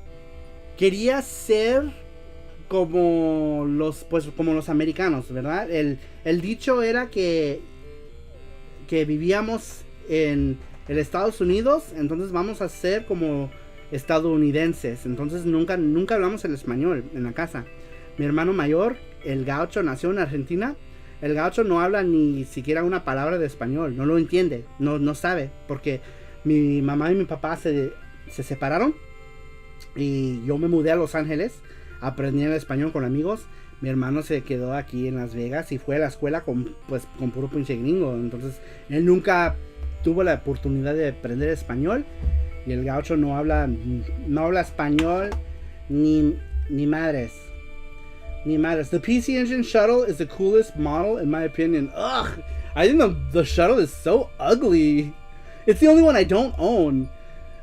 ser como los americanos, ¿verdad? El dicho era que vivíamos en el Estados Unidos, entonces vamos a ser como estadounidenses. Entonces nunca hablamos el español en la casa. Mi hermano mayor, el gaucho, nació en Argentina. El gaucho no habla ni siquiera una palabra de español, no lo entiende, no sabe, porque mi mamá y mi papá se separaron y yo me mudé a Los Ángeles, aprendí el español con amigos. Mi hermano se quedó aquí en Las Vegas y fue a la escuela con puro pinche gringo. Entonces él nunca tuvo la oportunidad de aprender español, y el gaucho no habla español ni Ni madres. Ni madres. The PC Engine shuttle is the coolest model in my opinion. Ugh. I think the shuttle is so ugly. It's the only one I don't own.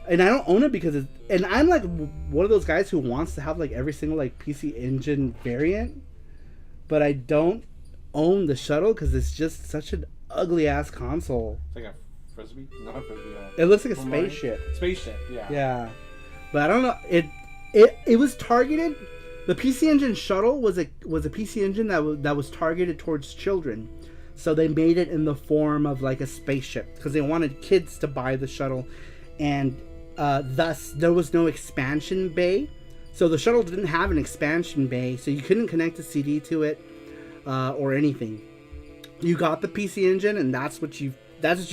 And I don't own it because it's... And I'm like one of those guys who wants to have like every single like PC Engine variant. But I don't own the shuttle because it's just such an ugly ass console. It's like a frisbee? Not a frisbee. It looks like a spaceship. Spaceship, yeah. Yeah. But I don't know. It was targeted... The PC Engine shuttle was a PC Engine that was targeted towards children. So they made it in the form of like a spaceship because they wanted kids to buy the shuttle, and thus there was no expansion bay. So the shuttle didn't have an expansion bay, so you couldn't connect a CD to it or anything. You got the PC Engine, and that's what you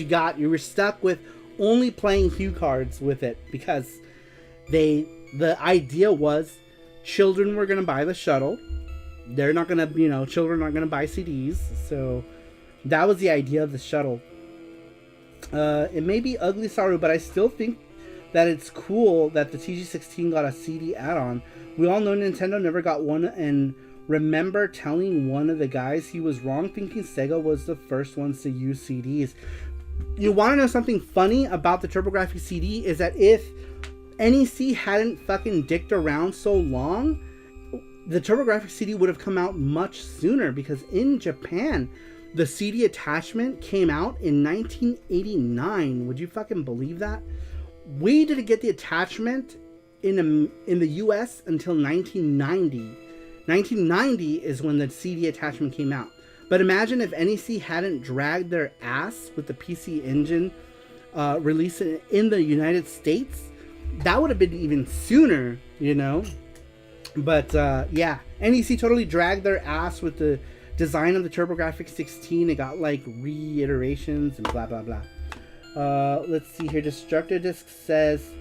got. You were stuck with only playing cue cards with it because the idea was children were going to buy the shuttle. They're not going to, children aren't going to buy CDs. So that was the idea of the shuttle. It may be ugly, Saru, but I still think that it's cool that the TG16 got a CD add-on. We all know Nintendo never got one, and remember telling one of the guys he was wrong, thinking Sega was the first ones to use CDs. You want to know something funny about the TurboGrafx CD is that if NEC hadn't fucking dicked around so long, the TurboGrafx CD would have come out much sooner, because in Japan the CD attachment came out in 1989. Would you fucking believe that? We didn't get the attachment in the US until 1990. 1990 is when the CD attachment came out. But imagine if NEC hadn't dragged their ass with the PC Engine release in the United States. That would have been even sooner, But yeah, NEC totally dragged their ass with the design of the TurboGrafx 16. It got like reiterations and blah blah blah. Let's see here. Destructor Disc says,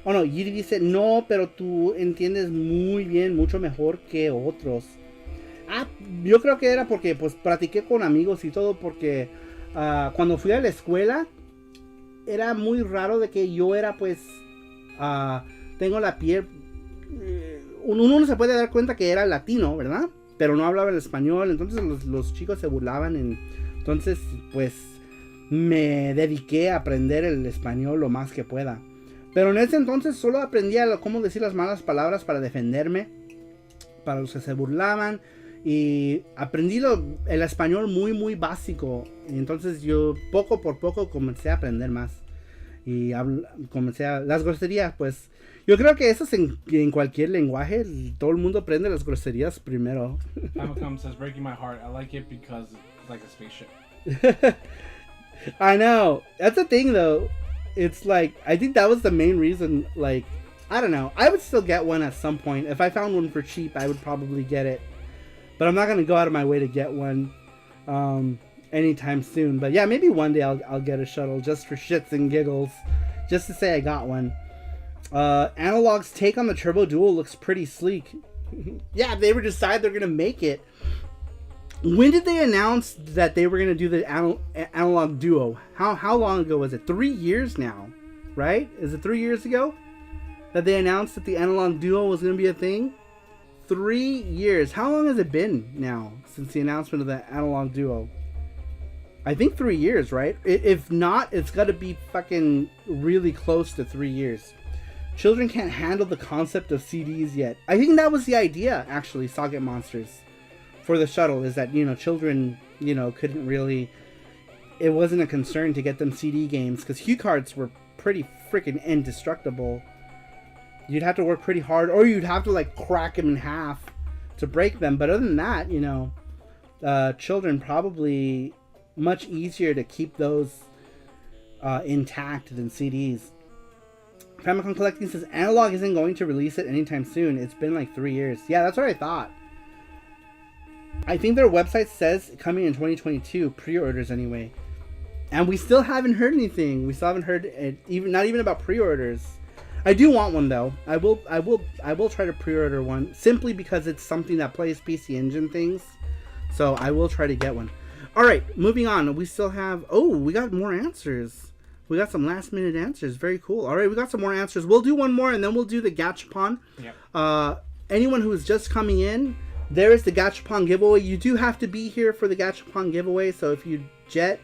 oh no, Yuri dice, no, pero tú entiendes muy bien, mucho mejor que otros. Yo creo que era porque pues practiqué con amigos y todo, porque cuando fui a la escuela era muy raro de que yo era pues tengo la piel, uno no se puede dar cuenta que era latino, ¿verdad? Pero no hablaba el español, entonces los chicos se burlaban, entonces pues me dediqué a aprender el español lo más que pueda. Pero en ese entonces solo aprendía cómo decir las malas palabras para defenderme, para los que se burlaban, y aprendí el español muy muy básico. Y entonces yo poco por poco comencé a aprender más. Y comencé a... Las groserías, pues... Yo creo que eso es en cualquier lenguaje. Todo el mundo aprende las groserías primero. Famicom says, breaking my heart. I like it because it's like a spaceship. I know. That's the thing, though. It's like... I think that was the main reason. Like, I don't know. I would still get one at some point. If I found one for cheap, I would probably get it. But I'm not going to go out of my way to get one. Anytime soon. But yeah, maybe one day I'll get a shuttle just for shits and giggles, just to say I got one. Analog's take on the Turbo Duo looks pretty sleek. Yeah, they were decided they're gonna make it. When did they announce that they were gonna do the Analog Duo? How long ago was it? 3 years now, right? Is it 3 years ago that they announced that the Analog Duo was gonna be a thing? 3 years. How long has it been now since the announcement of the Analog Duo? I think 3 years, right? If not, it's got to be fucking really close to 3 years. Children can't handle the concept of CDs yet. I think that was the idea, actually, Socket Monsters, for the shuttle, is that, children, couldn't really... It wasn't a concern to get them CD games, because cue cards were pretty freaking indestructible. You'd have to work pretty hard, or you'd have to, like, crack them in half to break them. But other than that, children probably... much easier to keep those intact than CDs. Famicom Collecting says Analog isn't going to release it anytime soon. It's been like 3 years. Yeah, that's what I thought. I think their website says coming in 2022, pre-orders anyway. And we still haven't heard anything. We still haven't heard it, not even about pre-orders. I do want one though. I will try to pre-order one simply because it's something that plays PC Engine things. So I will try to get one. Alright, moving on. We still have... Oh, we got more answers. We got some last minute answers. Very cool. Alright, we got some more answers. We'll do one more and then we'll do the Gachapon. Yep. anyone who is just coming in, there is the Gachapon giveaway. You do have to be here for the Gachapon giveaway. So if you jet,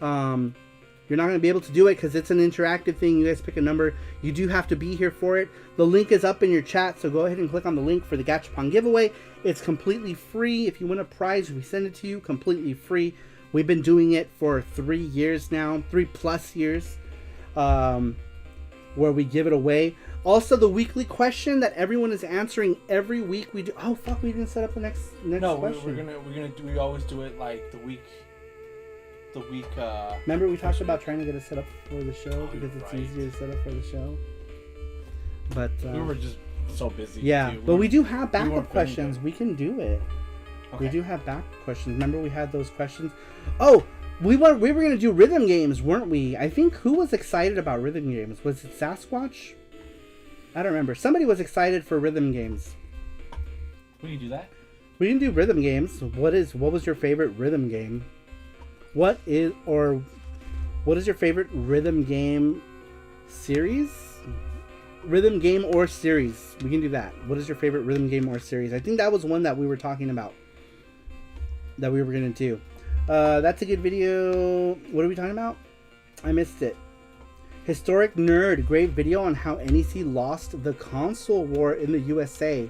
you're not going to be able to do it because it's an interactive thing. You guys pick a number. You do have to be here for it. The link is up in your chat, so go ahead and click on the link for the Gachapon giveaway. It's completely free. If you win a prize, we send it to you completely free. We've been doing it for 3 years now, 3+ years, where we give it away. Also, the weekly question that everyone is answering every week. We do. Oh fuck! We didn't set up the next no, question. we always do it like the week. Remember we talked about trying to get it set up for the show because it's right. easier to set up for the show. But we were just so busy. Yeah, too. but we do have backup questions. We can do it. Okay. We do have backup questions. Remember we had those questions. Oh, we were gonna do rhythm games, weren't we? I think who was excited about rhythm games? Was it Sasquatch? I don't remember. Somebody was excited for rhythm games. We can do that. We can do rhythm games. What was your favorite rhythm game? What is your favorite rhythm game series? Rhythm game or series? We can do that. What is your favorite rhythm game or series? I think that was one that we were talking about. That we were gonna do. That's a good video. What are we talking about? I missed it. Historic Nerd. Great video on how NEC lost the console war in the USA.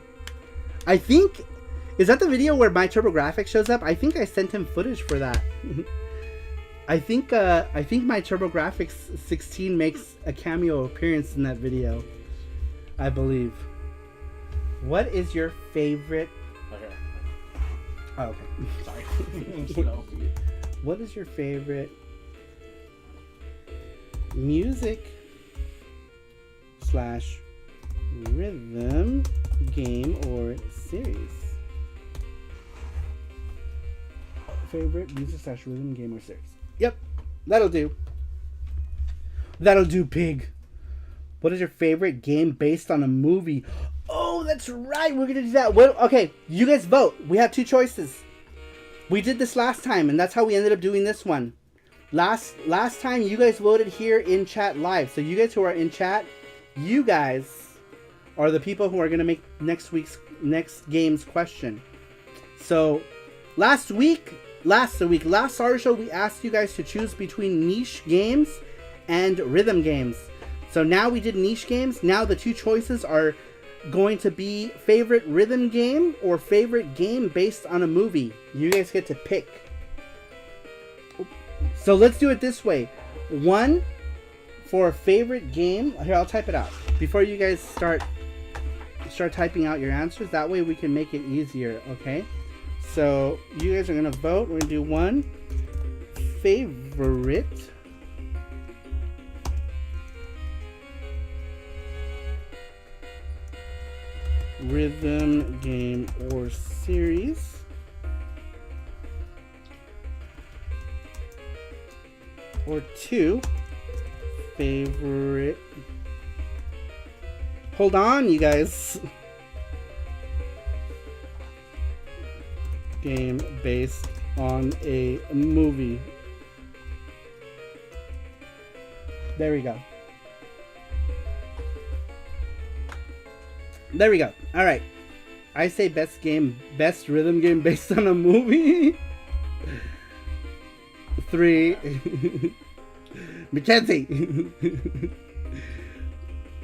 I think... Is that the video where my TurboGrafx shows up? I think I sent him footage for that. I think my TurboGrafx 16 makes a cameo appearance in that video. I believe. What is your favorite... Okay. Oh, okay. Sorry. What is your favorite music / rhythm game or series? Favorite music / rhythm game or series? Yep, that'll do. That'll do, pig. What is your favorite game based on a movie? Oh, that's right. We're gonna do that. What? Okay, you guys vote. We have 2 choices. We did this last time, and that's how we ended up doing this one. Last time, you guys voted here in chat live. So you guys who are in chat, you guys are the people who are gonna make next game's question. So last SARUSHOW, we asked you guys to choose between niche games and rhythm games. So now we did niche games. Now the 2 choices are going to be favorite rhythm game or favorite game based on a movie. You guys get to pick. So let's do it this way. 1 for a favorite game. Here, I'll type it out before you guys start typing out your answers. That way we can make it easier, okay? So you guys are gonna vote. We're gonna do 1 favorite rhythm game or series. Or 2 favorite. Hold on, you guys. Game based on a movie. There we go. There we go. All right. I say best rhythm game based on a movie. 3. Mackenzie.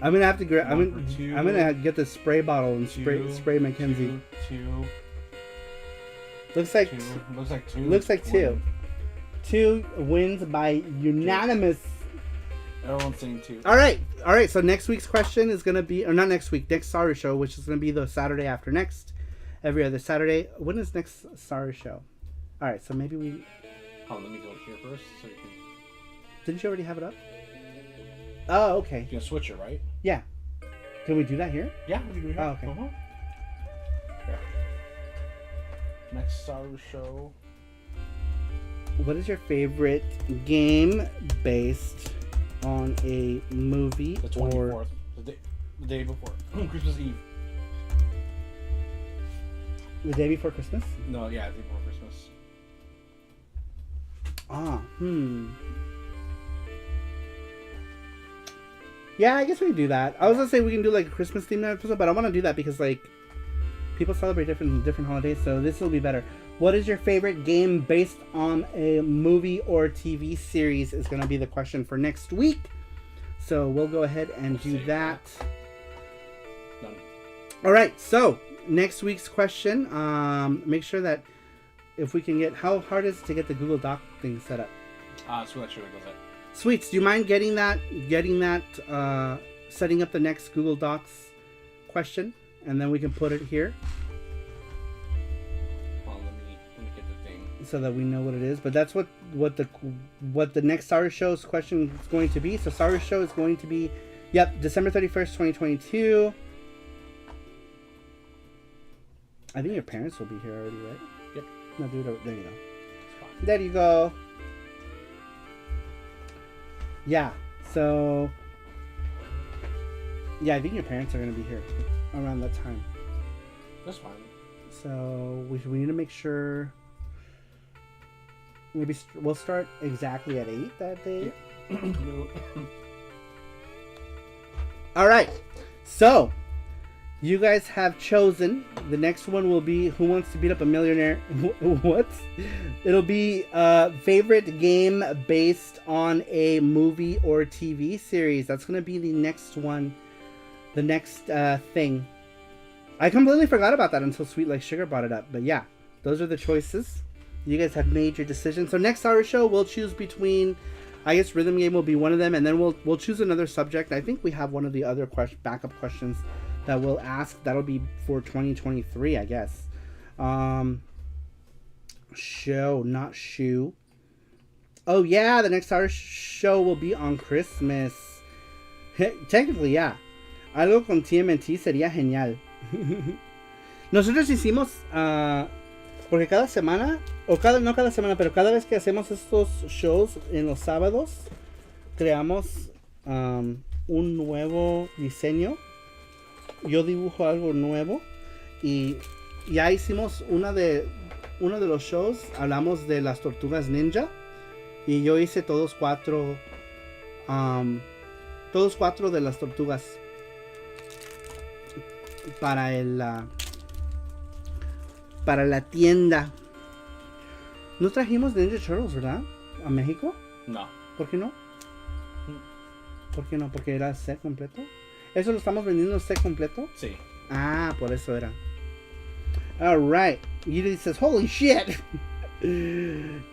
I'm gonna have to I'm gonna get the spray bottle and spray Mackenzie. 2. Looks like 2. Looks like 2. 2 wins by unanimous. Everyone's saying 2. All right. So next week's question is gonna be, or not next week, next SARUSHOW, which is gonna be the Saturday after next, every other Saturday. When is next SARUSHOW? All right. So maybe we. Oh, let me go here first. So you can... Didn't you already have it up? Oh, okay. You can switch it, right? Yeah. Can we do that here? Yeah, we can do it here. Oh, okay. Here. Next SARUSHOW. What is your favorite game based on a movie The 24th. The day before. Christmas Eve. The day before Christmas? No, yeah, the day before Christmas. Yeah, I guess we can do that. I was gonna say we can do like a Christmas themed episode, but I want to do that because like People celebrate different holidays, so this will be better. What is your favorite game based on a movie or TV series is going to be the question for next week. So we'll go ahead and do that. Done. All right, so next week's question. Make sure that if we can get, how hard is it to get the Google Doc thing set up? So that sure goes up. Sweets, do you mind getting that, setting up the next Google Docs question, and then we can put it here Let me get the thing so that we know what it is. But that's what the next SARUSHOW's question is going to be. So SARUSHOW is going to be, December 31st, 2022. I think your parents will be here already, right? Yep. No, dude, there you go. There you go. Yeah, so I think your parents are going to be here around that time. That's fine. So we need to make sure. Maybe we'll start exactly at 8 that day. All right. So you guys have chosen. The next one will be Who Wants to Beat Up a Millionaire? What? It'll be favorite game based on a movie or TV series. That's going to be the next one. The next thing. I completely forgot about that until Sweet Like Sugar brought it up. But yeah, those are the choices. You guys have made your decision. So next hour show, we'll choose between, I guess rhythm game will be one of them, and then we'll choose another subject. I think we have one of the other backup questions that we'll ask. That'll be for 2023, I guess. Show, not shoe. Oh yeah, the next hour show will be on Christmas. Technically, yeah. Algo con TMNT sería genial. Nosotros hicimos, porque cada semana, no cada semana, pero cada vez que hacemos estos shows en los sábados, creamos un nuevo diseño. Yo dibujo algo nuevo y ya hicimos uno de los shows, hablamos de las tortugas ninja y yo hice todos cuatro de las tortugas para la tienda. No trajimos Ninja Turtles, ¿verdad? ¿A México? No. ¿Por qué no? ¿Por qué no? ¿Porque era set completo? ¿Eso lo estamos vendiendo set completo? Sí. Ah, por eso era. Alright. Yuri says, holy shit!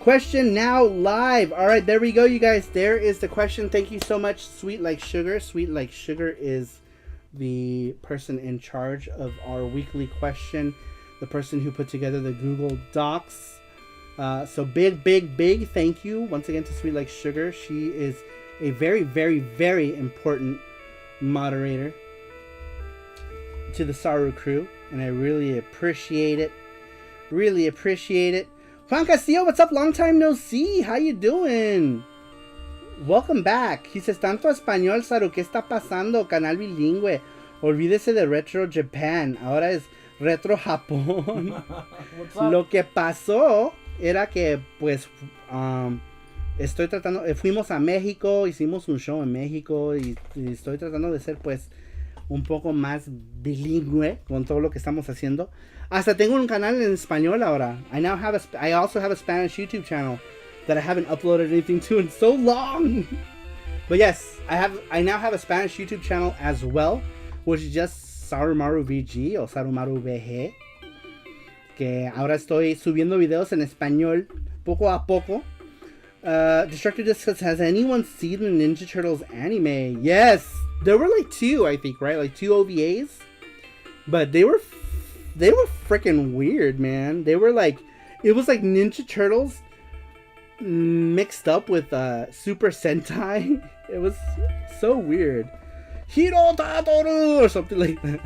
Question now live. Alright, there we go, you guys. There is the question. Thank you so much, Sweet Like Sugar. Sweet Like Sugar is the person in charge of our weekly question, the person who put together the Google Docs. So big thank you once again to Sweet Like Sugar. She is a very, very, very important moderator to the Saru crew, and I really appreciate it. Juan Castillo, what's up? Long time no see. How you doing? Welcome back. He says, tanto español, Saru, ¿qué está pasando? Canal bilingüe. Olvídese de Retro Japan. Ahora es Retro Japón. Lo que pasó era que, pues, fuimos a México, hicimos un show en México y estoy tratando de ser, pues, un poco más bilingüe con todo lo que estamos haciendo. Hasta tengo un canal en español ahora. I also have a Spanish YouTube channel that I haven't uploaded anything to in so long. But yes, I now have a Spanish YouTube channel as well, which is just Sarumaru VG o Sarumaru VG. Que ahora estoy subiendo videos en español poco a poco. Destructor Disc says, has anyone seen the Ninja Turtles anime? Yes, there were like 2, I think, right? Like 2 OVAs, but they were freaking weird, man. They were like, it was like Ninja Turtles mixed up with Super Sentai. It was so weird. Hiro Tatoru or something like that.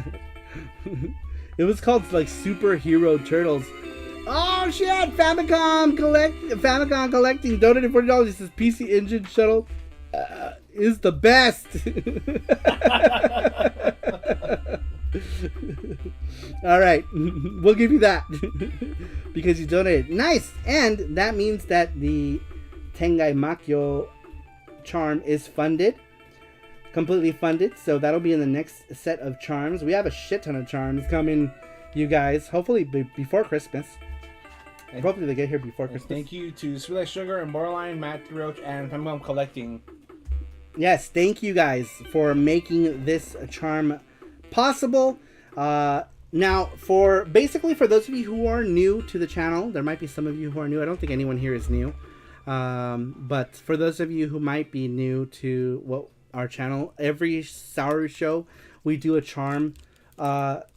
It was called like Superhero Turtles. Oh shit! Famicom collecting donated $40. This is PC Engine Shuttle is the best. All right, we'll give you that because you donated. Nice, and that means that the Tengai Makyo charm is funded, completely funded. So that'll be in the next set of charms. We have a shit ton of charms coming you guys. Hopefully before Christmas. And, Hopefully they get here before Christmas. Thank you to Sweet Like Sugar and Borderline, Matt Roach, and Pembam Collecting. Yes, thank you guys for making this charm possible. Now, for those of you who are new to the channel, there might be some of you who are new. I don't think anyone here is new. But for those of you who might be new to our channel, every SARUSHOW we do a charm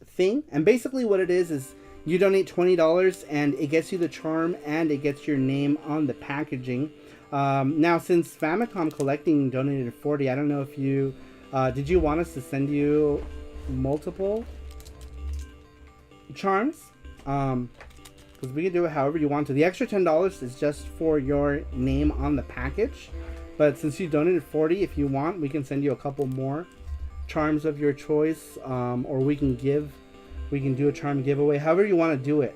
thing. And basically what it is you donate $20 and it gets you the charm and it gets your name on the packaging. Now, since Famicom Collecting donated $40, I don't know if you... did you want us to send you multiple charms? Because we can do it however you want to. The extra $10 is just for your name on the package. But since you donated $40, if you want, we can send you a couple more charms of your choice. Or we can do a charm giveaway. However you want to do it.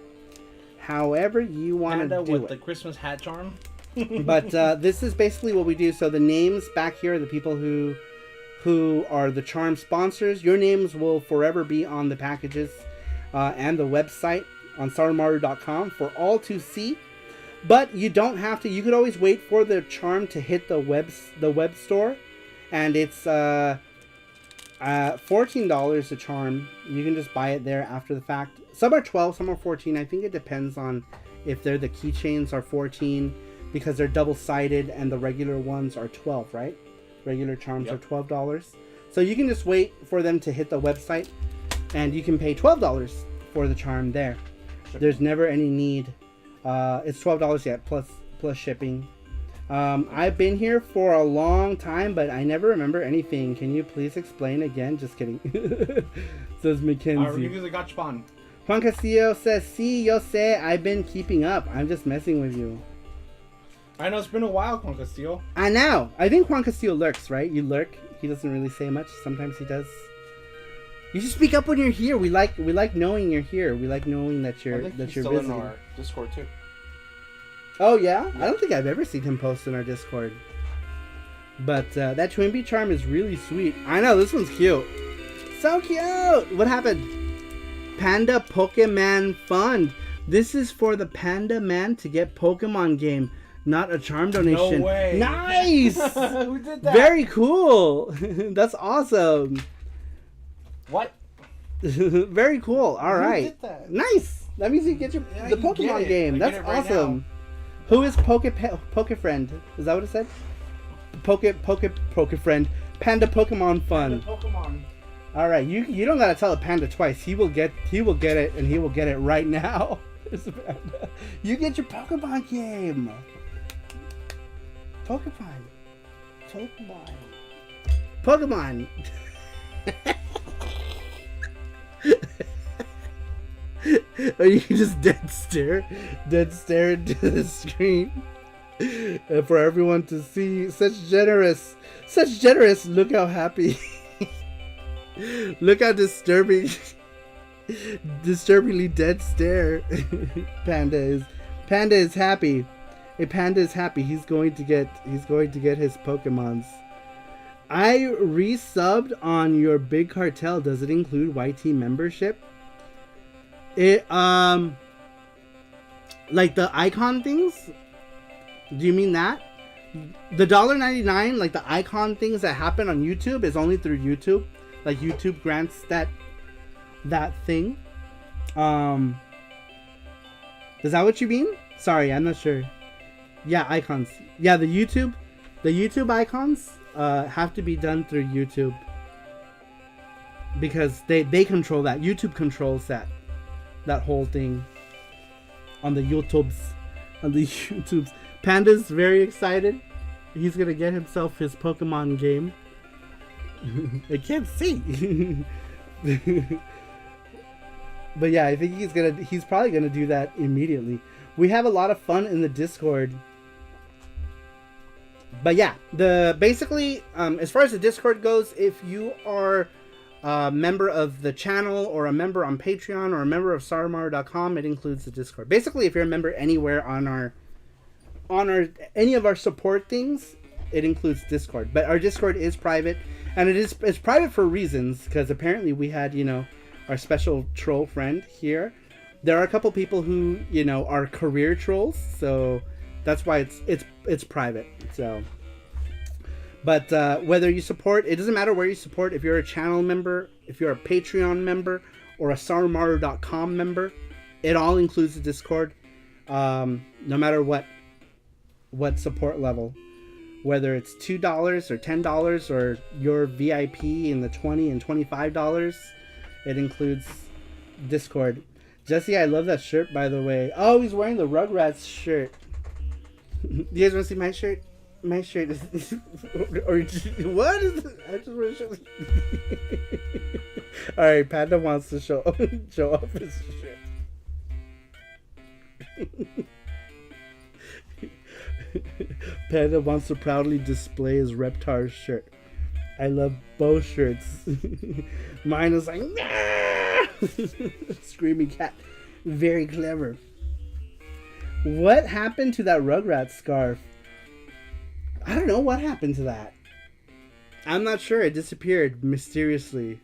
However you want to do with it. The Christmas hat charm. But this is basically what we do. So the names back here are the people who are the charm sponsors. Your names will forever be on the packages and the website on sarumaru.com for all to see. But you don't have to. You could always wait for the charm to hit the web store, and it's $14 a charm. You can just buy it there after the fact. Some are 12, some are 14. I think it depends on if they're the keychains are 14 because they're double-sided and the regular ones are 12, right? Regular charms are $12. So you can just wait for them to hit the website and you can pay $12 for the charm there. There's never any need. It's $12 yet plus shipping. I've been here for a long time, but I never remember anything. Can you please explain again? Just kidding. Says Mackenzie. I'll give you the gachapon. Juan Castillo says, "Sí, yo sé. I've been keeping up. I'm just messing with you." I know it's been a while, Juan Castillo. I know. I think Juan Castillo lurks, right? You lurk. He doesn't really say much. Sometimes he does. You should speak up when you're here. We like knowing you're here. We like knowing that you're still visiting. in our Discord too. Oh yeah? I don't think I've ever seen him post in our Discord. But that Twinbee charm is really sweet. I know, this one's cute. So cute! What happened? Panda Pokemon Fund. This is for the Panda Man to get Pokemon game, not a charm donation. No way. Nice! Who did that? Very cool. That's awesome. What? Very cool. All right. Who did that? Nice. That means you get the Pokemon game. That's awesome. Now. Who is Pokefriend? Is that what it said? Pokefriend. Panda Pokemon Fun. Panda Pokemon. All right, you don't gotta tell a panda twice. He will get it, and he will get it right now. You get your Pokemon game. Pokemon. Or you can just dead stare into the screen for everyone to see. Such generous. Look how happy. Look how disturbingly dead stare Panda is. Panda is happy. Panda is happy. He's going to get his Pokemons. I resubbed on your Big Cartel. Does it include YT membership? It like the icon things? Do you mean that? The $1.99, like the icon things that happen on YouTube is only through YouTube. Like YouTube grants that thing. Is that what you mean? Sorry, I'm not sure. Yeah, icons. Yeah, the YouTube icons have to be done through YouTube because they control that. YouTube controls that whole thing on the YouTubes. Panda's very excited. He's gonna get himself his Pokemon game. I can't see. But yeah, I think he's probably gonna do that immediately. We have a lot of fun in the Discord. But yeah, basically as far as the Discord goes, if you are a member of the channel or a member on Patreon or a member of sarumaru.com, it includes the Discord. Basically, if you're a member anywhere on any of our support things, it includes Discord. But our Discord is private, and it's private for reasons, because apparently we had, our special troll friend here. There are a couple people who, you know, are career trolls, so that's why it's private. So, but whether you support, it doesn't matter where you support. If you're a channel member, if you're a Patreon member, or a sarumaru.com member, it all includes the Discord. No matter what support level, whether it's $2 or $10 or your VIP in the $20 and $25, it includes Discord. Jesse, I love that shirt, by the way. Oh, he's wearing the Rugrats shirt. You guys want to see my shirt? My shirt is... or what is it? I just want to show... Alright, Panda wants to show off his shirt. Panda wants to proudly display his Reptar shirt. I love both shirts. Mine is like... Screaming cat. Very clever. What happened to that Rugrats scarf? I don't know what happened to that. I'm not sure. It disappeared mysteriously.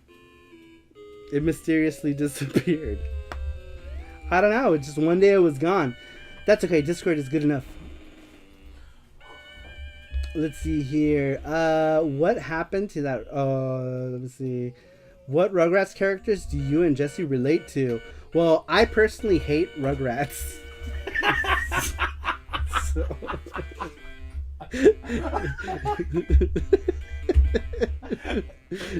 It mysteriously disappeared. I don't know. It's just one day it was gone. That's okay. Discord is good enough. Let's see here. What happened to that? Let me see. What Rugrats characters do you and Jesse relate to? Well, I personally hate Rugrats. So...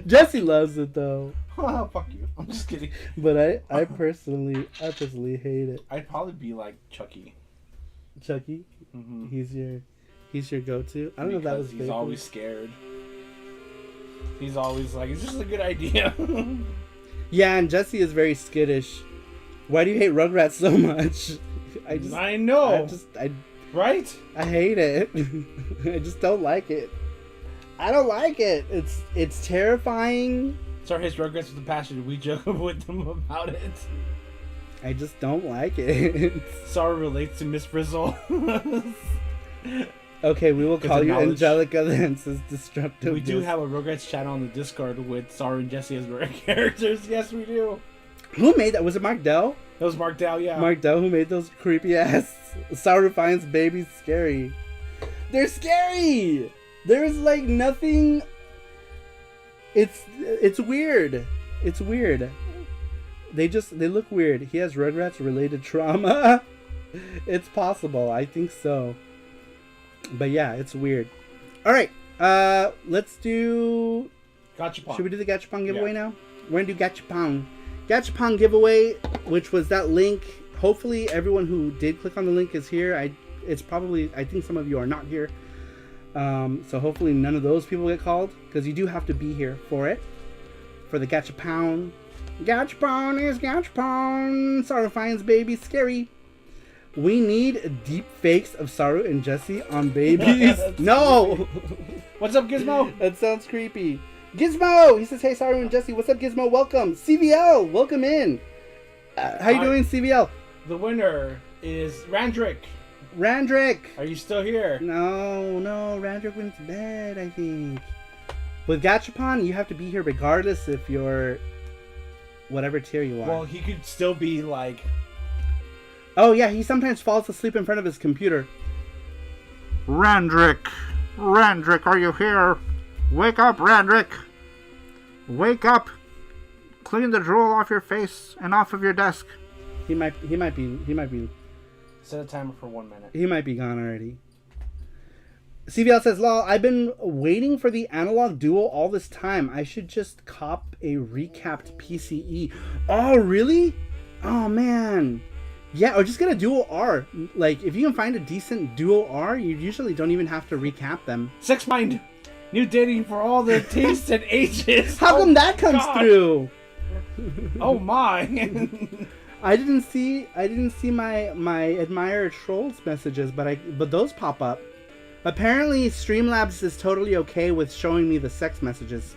Jesse loves it though. Oh, fuck you. I'm just kidding. But I personally hate it. I'd probably be like Chucky. Chucky? Mm-hmm. He's your go-to? I don't know if that was he's always scared. He's always like, it's just a good idea. Yeah, and Jesse is very skittish. Why do you hate Rugrats so much? I know. Right? I hate it. I just don't like it. I don't like it. It's terrifying. Sorry, his Rugrats with the passion. We joke with them about it. I just don't like it. Saru relates to Miss Frizzle. Okay, we will call you Angelica then, says Destructive. We do have a Rugrats channel on the Discord with Saru and Jesse as rare characters. Yes, we do. Who made that? Was it Mark Dell? That was Mark Dell, yeah. Mark Dell who made those creepy ass Saru finds babies scary. They're scary! There's like nothing... It's weird. It's weird. They look weird. He has Rugrats related trauma. It's possible. I think so. But yeah, it's weird. Alright. Let's do... Gachapon. Should we do the Gachapon giveaway now? We're gonna do Gachapon. Gachapon giveaway, which was that link. Hopefully everyone who did click on the link is here. I think some of you are not here. So hopefully none of those people get called, because you do have to be here for it. For the Gachapon. Gachapon is Gachapon. Saru finds baby scary. We need deep fakes of Saru and Jesse on babies. No! What's up, Gizmo? That sounds creepy. Gizmo! He says, hey, Saru and Jesse. What's up, Gizmo? Welcome. CVL, welcome in. How you doing, CVL? The winner is Randrick. Randrick! Are you still here? No. Randrick went to bed, I think. With Gachapon, you have to be here regardless if you're whatever tier you are. Well, he could still be like... Oh, yeah, he sometimes falls asleep in front of his computer. Randrick, are you here? Wake up, Randrick. Wake up. Clean the drool off your face and off of your desk. He might be. Set a timer for 1 minute. He might be gone already. CVL says, lol, I've been waiting for the analog duo all this time. I should just cop a recapped PCE. Oh, really? Oh, man. Yeah, or just get a dual R. Like, if you can find a decent dual R, you usually don't even have to recap them. Sex Mind! New dating for all the tastes and ages. How come that comes through? Oh my! I didn't see my admirer trolls messages, but those pop up. Apparently, Streamlabs is totally okay with showing me the sex messages.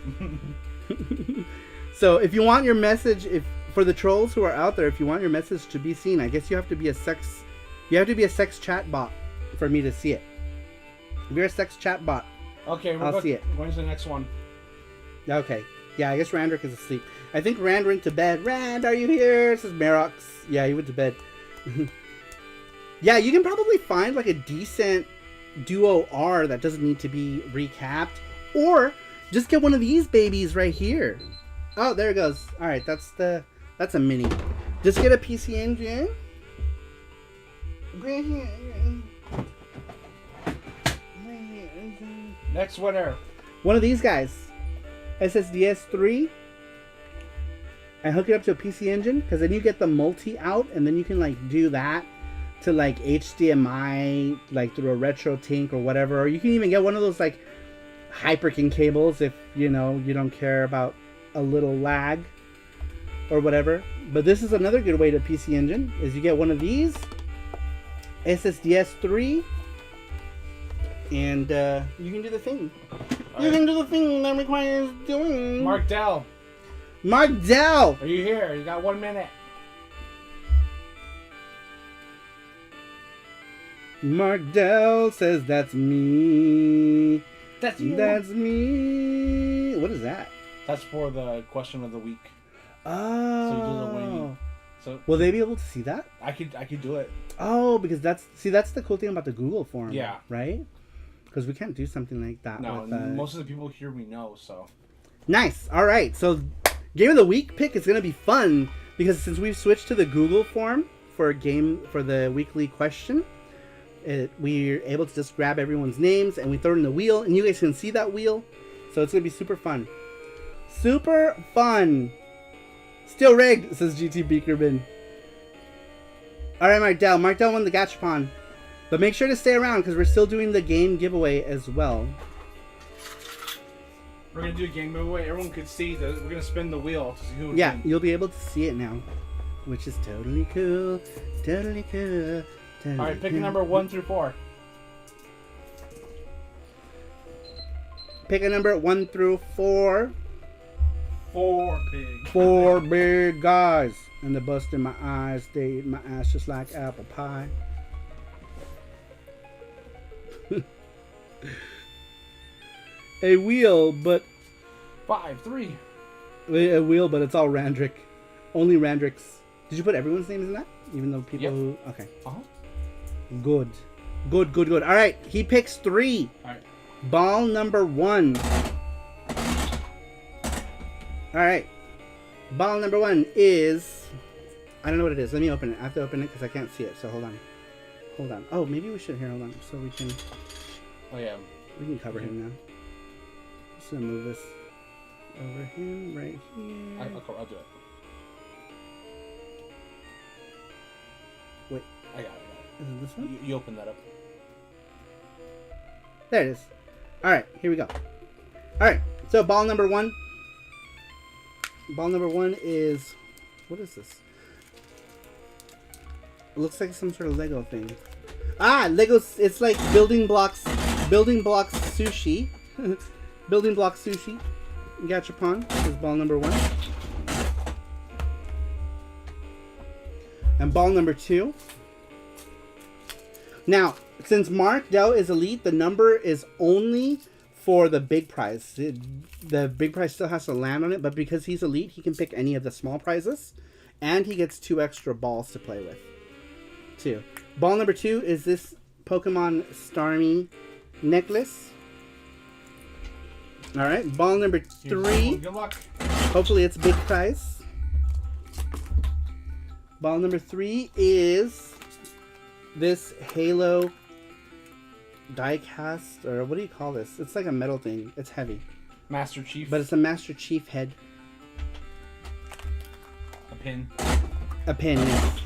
So if you want your message, for the trolls who are out there, if you want your message to be seen, I guess you have to be a sex chat bot for me to see it. If you're a sex chat bot, okay, I'll see it. When's the next one? Okay. Yeah, I guess Randrick is asleep. I think Rand went to bed. Rand, are you here? Says Merox. Yeah, he went to bed. Yeah, you can probably find like a decent Duo R that doesn't need to be recapped. Or just get one of these babies right here. Oh, there it goes. Alright, that's a mini. Just get a PC Engine. Next winner. One of these guys. SSDS 3. And hook it up to a PC Engine, because then you get the multi out, and then you can like do that to like HDMI, like through a RetroTink or whatever. Or you can even get one of those like Hyperkin cables if you know you don't care about a little lag or whatever. But this is another good way to PC Engine, is you get one of these SSDS 3, and you can do the thing. You can do the thing that requires doing. Mark Dell. Mark Dell! Are you here? You got 1 minute. Mark Dell says that's me. That's you. That's me. What is that? That's for the question of the week. Oh. So you do the way. So will they be able to see that? I could do it. Oh, because that's the cool thing about the Google form. Yeah. Right? Because we can't do something like that. No, with, most of the people here we know, so. Nice. All right. So, Game of the Week pick is going to be fun because since we've switched to the Google form for the weekly question, we're able to just grab everyone's names and we throw it in the wheel, and you guys can see that wheel. So it's going to be super fun. Super fun. Still rigged, says GT Beakerman. All right, Mark Dell. Mark Dell won the Gachapon. But make sure to stay around because we're still doing the game giveaway as well. We're going to do a game giveaway. Everyone could see that we're going to spin the wheel to see who Yeah, wins. you'll be able to see it now. Which is totally cool. Totally cool. Totally Alright, pick a cool. number 1 through 4. Pick a number 1 through 4. 4 big. 4 big guys. And the bust in my eyes. They eat my ass just like apple pie. A wheel, but 5, 3. a wheel, but it's all Randrick. Only Randricks. Did you put everyone's names in that? Even though people Yep. who... Okay. Uh-huh. Good. Good, good, good. All right. He picks 3. Alright. Ball number 1. All right. Ball number 1 is... I don't know what it is. Let me open it. I have to open it because I can't see it. So hold on. Hold on. Oh, maybe we should... Here, hold on. So we can... Oh, yeah. We can cover him now. Just gonna move this over him right here. I'll do it. Wait. I got it. Is it this one? You open that up. There it is. Alright, here we go. Alright, so ball number 1. Ball number 1 is... What is this? It looks like some sort of Lego thing. Ah, Legos. It's like building blocks. Building blocks sushi. Building blocks sushi. Gachapon is ball number 1. And ball number 2. Now, since Mark Dell is elite, the number is only for the big prize. The big prize still has to land on it, but because he's elite, he can pick any of the small prizes. And he gets 2 extra balls to play with. 2. Ball number 2 is this Pokemon Starmie necklace. Alright, ball number 3. Good luck. Hopefully it's big prize. Ball number 3 is this Halo die-cast, or what do you call this? It's like a metal thing. It's heavy. Master Chief. But it's a Master Chief head. A pin. A pin, yes.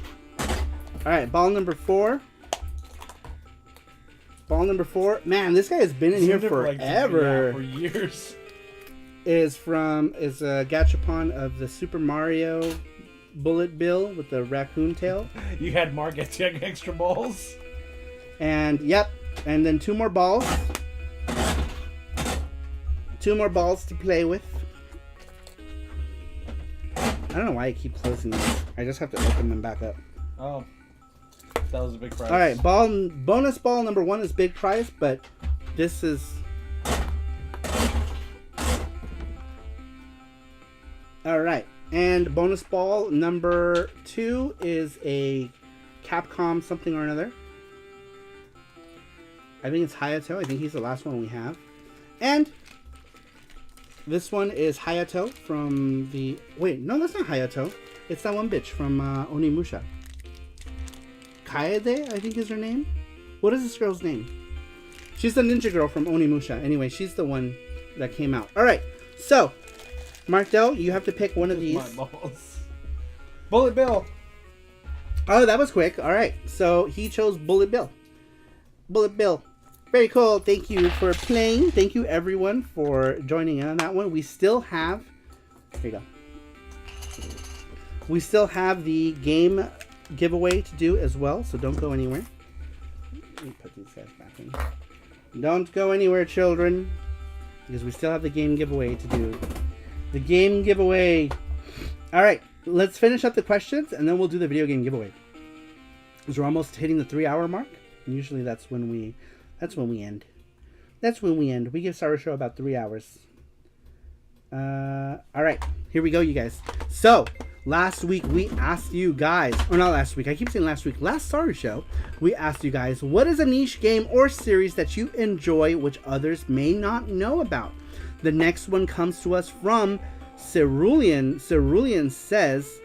Alright, ball number 4. Ball number 4. Man, this guy has been in here forever. For years. Is a Gachapon of the Super Mario Bullet Bill with the raccoon tail. You had Mark get 10 extra balls. And yep, and then 2 more balls. 2 more balls to play with. I don't know why I keep closing these. I just have to open them back up. Oh. That was a big prize. Alright, bonus ball number 1 is big prize, but this is... Alright, And bonus ball number 2 is a Capcom something or another. I think it's Hayato. I think he's the last one we have. And this one is Hayato from the... Wait, no, that's not Hayato. It's that one bitch from Onimusha. Kaede, I think is her name. What is this girl's name? She's the ninja girl from Onimusha. Anyway, she's the one that came out. Alright, so, Martel, you have to pick one of these. My balls. Bullet Bill. Oh, that was quick. Alright, so he chose Bullet Bill. Bullet Bill. Very cool. Thank you for playing. Thank you, everyone, for joining in on that one. We still have... Here you go. We still have the game giveaway to do as well, so don't go anywhere. Let me put these guys back in. Don't go anywhere, children, because we still have the game giveaway to do. The game giveaway. All right, let's finish up the questions, and then we'll do the video game giveaway. Because we're almost hitting the 3-hour mark. And usually that's when we end. That's when we end. We give SARUSHOW about 3 hours. All right, here we go, you guys. So, last week we asked you guys, or not last week, I keep saying last week, last SARUSHOW, we asked you guys, what is a niche game or series that you enjoy which others may not know about? The next one comes to us from Cerulean. Cerulean says,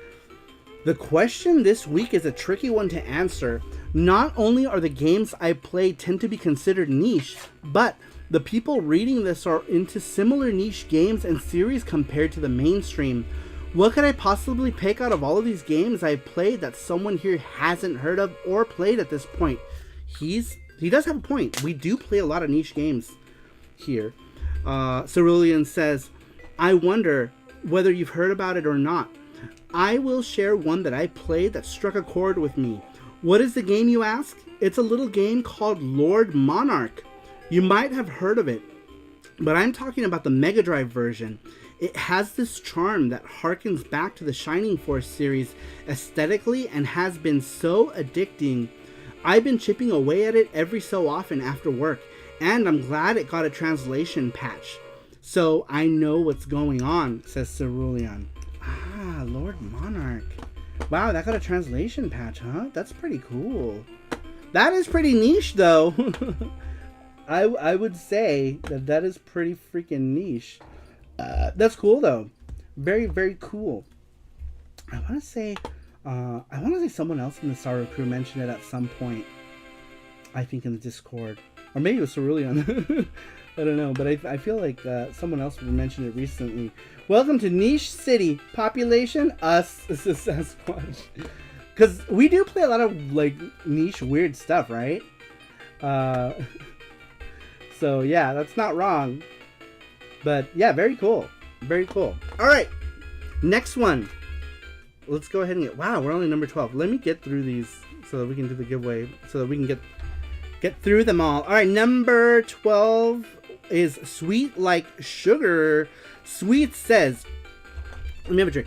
the question this week is a tricky one to answer. Not only are the games I play tend to be considered niche, but the people reading this are into similar niche games and series compared to the mainstream. What could I possibly pick out of all of these games I've played that someone here hasn't heard of or played at this point? He does have a point. We do play a lot of niche games here. Cerulean says, I wonder whether you've heard about it or not. I will share one that I played that struck a chord with me. What is the game, you ask? It's a little game called Lord Monarch. You might have heard of it, but I'm talking about the Mega Drive version. It has this charm that harkens back to the Shining Force series aesthetically and has been so addicting. I've been chipping away at it every so often after work, and I'm glad it got a translation patch. So I know what's going on, says Cerulean. Ah, Lord Monarch. Wow, that got a translation patch, huh? That's pretty cool. That is pretty niche, though. I would say that is pretty freaking niche. That's cool, though. Very, very cool. I want to say someone else in the Saru crew mentioned it at some point. I think in the Discord. Or maybe it was Cerulean. I don't know, but I feel like someone else mentioned it recently. Welcome to Niche City. Population, us. This is Sasquatch. Because we do play a lot of, like, niche weird stuff, right? So, yeah, that's not wrong. But, yeah, very cool. Very cool. All right. Next one. Let's go ahead and get... Wow, we're only number 12. Let me get through these so that we can do the giveaway. So that we can get through them all. All right, number 12 is Sweet Like Sugar. Sweet says... Let me have a drink.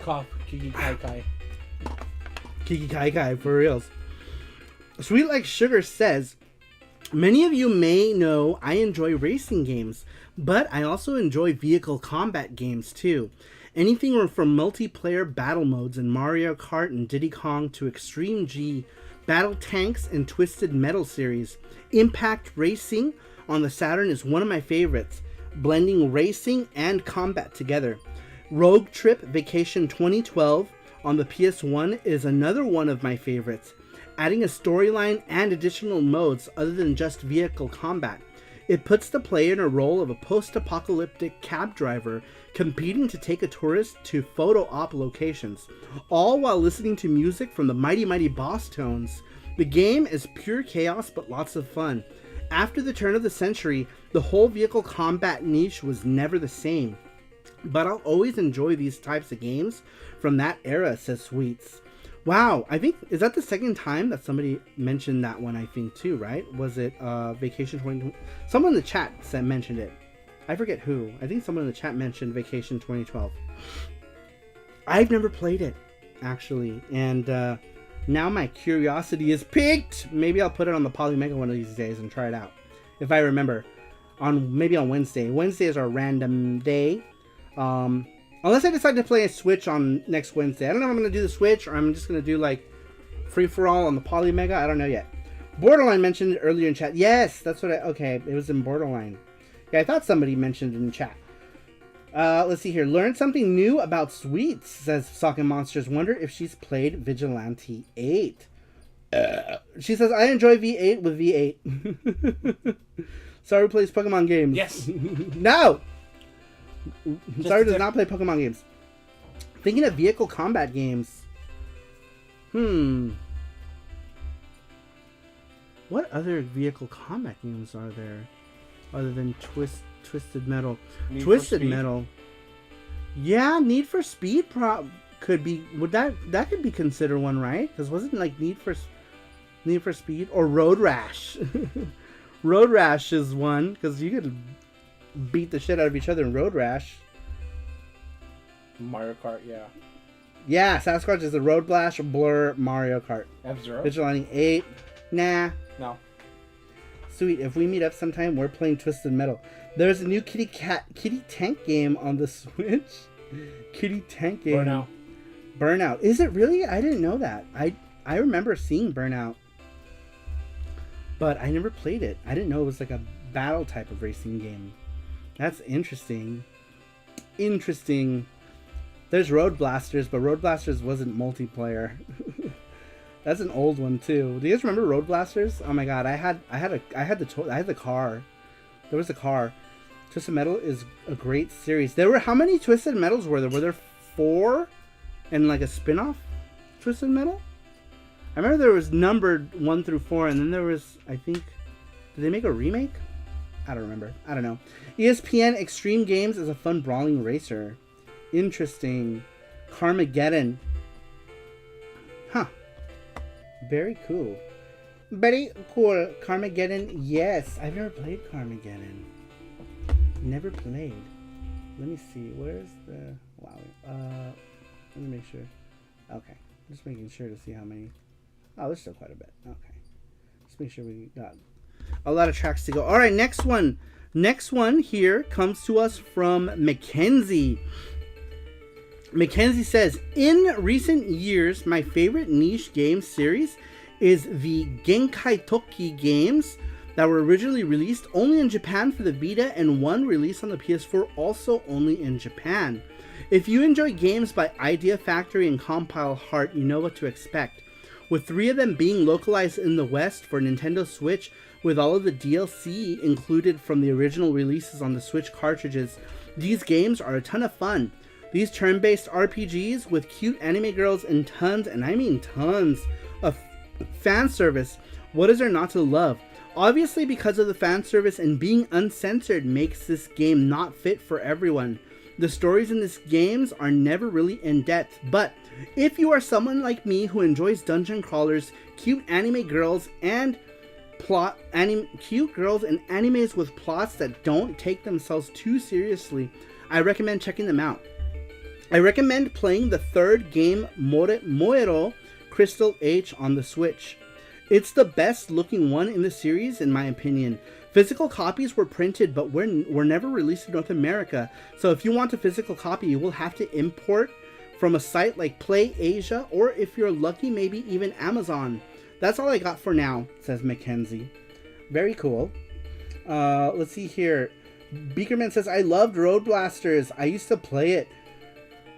Cough. Kiki Kai Kai. Kiki Kai Kai, for reals. Sweet Like Sugar says, many of you may know I enjoy racing games, but I also enjoy vehicle combat games too. Anything from multiplayer battle modes in Mario Kart and Diddy Kong to Extreme G, Battle Tanks and Twisted Metal series. Impact Racing on the Saturn is one of my favorites, blending racing and combat together. Rogue Trip Vacation 2012 on the PS1 is another one of my favorites, adding a storyline and additional modes other than just vehicle combat. It puts the player in a role of a post-apocalyptic cab driver competing to take a tourist to photo op locations, all while listening to music from the Mighty Mighty Boss Tones. The game is pure chaos but lots of fun. After the turn of the century, the whole vehicle combat niche was never the same. But I'll always enjoy these types of games from that era, says Sweets. Wow, I think, is that the second time that somebody mentioned that one, I think, too, right? Was it Vacation 20... Someone in the chat mentioned it. I forget who. I think someone in the chat mentioned Vacation 2012. I've never played it, actually. And now my curiosity is piqued. Maybe I'll put it on the Polymega one of these days and try it out. If I remember. maybe on Wednesday. Wednesday is our random day. Unless I decide to play a Switch on next Wednesday. I don't know if I'm going to do the Switch or I'm just going to do like free-for-all on the Poly Mega. I don't know yet. Borderline mentioned it earlier in chat. Yes, that's what okay, it was in Borderline. Yeah, I thought somebody mentioned it in chat. Let's see here. Learned something new about sweets, says Socket Monsters. Wonder if she's played Vigilante 8. She says, I enjoy V8 with V8. Saru plays Pokemon games. Yes. No! Saru does not play Pokemon games. Thinking of vehicle combat games. What other vehicle combat games are there other than Twisted Metal? Twisted Metal. Yeah, Need for Speed could be. Would that could be considered one, right? Because wasn't like Need for Speed or Road Rash? Road Rash is one because you could beat the shit out of each other in Road Rash. Mario Kart, yeah. Yeah, Sasquatch is the Road Blur Mario Kart. F-Zero. Vigilante 8. Nah. No. Sweet. If we meet up sometime, we're playing Twisted Metal. There's a new kitty tank game on the Switch. Kitty tank game. Burnout. Is it really? I didn't know that. I remember seeing Burnout, but I never played it. I didn't know it was like a battle type of racing game. That's interesting. There's Road Blasters, but Road Blasters wasn't multiplayer. That's an old one too. Do you guys remember Road Blasters? Oh my god, I had the car. There was a car. Twisted Metal is a great series. How many Twisted Metals were there? Were there 4 and like a spin-off Twisted Metal? I remember there was numbered 1 through 4 and then there was, I think, did they make a remake? I don't remember. I don't know. ESPN Extreme Games is a fun brawling racer. Interesting. Carmageddon. Huh. Very cool. Very cool. Carmageddon. Yes. I've never played Carmageddon. Never played. Let me see. Where's the... Wow. Let me make sure. Okay. Just making sure to see how many... Oh, there's still quite a bit. Okay. Just make sure we got a lot of tracks to go. All right. Next one. Next one here comes to us from Mackenzie. Mackenzie says, in recent years, my favorite niche game series is the Genkai Toki games that were originally released only in Japan for the Vita and one released on the PS4 also only in Japan. If you enjoy games by Idea Factory and Compile Heart, you know what to expect. With 3 of them being localized in the West for Nintendo Switch, with all of the DLC included from the original releases on the Switch cartridges, these games are a ton of fun. These turn-based RPGs with cute anime girls and tons, and I mean tons, of fan service. What is there not to love? Obviously, because of the fan service and being uncensored makes this game not fit for everyone. The stories in these games are never really in-depth, but if you are someone like me who enjoys dungeon crawlers, cute anime girls, and cute girls and animes with plots that don't take themselves too seriously, I recommend checking them out. I recommend playing the 3rd game, Moero Crystal H, on the Switch. It's the best looking one in the series, in my opinion. Physical copies were printed, but were never released in North America, so if you want a physical copy, you will have to import from a site like Play Asia, or if you're lucky, maybe even Amazon. That's all I got for now, says Mackenzie. Very cool. Let's see here. Beakerman says, I loved Road Blasters. I used to play it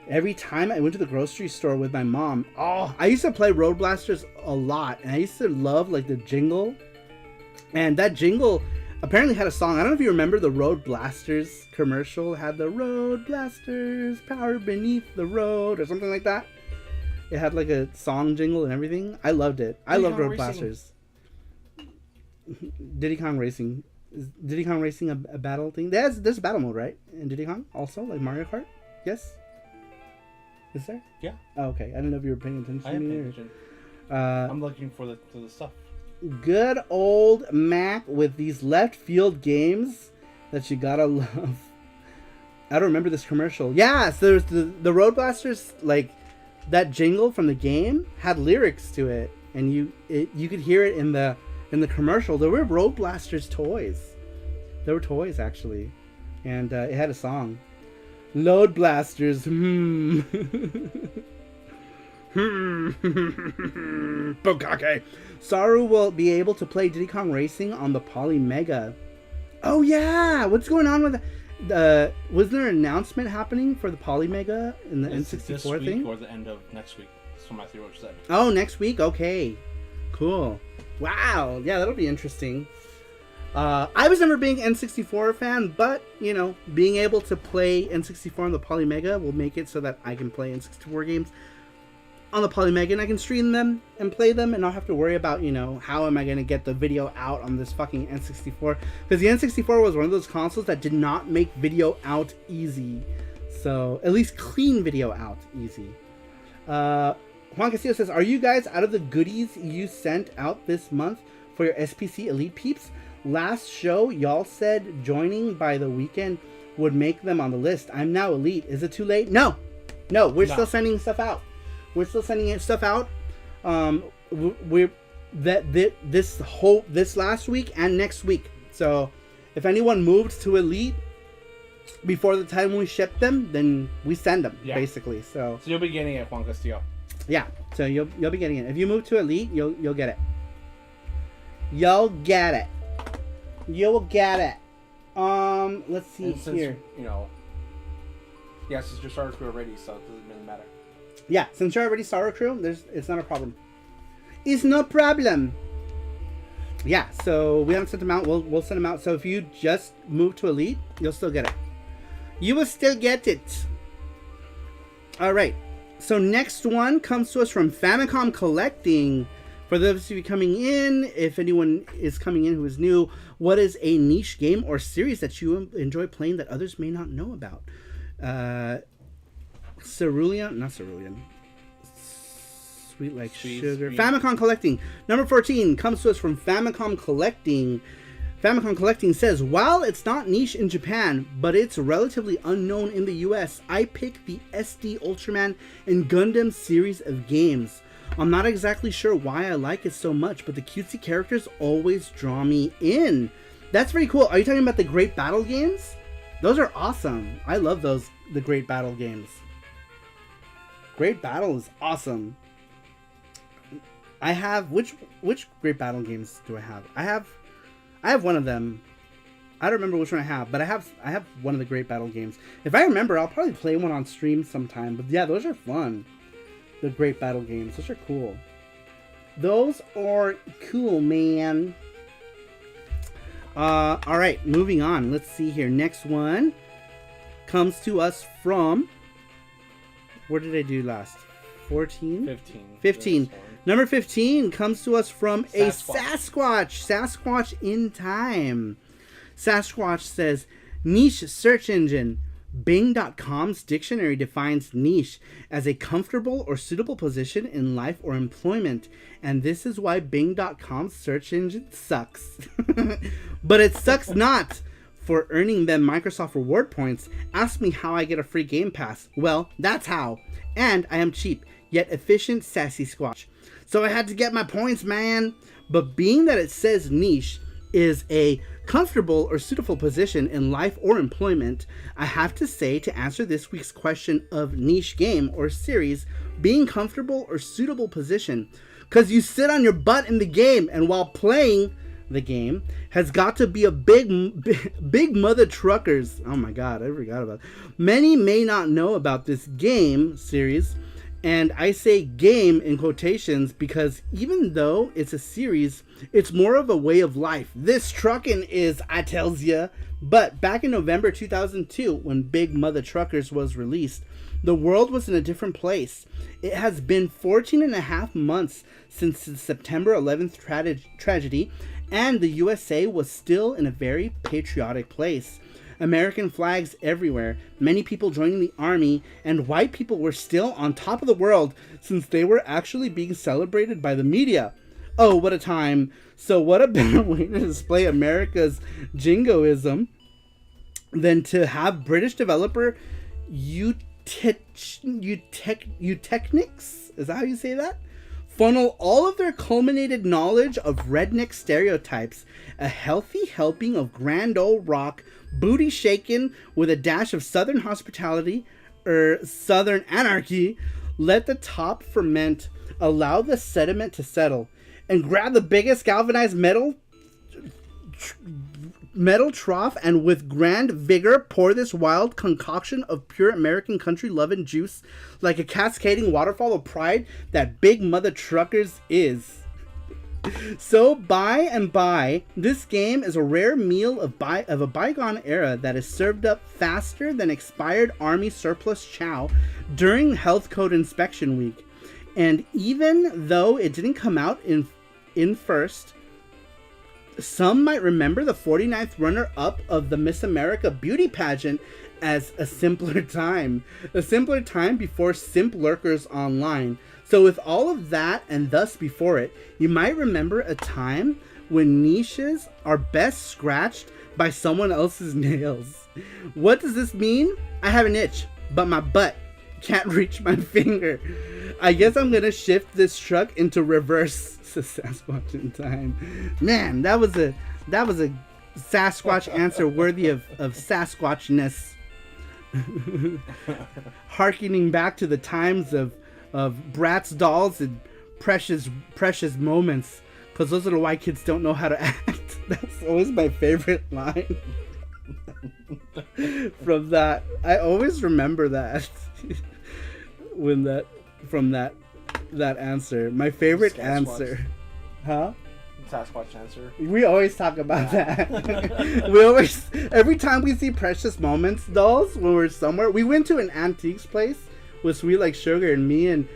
every time I went to the grocery store with my mom. Oh, I used to play Road Blasters a lot, and I used to love like the jingle. And that jingle apparently had a song. I don't know if you remember the Road Blasters commercial. It had the Road Blasters, power beneath the road, or something like that. It had like a song jingle and everything. I loved it. I loved Road Blasters. Diddy Kong Racing. Is Diddy Kong Racing a battle thing? There's battle mode, right? In Diddy Kong also, like Mario Kart? Yes? Is there? Yeah. Oh, okay. I don't know if you were paying attention. I am paying attention. I'm looking for the stuff. Good old Mac with these left field games that you gotta love. I don't remember this commercial. Yeah, so there's the Road Blasters, like that jingle from the game had lyrics to it, and you could hear it in the commercial. There were Road Blasters toys. They were toys, actually. And it had a song. Load blasters. Bukake. Saru will be able to play Diddy Kong Racing on the Poly Mega. Oh yeah, what's going on with was there an announcement happening for the Poly Mega in the N64 this thing? week or the end of next week? That's what Matthew Roach said. Oh, next week? Okay. Cool. Wow. Yeah, that'll be interesting. I was never a big N64 fan, but, you know, being able to play N64 on the Poly Mega will make it so that I can play N64 games on the Poly Mega and I can stream them and play them and not have to worry about, you know, how am I going to get the video out on this fucking N64. Because the N64 was one of those consoles that did not make video out easy. So, at least clean video out easy. Juan Castillo says, are you guys out of the goodies you sent out this month for your SPC Elite peeps? Last show, y'all said joining by the weekend would make them on the list. I'm now Elite. Is it too late? No, we're still sending stuff out. We're still sending stuff out. This last week and next week. So if anyone moved to Elite before the time we ship them, then we send them basically. So you'll be getting it, Juan Castillo. Yeah. So you'll be getting it. If you move to Elite, you'll get it. You'll get it. You'll get it. Let's see here. You know. Yeah, since you're SaruPro already, so it doesn't really matter. Yeah, since you're already SaruPro, it's not a problem. It's no problem. Yeah, so we haven't sent them out. We'll send them out. So if you just move to Elite, you'll still get it. You will still get it. All right. So next one comes to us from Famicom Collecting. For those of you coming in, if anyone is coming in who is new, what is a niche game or series that you enjoy playing that others may not know about? Cerulean. Sweet like sugar. Sweet. Famicom Collecting. Number 14 comes to us from Famicom Collecting. Famicom Collecting says, while it's not niche in Japan, but it's relatively unknown in the US, I picked the SD Ultraman and Gundam series of games. I'm not exactly sure why I like it so much, but the cutesy characters always draw me in. That's very cool. Are you talking about the Great Battle games? Those are awesome. I love those, the Great Battle games. Great Battle is awesome. I have, which Great Battle games do I have? I have one of them. I don't remember which one I have, but I have one of the Great Battle games. If I remember, I'll probably play one on stream sometime. But yeah, those are fun. The Great Battle games. Those are cool. Those are cool, man. Alright, moving on. Let's see here. Next one comes to us from... Where did I do last? 14? 15. Number 15 comes to us from a Sasquatch. Sasquatch in time. Sasquatch says, niche search engine. Bing.com's dictionary defines niche as a comfortable or suitable position in life or employment. And this is why Bing.com's search engine sucks. But it sucks not for earning them Microsoft reward points. Ask me how I get a free Game Pass. Well, that's how. And I am cheap, yet efficient, sassy squatch. So I had to get my points, man. But being that it says niche is a comfortable or suitable position in life or employment, I have to say, to answer this week's question of niche game or series, being comfortable or suitable position, because you sit on your butt in the game, and while playing the game has got to be a big mother truckers. Oh my god, I forgot about it. Many may not know about this game series, and I say game in quotations because even though it's a series, it's more of a way of life. This trucking is, I tells ya. But back in November 2002, when Big Mother Truckers was released, the world was in a different place. It has been 14 and a half months since the September 11th tragedy, and the USA was still in a very patriotic place. American flags everywhere, many people joining the army, and white people were still on top of the world since they were actually being celebrated by the media. Oh, what a time. So what a better way to display America's jingoism than to have British developer Eutechnics, is that how you say that? funnel all of their culminated knowledge of redneck stereotypes, a healthy helping of grand old rock, booty shaken with a dash of southern hospitality or southern anarchy. Let the top ferment, allow the sediment to settle, and grab the biggest galvanized metal trough, and with grand vigor pour this wild concoction of pure American country loving juice like a cascading waterfall of pride that Big Mother Truckers is. So by and by, this game is a rare meal of a bygone era that is served up faster than expired army surplus chow during health code inspection week. And even though it didn't come out in first, some might remember the 49th runner-up of the Miss America beauty pageant as a simpler time before simp lurkers online. So with all of that and thus before it, you might remember a time when niches are best scratched by someone else's nails. What does this mean? I have an itch, but my butt can't reach my finger. I guess I'm gonna shift this truck into reverse Sasquatch in time. Man, that was a Sasquatch answer worthy of Sasquatchness. Harkening back to the times of Bratz dolls and precious moments, because those little white kids don't know how to act. That's always my favorite line from that. I always remember that from that answer. My favorite answer. Huh? Sasquatch answer. We always talk about that. We always, every time we see precious moments dolls when we're somewhere. We went to an antiques place with Sweet Like Sugar, and me and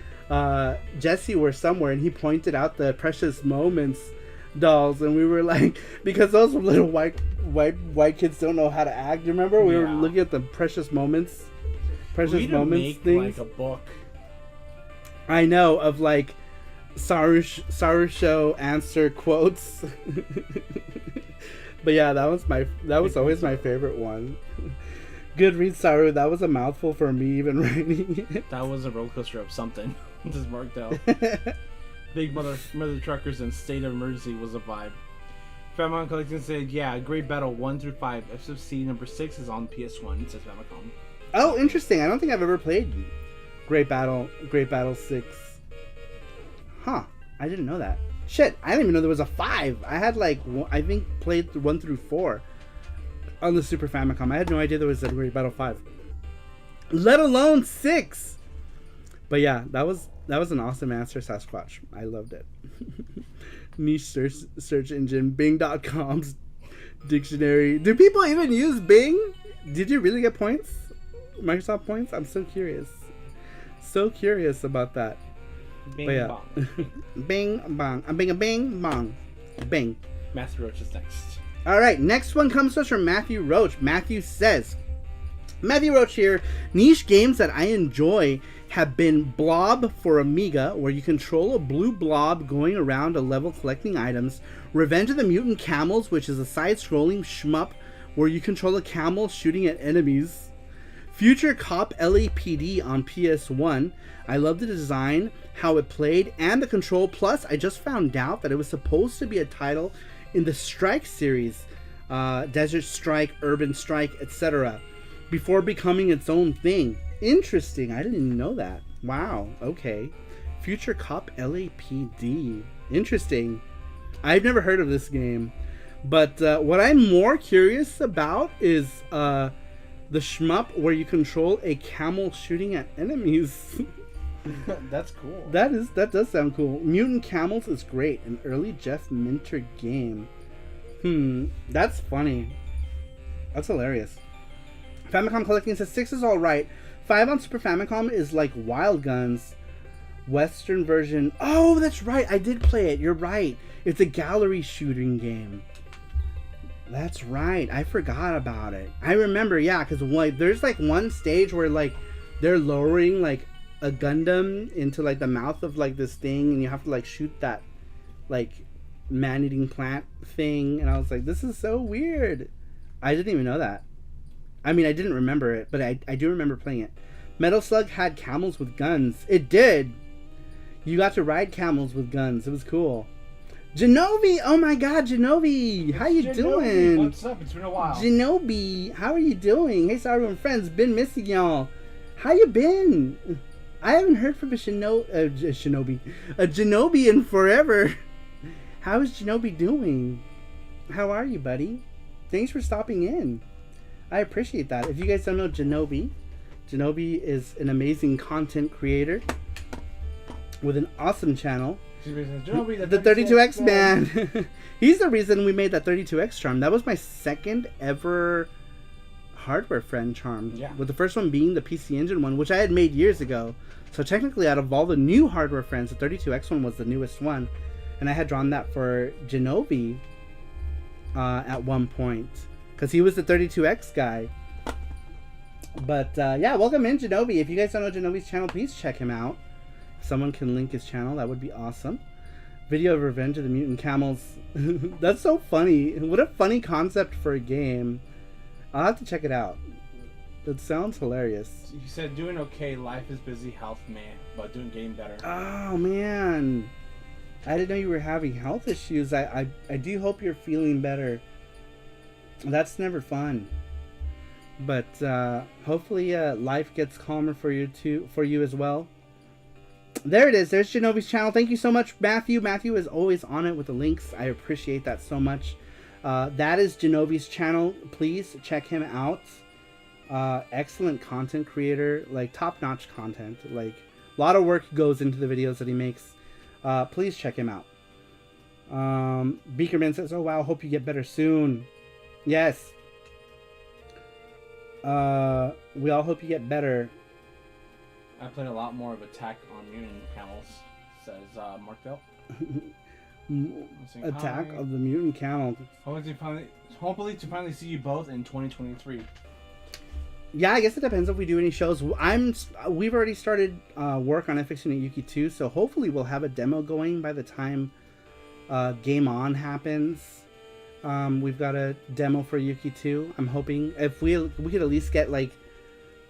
Jesse were somewhere, and he pointed out the precious moments dolls, and we were like, because those little white kids don't know how to act. You remember? We were looking at the precious moments make, things. Like a book. I know, of like SARUSHOW answer quotes. But yeah, that was always my favorite one. Good read, Saru. That was a mouthful for me even writing it. That was a roller coaster of something. Just marked out. Big Mother Truckers and State of Emergency was a vibe. Famicom Collection said, yeah, Great Battle 1 through 5. FFC number 6 is on PS1, it says Famicom. Oh, interesting. I don't think I've ever played Great Battle 6. Huh. I didn't know that. Shit, I didn't even know there was a 5. I had I think played 1 through 4 on the Super Famicom. I had no idea there was a Great Battle 5. Let alone 6. But yeah, that was an awesome answer, Sasquatch. I loved it. Niche search engine, Bing.com's dictionary. Do people even use Bing? Did you really get points? Microsoft points? I'm so curious. So curious about that. Bing bong. Bing bong. Bing bong. Bing. Matthew Roach is next. Alright, next one comes to us from Matthew Roach. Matthew says, Matthew Roach here. Niche games that I enjoy have been Blob for Amiga, where you control a blue blob going around a level collecting items. Revenge of the Mutant Camels, which is a side-scrolling shmup where you control a camel shooting at enemies. Future Cop LAPD on PS1. I love the design, how it played, and the control. Plus, I just found out that it was supposed to be a title in the Strike series, Desert Strike, Urban Strike, etc., before becoming its own thing. Interesting. I didn't even know that. Wow. Okay. Future Cop LAPD. Interesting. I've never heard of this game. But what I'm more curious about is the shmup where you control a camel shooting at enemies. That's cool. That does sound cool. Mutant Camels is great. An early Jeff Minter game. That's funny. That's hilarious. Famicom Collecting says 6 is alright. 5 on Super Famicom is like Wild Guns. Western version. Oh, that's right. I did play it. You're right. It's a gallery shooting game. That's right. I forgot about it. I remember, yeah, because there's like one stage where like they're lowering like a Gundam into like the mouth of like this thing, and you have to like shoot that like man-eating plant thing, and I was like, this is so weird. I didn't even know that. I mean, I didn't remember it, but I do remember playing it. Metal Slug had camels with guns. It did. You got to ride camels with guns. It was cool. Genovi! Oh my god, Genovi! How you doing? What's up? It's been a while. Genovi, how are you doing? Hey, Saru and friends, been missing y'all. How you been? I haven't heard from a Genobi in forever. How is Genobi doing? How are you, buddy? Thanks for stopping in. I appreciate that. If you guys don't know Genobi is an amazing content creator with an awesome channel. Genobi, the 32X man. He's the reason we made that 32X charm. That was my second ever hardware friend charm. Yeah. With the first one being the PC Engine one, which I had made years ago. So technically, out of all the new hardware friends, the 32X one was the newest one. And I had drawn that for Genobi at one point. Because he was the 32X guy. But yeah, welcome in, Genobi. If you guys don't know Genobi's channel, please check him out. If someone can link his channel, that would be awesome. Video of Revenge of the Mutant Camels. That's so funny. What a funny concept for a game. I'll have to check it out. It sounds hilarious. You said doing okay, life is busy, health man, but getting better. Oh man, I didn't know you were having health issues. I do hope you're feeling better. That's never fun. But hopefully life gets calmer for you as well. There it is. There's Genovi's channel. Thank you so much, Matthew. Matthew is always on it with the links. I appreciate that so much. That is Genovi's channel. Please check him out. Excellent content creator, like top-notch content. Like a lot of work goes into the videos that he makes. Please check him out. Beakerman says, "Oh wow, hope you get better soon." Yes. We all hope you get better. I played a lot more of Attack on Mutant Camels, says Markville. Attack of the Mutant Camel. Hopefully to finally see you both in 2023. Yeah, I guess it depends if we do any shows. We've already started work on FX Unit Yuki 2, so hopefully we'll have a demo going by the time Game On happens. We've got a demo for Yuki 2. I'm hoping if we could at least get like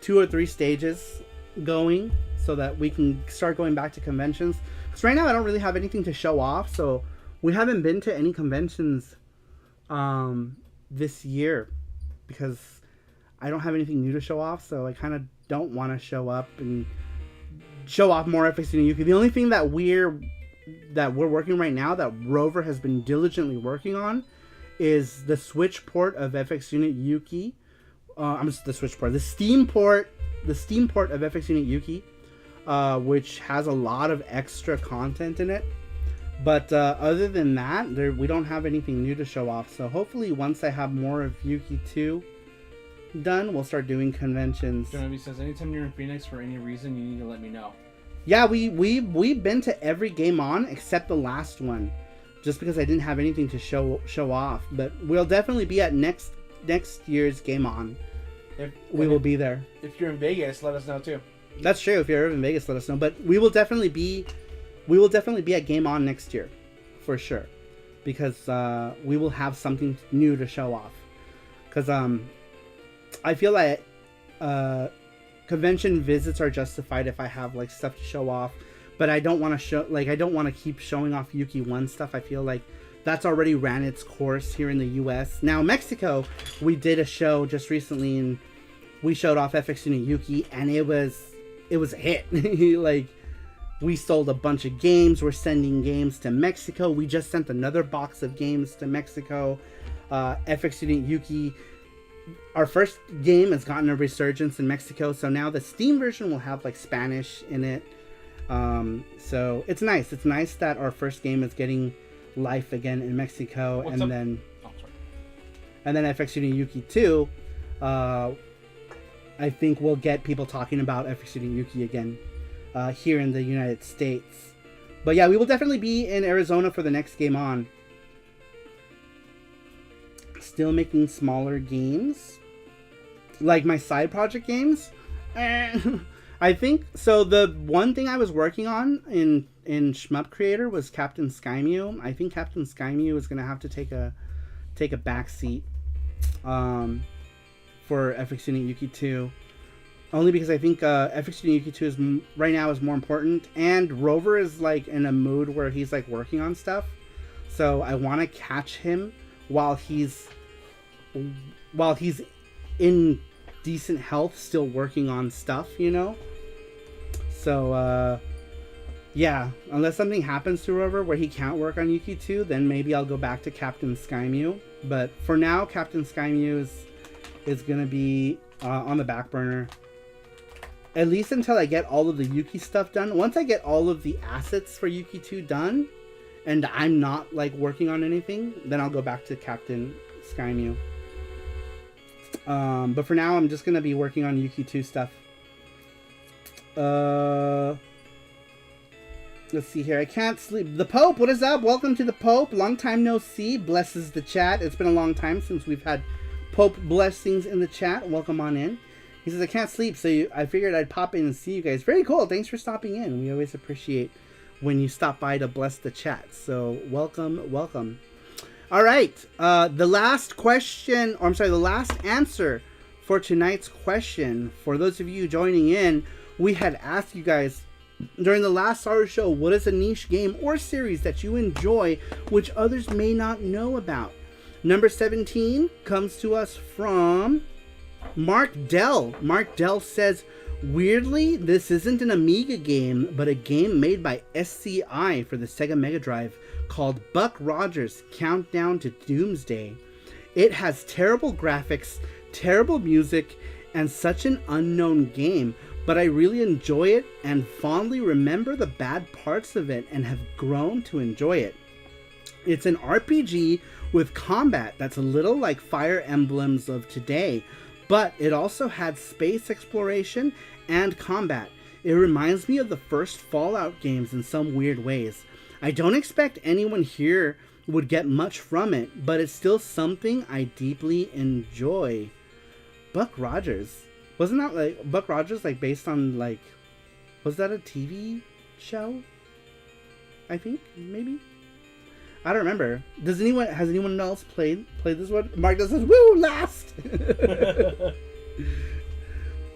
2 or 3 stages going so that we can start going back to conventions. Because right now I don't really have anything to show off, so we haven't been to any conventions this year because I don't have anything new to show off, so I kind of don't want to show up and show off more FX Unit Yuki. The only thing that we're working right now that Rover has been diligently working on is the Switch port of FX Unit Yuki. The Steam port of FX Unit Yuki, which has a lot of extra content in it. But other than that, we don't have anything new to show off. So hopefully once I have more of Yuki 2 done, we'll start doing conventions. Jonaby says, anytime you're in Phoenix for any reason, you need to let me know. Yeah, we've been to every Game On except the last one, just because I didn't have anything to show off. But we'll definitely be at next year's Game On. We will be there. If you're in Vegas, let us know too. That's true. If you're in Vegas, let us know. But we will definitely be at Game On next year, for sure, because we will have something new to show off. Because I feel like convention visits are justified if I have like stuff to show off, but I don't want to I don't want to keep showing off Yuki 1 stuff. I feel like that's already ran its course here in the US. Now Mexico, we did a show just recently and we showed off FX Unit Yuki and it was a hit. Like, we sold a bunch of games. We're sending games to Mexico. We just sent another box of games to Mexico. FX Unit Yuki, our first game has gotten a resurgence in Mexico, so now the Steam version will have like Spanish in it. So it's nice. It's nice that our first game is getting life again in Mexico. Then FX Unit Yuki 2, I think we'll get people talking about FX Unit Yuki again here in the United States. But yeah, we will definitely be in Arizona for the next Game On. Still making smaller games, like my side project games. I think so. The one thing I was working on in Shmup Creator was Captain Skymew. I think Captain Skymew is gonna have to take a back seat for FX Unit Yuki 2. only because I think FX to Yuki 2 is right now is more important, and Rover is like in a mood where he's like working on stuff, so I want to catch him while he's in decent health, still working on stuff, you know. So yeah, unless something happens to Rover where he can't work on Yuki 2, then maybe I'll go back to Captain Sky Mew. But for now, Captain Sky Mew is gonna be on the back burner. At least until I get all of the Yuki stuff done. Once I get all of the assets for Yuki 2 done, and I'm not like working on anything, then I'll go back to Captain Sky Mew. But for now, I'm just gonna be working on Yuki 2 stuff. Let's see here. I can't sleep. The Pope, what is up? Welcome to the Pope. Long time no see. Blesses the chat. It's been a long time since we've had Pope blessings in the chat. Welcome on in. He says, I can't sleep, so I figured I'd pop in and see you guys. Very cool. Thanks for stopping in. We always appreciate when you stop by to bless the chat. So welcome, welcome. All right. The last question, or I'm sorry, the last answer for tonight's question. For those of you joining in, we had asked you guys during the last SARUSHOW, what is a niche game or series that you enjoy which others may not know about? Number 17 comes to us from Mark Dell. Mark Dell says, weirdly, this isn't an Amiga game, but a game made by SCI for the Sega Mega Drive called Buck Rogers Countdown to Doomsday. It has terrible graphics, terrible music, and such an unknown game, but I really enjoy it and fondly remember the bad parts of it and have grown to enjoy it. It's an RPG with combat that's a little like Fire Emblems of today, but it also had space exploration and combat. It reminds me of the first Fallout games in some weird ways. I don't expect anyone here would get much from it, but it's still something I deeply enjoy. Buck Rogers. Wasn't that like Buck Rogers like based on like, was that a TV show? I think maybe. I don't remember. Has anyone else played this one? Mark does says, woo, last.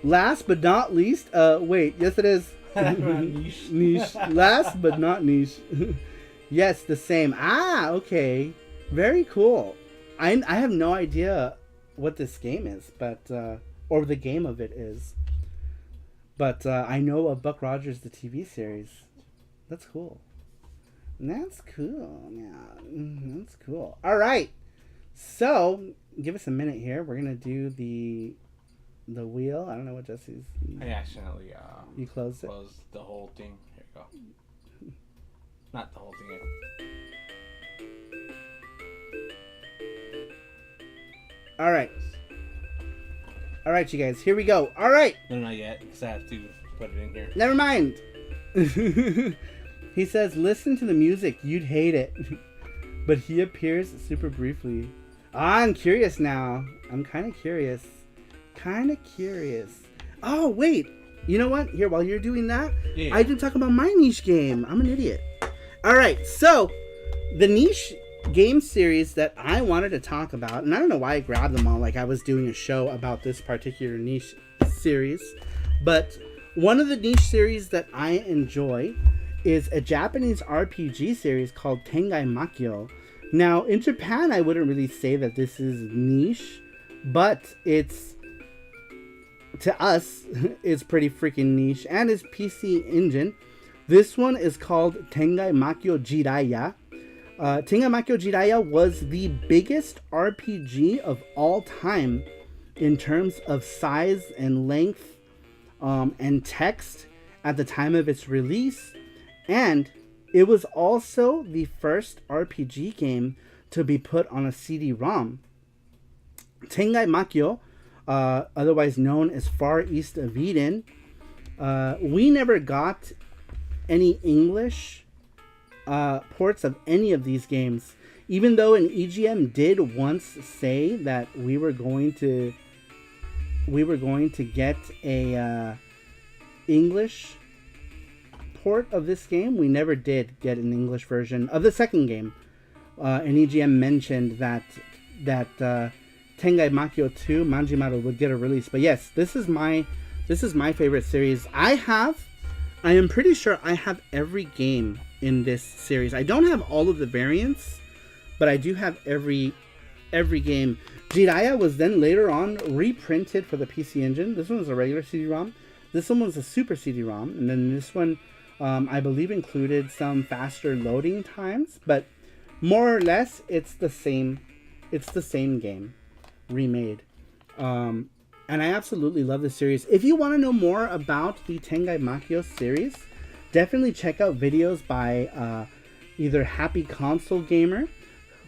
Last but not least. Wait, yes it is. Niche. Niche. Last but not niche. Yes, the same. Ah, okay. Very cool. I have no idea what this game is, but or the game of it is. But I know of Buck Rogers, the TV series. That's cool. That's cool. Yeah, that's cool. All right. So, give us a minute here. We're gonna do the wheel. I don't know what Jesse's. I accidentally you closed it. Closed the whole thing. Here you go. Not the whole thing. All right. All right, you guys. Here we go. All right. No, not yet, because I have to put it in here. Never mind. He says, listen to the music. You'd hate it. But he appears super briefly. I'm curious now. I'm kind of curious. Oh, wait. You know what? Here, while you're doing that, yeah. I didn't talk about my niche game. I'm an idiot. All right. So, the niche game series that I wanted to talk about, and I don't know why I grabbed them all like I was doing a show about this particular niche series, but one of the niche series that I enjoy is a Japanese RPG series called Tengai Makyo. Now, in Japan, I wouldn't really say that this is niche, but it's, to us, it's pretty freaking niche, and it's PC Engine. This one is called Tengai Makyo Jiraiya. Tengai Makyo Jiraiya was the biggest RPG of all time in terms of size and length and text at the time of its release. And it was also the first RPG game to be put on a CD-ROM. Tengai Makyo, otherwise known as Far East of Eden, we never got any English ports of any of these games, even though an EGM did once say that we were going to get a English port of this game. We never did get an English version of the second game. An EGM mentioned that Tengai Makyo 2 Manjimaru would get a release, but yes, this is my This is my favorite series. I am pretty sure I have every game in this series. I don't have all of the variants, but I do have every game. Jiraiya was then later on reprinted for the PC Engine. This one was a regular CD-ROM. This one was a Super CD-ROM, and then this one, I believe, included some faster loading times. But more or less, it's the same. It's the same game, remade. And I absolutely love this series. If you want to know more about the Tengai Makyo series, definitely check out videos by either Happy Console Gamer,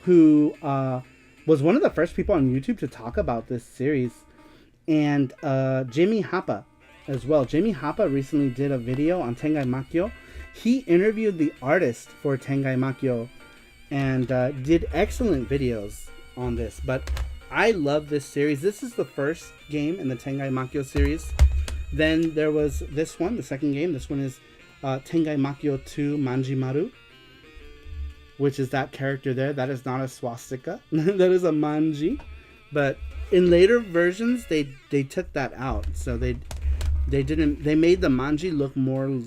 who was one of the first people on YouTube to talk about this series, and Jimmy Hapa as well. Jimmy Hapa recently did a video on Tengai Makyo. He interviewed the artist for Tengai Makyo and did excellent videos on this. But I love this series. This is the first game in the Tengai Makyo series. Then there was this one, the second game. This one is Tengai Makyo 2 Manjimaru, which is that character there. That is not a swastika. That is a manji. But in later versions, they took that out. So they made the manji look more,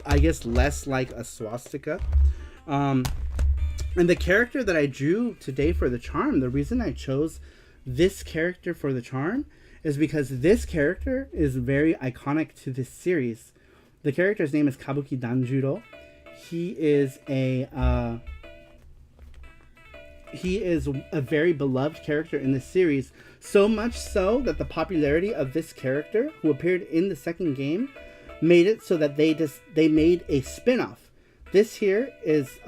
I guess, less like a swastika. And the character that I drew today for the charm, the reason I chose this character for the charm is because this character is very iconic to this series. The character's name is Kabuki Danjuro. He is a very beloved character in this series, so much so that the popularity of this character, who appeared in the second game, made it so that they made a spin-off. This here is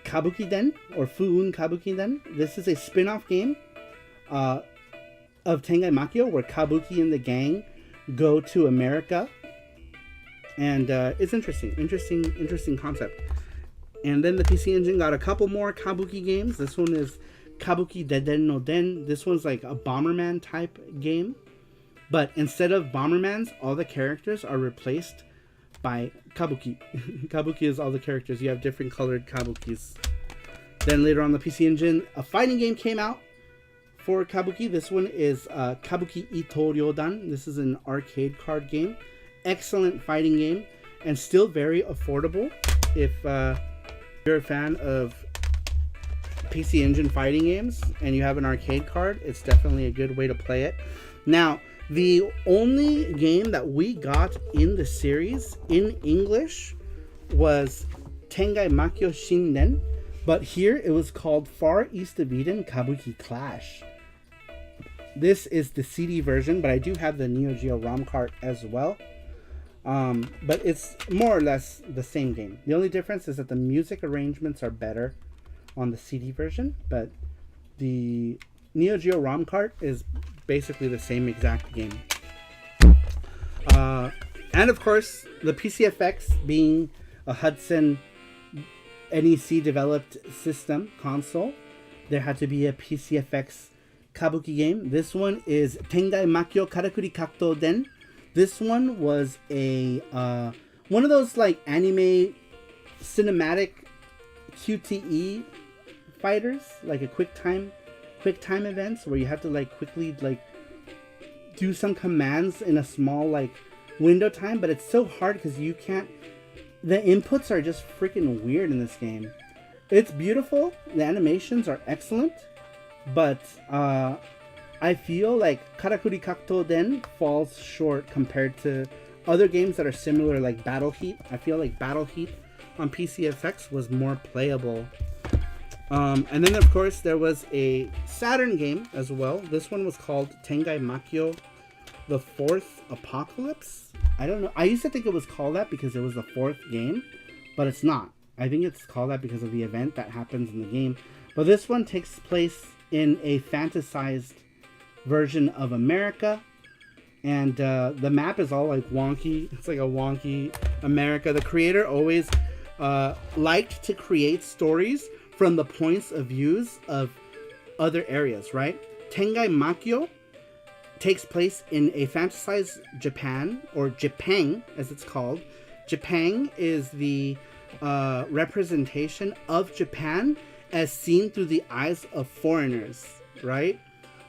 Kabuki Den, or Fuun Kabuki Den. This is a spin-off game of Tengai Makyo, where Kabuki and the gang go to America. And it's interesting concept. And then the PC Engine got a couple more Kabuki games. This one is Kabuki Deden no Den. This one's like a Bomberman type game. But instead of Bombermans, all the characters are replaced by Kabuki. Kabuki is all the characters. You have different colored Kabukis. Then later on the PC Engine, a fighting game came out for Kabuki. This one is Kabuki Ito Ryodan. This is an arcade card game. Excellent fighting game, and still very affordable. If you're a fan of PC Engine fighting games and you have an arcade card, it's definitely a good way to play it. Now, the only game that we got in the series in English was Tengai Makyo Shinden, but here it was called Far East of Eden Kabuki Clash. This is the CD version, but I do have the neo-geo ROM cart as well. But it's more or less the same game. The only difference is that the music arrangements are better on the CD version, but the Neo Geo ROM cart is basically the same exact game. And of course, the PCFX being a Hudson NEC developed system console, there had to be a PCFX Kabuki game. This one is Tengai Makyo Karakuri Kakuto Den. This one was a one of those like anime cinematic QTE fighters, like a quick time events where you have to like quickly like do some commands in a small like window time, but it's so hard because you can't. The inputs are just freaking weird in this game. It's beautiful. The animations are excellent, but I feel like Karakuri Kakuto Den falls short compared to other games that are similar, like Battle Heat. I feel like Battle Heat on PCFX was more playable. And then, of course, there was a Saturn game as well. This one was called Tengai Makyo The Fourth Apocalypse. I don't know. I used to think it was called that because it was the fourth game, but it's not. I think it's called that because of the event that happens in the game. But this one takes place in a fantasized version of America, and the map is all like wonky. It's like a wonky America. The creator always liked to create stories from the points of views of other areas, right? Tengai Makyo takes place in a fantasized Japan, or Japan as it's called. Japan is the representation of Japan as seen through the eyes of foreigners, right?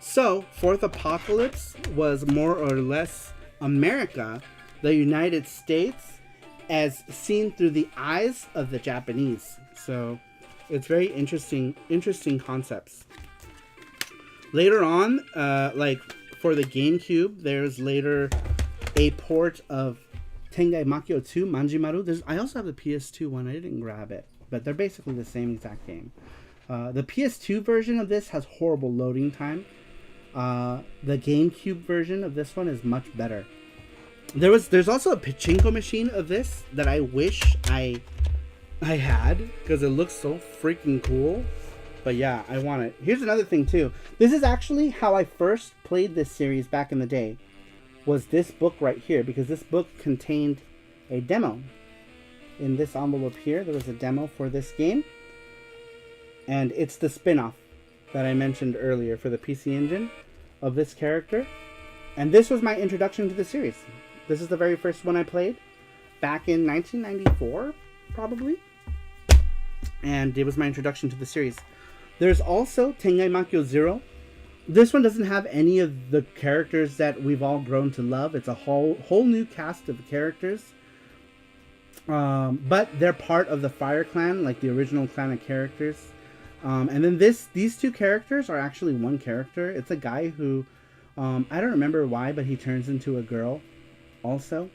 So, Fourth Apocalypse was more or less America, the United States, as seen through the eyes of the Japanese. So, it's very interesting concepts. Later on, like for the GameCube, there's later a port of Tengai Makyo 2 Manjimaru. I also have the PS2 one. I didn't grab it, but they're basically the same exact game. The PS2 version of this has horrible loading time. The GameCube version of this one is much better. There's also a pachinko machine of this that I wish I had, because it looks so freaking cool. But yeah, I want it. Here's another thing too. This is actually how I first played this series back in the day. Was this book right here, because this book contained a demo. In this envelope here, there was a demo for this game. And it's the spin-off that I mentioned earlier for the PC Engine of this character. And this was my introduction to the series. This is the very first one I played back in 1994, probably. And it was my introduction to the series. There's also Tengai Makyo Zero. This one doesn't have any of the characters that we've all grown to love. It's a whole new cast of characters. But they're part of the Fire Clan, like the original clan of characters. And then these two characters are actually one character. It's a guy who, I don't remember why, but he turns into a girl also.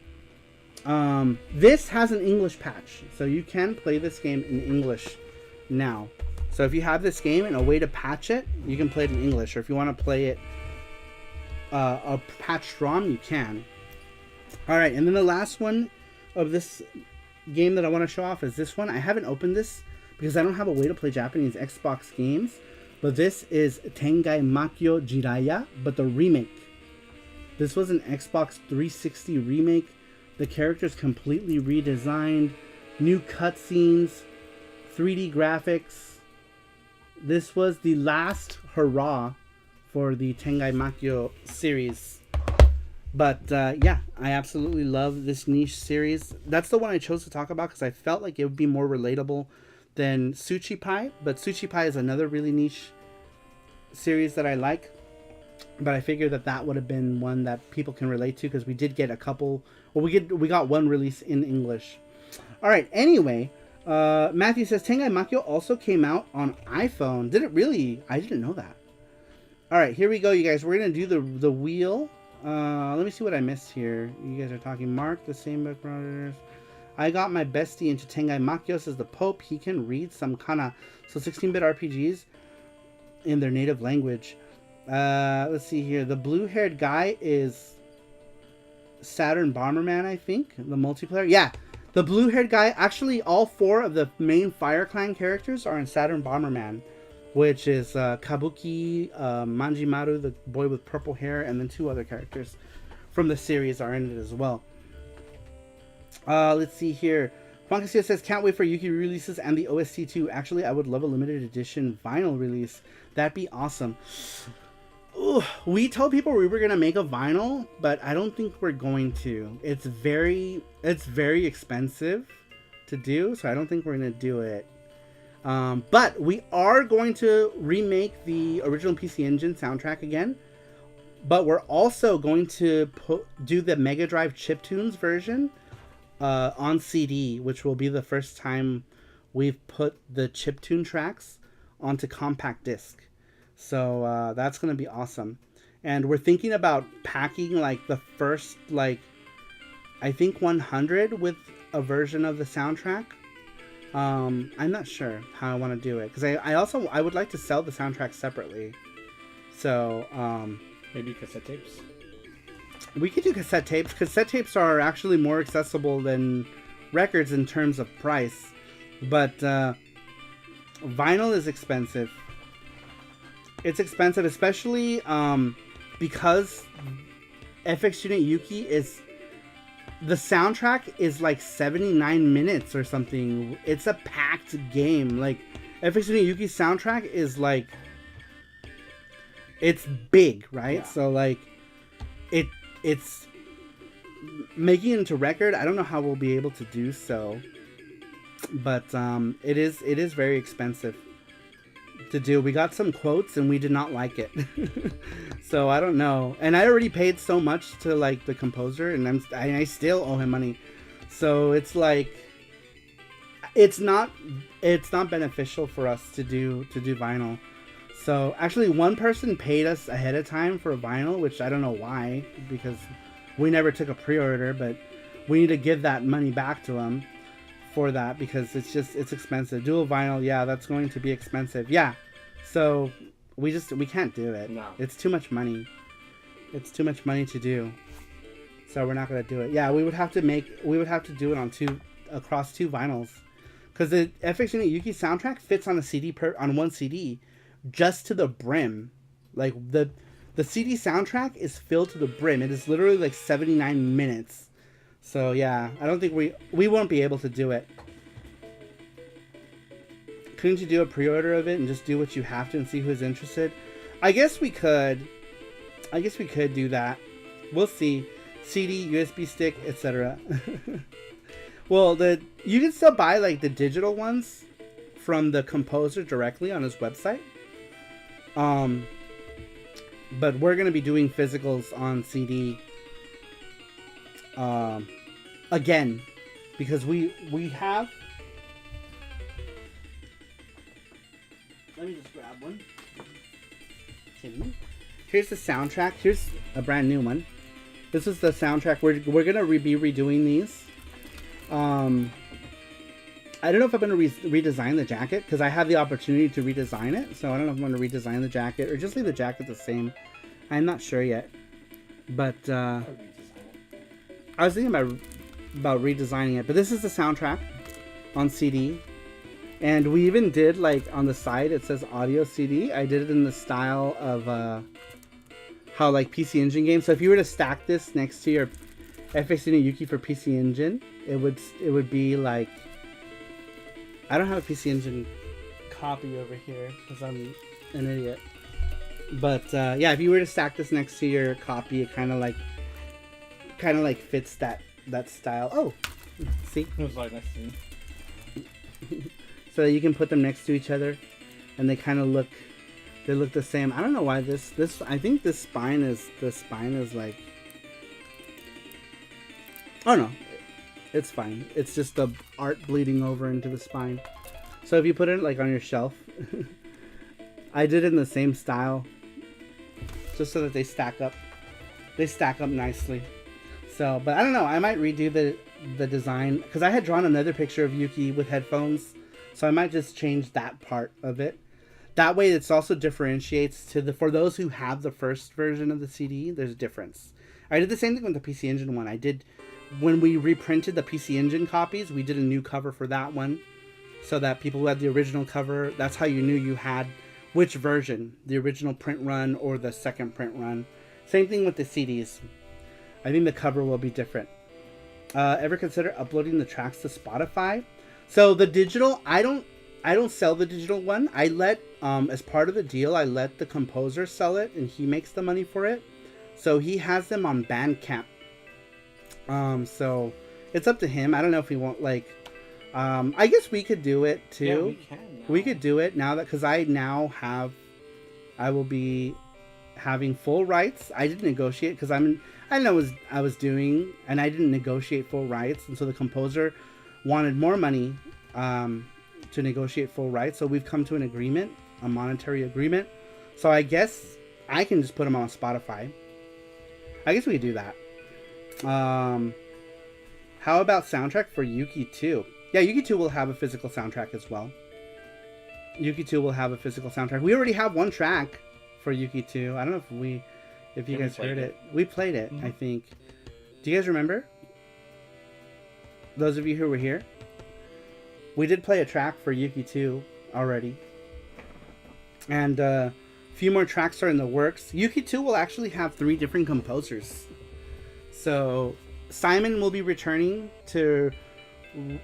This has an English patch, so you can play this game in English now. So if you have this game and a way to patch it, you can play it in English. Or if you want to play it a patched ROM, you can. Alright, and then the last one of this game that I want to show off is this one. I haven't opened this because I don't have a way to play Japanese Xbox games. But this is Tengai Makyo Jiraiya, but the remake. This was an Xbox 360 remake. The characters completely redesigned. New cutscenes. 3D graphics. This was the last hurrah for the Tengai Makyo series. But yeah, I absolutely love this niche series. That's the one I chose to talk about because I felt like it would be more relatable than Sushi Pai. But Sushi Pai is another really niche series that I like. But I figured that would have been one that people can relate to because we did get a couple. Well, we got one release in English. All right. Anyway, Matthew says Tengai Makyo also came out on iPhone. Did it really? I didn't know that. All right, here we go, you guys. We're gonna do the wheel. Let me see what I missed here. You guys are talking. Mark, the same book brothers. I got my bestie into Tengai Makyo, says the Pope. He can read some kana. So 16-bit RPGs in their native language. Let's see here. The blue-haired guy is Saturn Bomberman, I think. The multiplayer. Yeah, the blue-haired guy. Actually, all four of the main Fire Clan characters are in Saturn Bomberman, which is Kabuki, Manjimaru, the boy with purple hair, and then two other characters from the series are in it as well. Let's see here. Juan Castillo says, can't wait for Yuki releases and the OST too. Actually, I would love a limited edition vinyl release. That'd be awesome. Ooh, we told people we were going to make a vinyl, but I don't think we're going to. It's very expensive to do, so I don't think we're going to do it. But we are going to remake the original PC Engine soundtrack again. But we're also going to do the Mega Drive chiptunes version on CD, which will be the first time we've put the chiptune tracks onto compact disc. So that's going to be awesome. And we're thinking about packing like the first, like, I think 100 with a version of the soundtrack. I'm not sure how I want to do it because I would like to sell the soundtrack separately. So maybe cassette tapes. We could do cassette tapes. Cassette tapes are actually more accessible than records in terms of price, but vinyl is expensive. It's expensive, especially because FX Unit Yuki is. The soundtrack is like 79 minutes or something. It's a packed game. Like, FX Unit Yuki's soundtrack is like... It's big, right? Yeah. So, like, it's... Making it into record, I don't know how we'll be able to do so. But, it is very expensive to do. We got some quotes and we did not like it. So I don't know. And I already paid so much to like the composer, and I still owe him money. So it's like it's not beneficial for us to do vinyl. So actually one person paid us ahead of time for vinyl, which I don't know why, because we never took a pre-order, but we need to give that money back to them for that, because it's expensive. Dual vinyl, yeah, that's going to be expensive. Yeah. So we can't do it. No. It's too much money. It's too much money to do. So we're not going to do it. Yeah, we would have to do it across two vinyls. Cuz the FX Unit Yuki soundtrack fits on a CD on one CD just to the brim. Like the CD soundtrack is filled to the brim. It is literally like 79 minutes. So yeah, I don't think we won't be able to do it. Couldn't you do a pre-order of it and just do what you have to and see who's interested? I guess we could do that. We'll see. CD, USB stick, etc. Well, you can still buy like the digital ones from the composer directly on his website. But we're gonna be doing physicals on CD. Again, because we have. Let me just grab one. Here's the soundtrack. Here's a brand new one. This is the soundtrack. We're gonna be redoing these. I don't know if I'm gonna redesign the jacket, because I have the opportunity to redesign it. So I don't know if I'm gonna redesign the jacket or just leave the jacket the same. I'm not sure yet. But I was thinking about redesigning it. But this is the soundtrack on CD. And we even did, like, on the side, it says audio CD. I did it in the style of how, like, PC Engine games. So if you were to stack this next to your FX Unit Yuki for PC Engine, it would be like... I don't have a PC Engine copy over here because I'm an idiot. But, yeah, if you were to stack this next to your copy, it kind of like fits that style. Oh! See? It was like next to me. So you can put them next to each other, and they kind of look the same. I don't know why this I think the spine is like, oh no, it's fine. It's just the art bleeding over into the spine. So if you put it like on your shelf, I did it in the same style, just so that they stack up. They stack up nicely. So, but I don't know. I might redo the design, because I had drawn another picture of Yuki with headphones. So I might just change that part of it. That way it's also differentiates for those who have the first version of the CD, there's a difference. I did the same thing with the PC Engine one. When we reprinted the PC Engine copies, we did a new cover for that one. So that people who had the original cover, that's how you knew you had which version, the original print run or the second print run. Same thing with the CDs. I think the cover will be different. Ever consider uploading the tracks to Spotify? So the digital, I don't sell the digital one. I let, as part of the deal, I let the composer sell it, and he makes the money for it. So he has them on Bandcamp. So it's up to him. I don't know if he won't, like, I guess we could do it too. Yeah, we can now. We could do it now, because I will be having full rights. I didn't negotiate, because I know what I was doing, and I didn't negotiate full rights, and so the composer wanted more money to negotiate full rights. So we've come to an agreement, a monetary agreement. So I guess I can just put them on Spotify. I guess we could do that. How about soundtrack for Yuki 2? Yeah, Yuki 2 will have a physical soundtrack as well. Yuki 2 will have a physical soundtrack. We already have one track for Yuki 2. I don't know if you guys heard it. We played it, I think. Do you guys remember? Those of you who were here, we did play a track for Yuki 2 already, and a few more tracks are in the works. Yuki 2 will actually have 3 different composers. So Simon will be returning to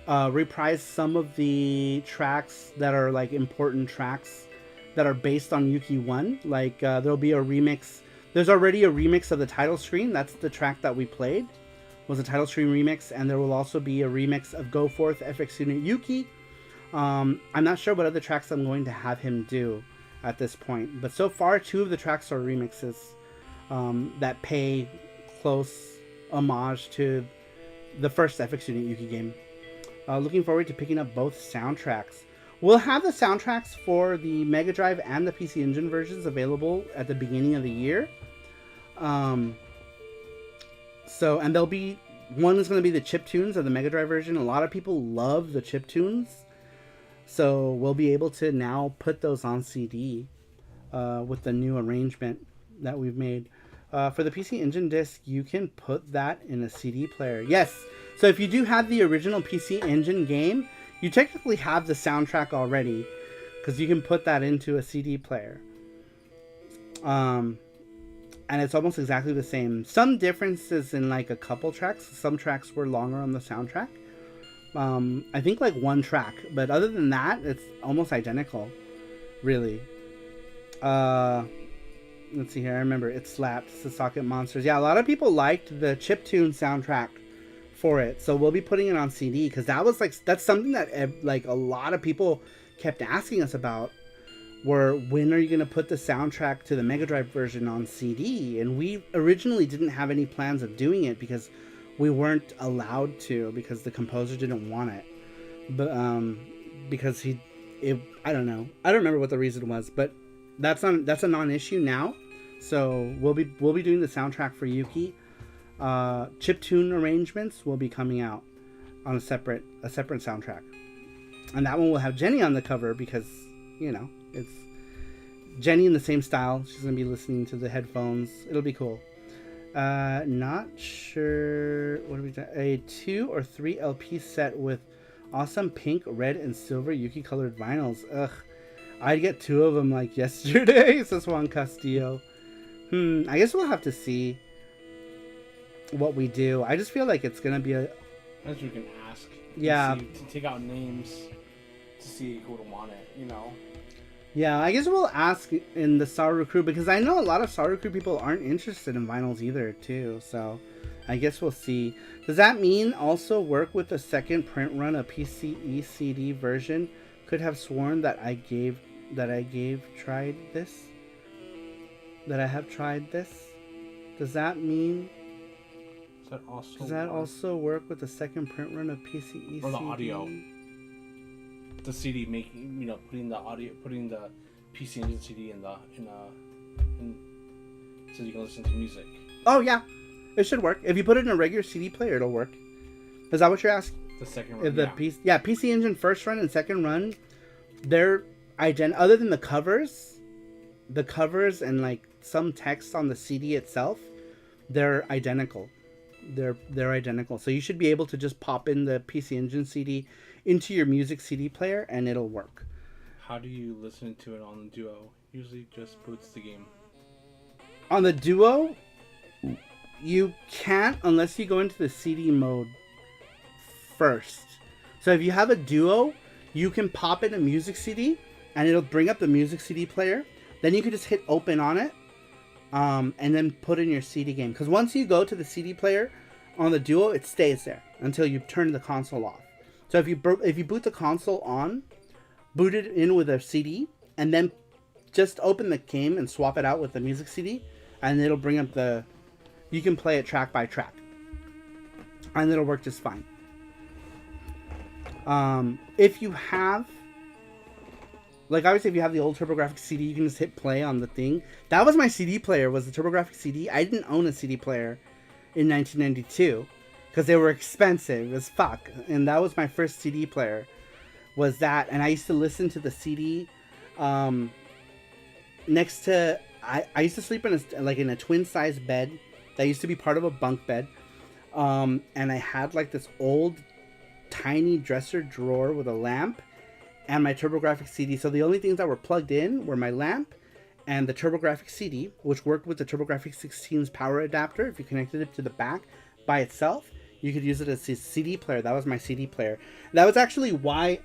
reprise some of the tracks that are like important tracks that are based on Yuki 1. Like there'll be a remix. There's already a remix of the title screen. That's the track that we played. Was a title stream remix, and there will also be a remix of Go Forth FX Unit Yuki. I'm not sure what other tracks I'm going to have him do. at this point. But so far, 2 of the tracks are remixes that pay close homage to the first FX Unit Yuki game. Looking forward to picking up both soundtracks. We'll have the soundtracks for the Mega Drive and the PC Engine versions available at the beginning of the year. And there'll be one is going to be the chip tunes of the Mega Drive version. A lot of people love the chip tunes, so we'll be able to now put those on CD with the new arrangement that we've made. For the PC Engine disc, you can put that in a CD player. Yes, so if you do have the original PC Engine game, you technically have the soundtrack already, because you can put that into a CD player. And it's almost exactly the same. Some differences in like a couple tracks. Some tracks were longer on the soundtrack. I think like 1 track, but other than that, it's almost identical, really. Let's see here. I remember it slapped. It's the Socket Monsters. Yeah, a lot of people liked the chiptune soundtrack for it, so we'll be putting it on CD, because that's something that like a lot of people kept asking us about. Were, when are you going to put the soundtrack to the Mega Drive version on CD? And we originally didn't have any plans of doing it because we weren't allowed to, because the composer didn't want it. But because I don't know. I don't remember what the reason was, but that's a non-issue now. So we'll be doing the soundtrack for Yuki. Chiptune arrangements will be coming out on a separate soundtrack. And that one will have Jenny on the cover because, you know, it's Jenny in the same style. She's going to be listening to the headphones. It'll be cool. Not sure. What are we doing? A 2 or 3 LP set with awesome pink, red, and silver Yuki colored vinyls. Ugh. I'd get 2 of them like yesterday, says Juan Castillo. I guess we'll have to see what we do. I just feel like it's going to be a... As we can ask. Yeah. To take out names to see who would want it, you know? Yeah, I guess we'll ask in the Saru crew, because I know a lot of Saru crew people aren't interested in vinyls either, too. So, I guess we'll see. Does that mean also work with the second print run of PCE CD version? Could have sworn that I have tried this. Does that mean? Does that also work with the second print run of PCE? Or the audio. The CD making, you know, putting the PC Engine CD in so you can listen to music. Oh yeah, it should work. If you put it in a regular CD player, it'll work. Is that what you're asking? The second run, PC Engine first run and second run, they're other than the covers and like some text on the CD itself, they're identical. They're identical. So you should be able to just pop in the PC Engine CD into your music CD player and it'll work. How do you listen to it on the Duo? Usually just boots the game. On the Duo, you can't unless you go into the CD mode first. So if you have a Duo, you can pop in a music CD and it'll bring up the music CD player. Then you can just hit open on it and then put in your CD game. Because once you go to the CD player on the Duo, it stays there until you turn the console off. So if you boot the console on, boot it in with a CD, and then just open the game and swap it out with the music CD, and it'll bring up you can play it track by track. And it'll work just fine. If you have, like obviously if you have the old TurboGrafx CD, you can just hit play on the thing. That was my CD player, was the TurboGrafx CD. I didn't own a CD player in 1992. Because they were expensive as fuck. And that was my first CD player. Was that. And I used to listen to the CD next to... I used to sleep in a twin-size bed. That used to be part of a bunk bed. And I had like this old tiny dresser drawer with a lamp. And my TurboGrafx CD. So the only things that were plugged in were my lamp and the TurboGrafx CD. Which worked with the TurboGrafx 16's power adapter. If you connected it to the back by itself. You could use it as a CD player. That was my CD player. That was actually why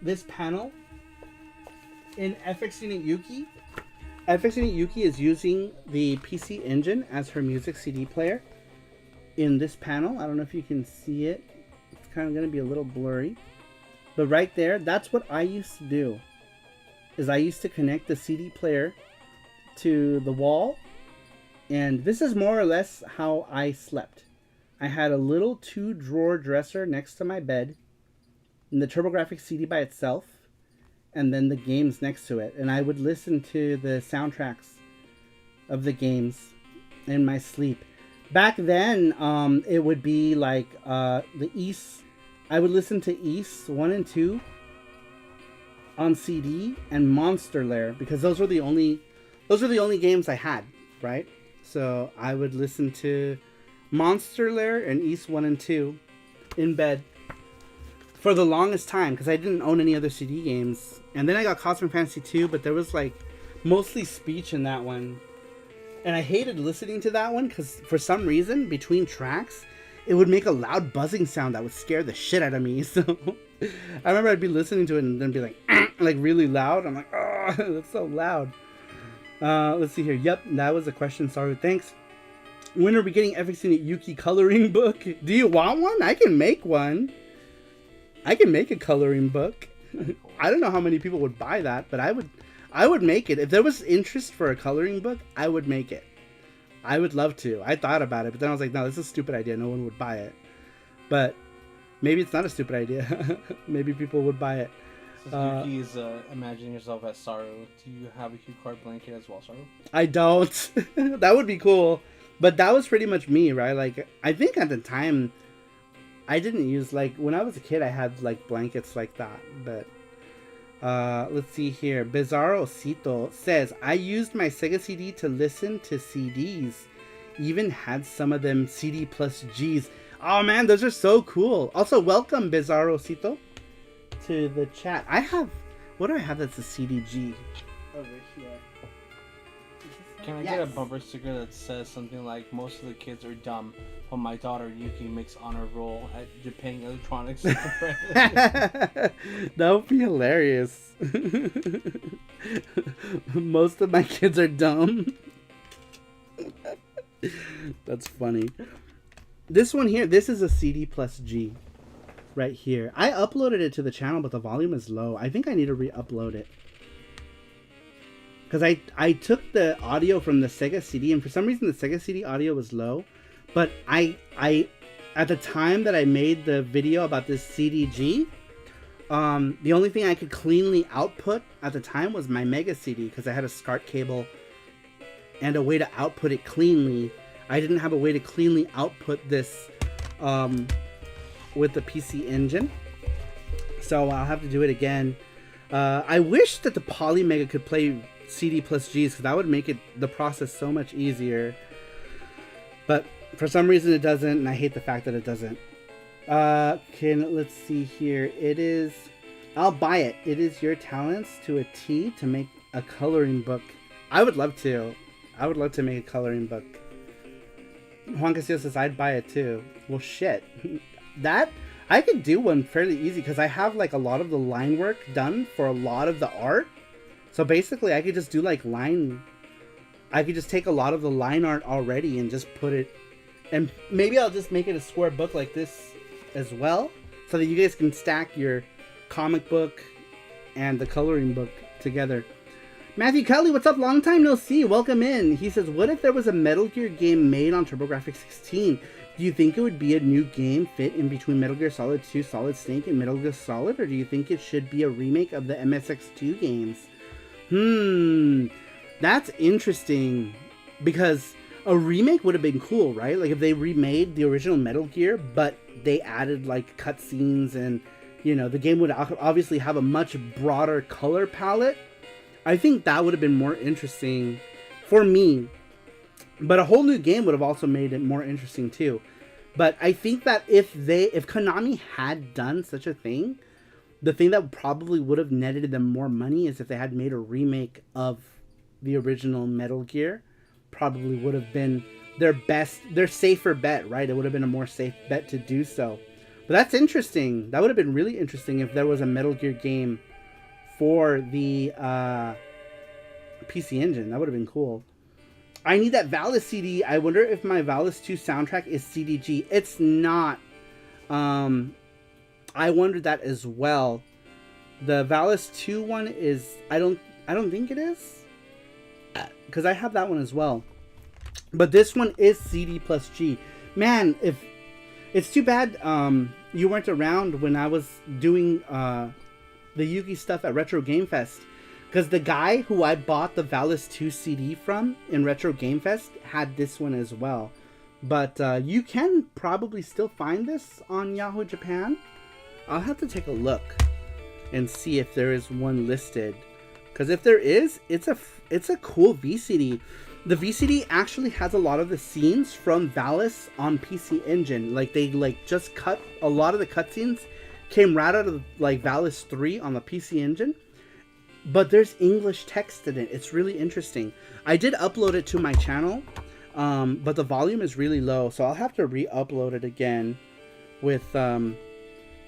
this panel in FX Unit Yuki is using the PC Engine as her music CD player in this panel. I don't know if you can see it. It's kind of going to be a little blurry. But right there, that's what I used to do. is I used to connect the CD player to the wall, and this is more or less how I slept. I had a little 2-drawer dresser next to my bed, and the TurboGrafx CD by itself, and then the games next to it. And I would listen to the soundtracks of the games in my sleep. Back then, it would be like the East. I would listen to East 1 and 2 on CD and Monster Lair, because those were the only games I had, right? So I would listen to Monster Lair and East 1 and 2 in bed for the longest time, because I didn't own any other CD games. And then I got Cosmic Fantasy 2, but there was like mostly speech in that one. And I hated listening to that one because for some reason, between tracks, it would make a loud buzzing sound that would scare the shit out of me. So I remember I'd be listening to it and then be like, like really loud. I'm like, oh, that's so loud. Let's see here. Yep, that was a question. Sorry, thanks. When are we getting FX Unit Yuki coloring book? Do you want one? I can make one. I can make a coloring book. I don't know how many people would buy that, but I would make it. If there was interest for a coloring book, I would make it. I would love to. I thought about it, but then I was like, no, this is a stupid idea. No one would buy it. But maybe it's not a stupid idea. Maybe people would buy it. Since Yuki is imagining yourself as Saru, do you have a cue card blanket as well, Saru? I don't. That would be cool. But that was pretty much me, right? Like, I think at the time, I didn't use, like, when I was a kid, I had, like, blankets like that. But, let's see here. Bizarro Cito says, I used my Sega CD to listen to CDs. Even had some of them CD plus Gs. Oh, man, those are so cool. Also, welcome, Bizarro Cito, to the chat. I have, what do I have that's a CDG over here? Can I get a bumper sticker that says something like, most of the kids are dumb, but my daughter Yuki makes honor roll at Japan Electronics? That would be hilarious. Most of my kids are dumb. That's funny. This one here, this is a CD plus G. Right here. I uploaded it to the channel, but the volume is low. I think I need to re-upload it. Because I took the audio from the Sega CD, and for some reason the Sega CD audio was low. But I at the time that I made the video about this CDG, the only thing I could cleanly output at the time was my Mega CD, because I had a SCART cable and a way to output it cleanly. I didn't have a way to cleanly output this with the PC Engine. So I'll have to do it again. I wish that the Poly Mega could play CD plus Gs, because that would make the process so much easier. But for some reason it doesn't, and I hate the fact that it doesn't. Let's see here. It is, I'll buy it. It is your talents to a T to make a coloring book. I would love to. I would love to make a coloring book. Juan Castillo says I'd buy it too. Well, shit. That, I could do one fairly easy, because I have like a lot of the line work done for a lot of the art. So basically, I could just do like I could just take a lot of the line art already and just put it, and maybe I'll just make it a square book like this as well, so that you guys can stack your comic book and the coloring book together. Matthew Kelly, what's up? Long time no see. Welcome in. He says, what if there was a Metal Gear game made on TurboGrafx 16? Do you think it would be a new game fit in between Metal Gear Solid 2, Solid Snake, and Metal Gear Solid? Or do you think it should be a remake of the MSX2 games? That's interesting, because a remake would have been cool, right? Like if they remade the original Metal Gear, but they added like cutscenes, and you know, the game would obviously have a much broader color palette. I think that would have been more interesting for me. But a whole new game would have also made it more interesting too. But I think that if Konami had done such a thing, the thing that probably would have netted them more money is if they had made a remake of the original Metal Gear. Probably would have been their safer bet, right? It would have been a more safe bet to do so. But that's interesting. That would have been really interesting if there was a Metal Gear game for the PC Engine. That would have been cool. I need that Valis CD. I wonder if my Valis 2 soundtrack is CDG. It's not. I wondered that as well. The Valis 2 one is I don't think it is, because I have that one as well. But this one is CD plus G. Man, if it's too bad you weren't around when I was doing the Yugi stuff at Retro Game Fest, because the guy who I bought the Valis 2 CD from in Retro Game Fest had this one as well. But you can probably still find this on Yahoo Japan. I'll have to take a look and see if there is one listed, because if there is, it's a cool VCD. The VCD actually has a lot of the scenes from Valis on PC Engine. Like they just cut a lot of the cutscenes came right out of like Valis 3 on the PC Engine, but there's English text in it. It's really interesting. I did upload it to my channel, but the volume is really low, so I'll have to re-upload it again with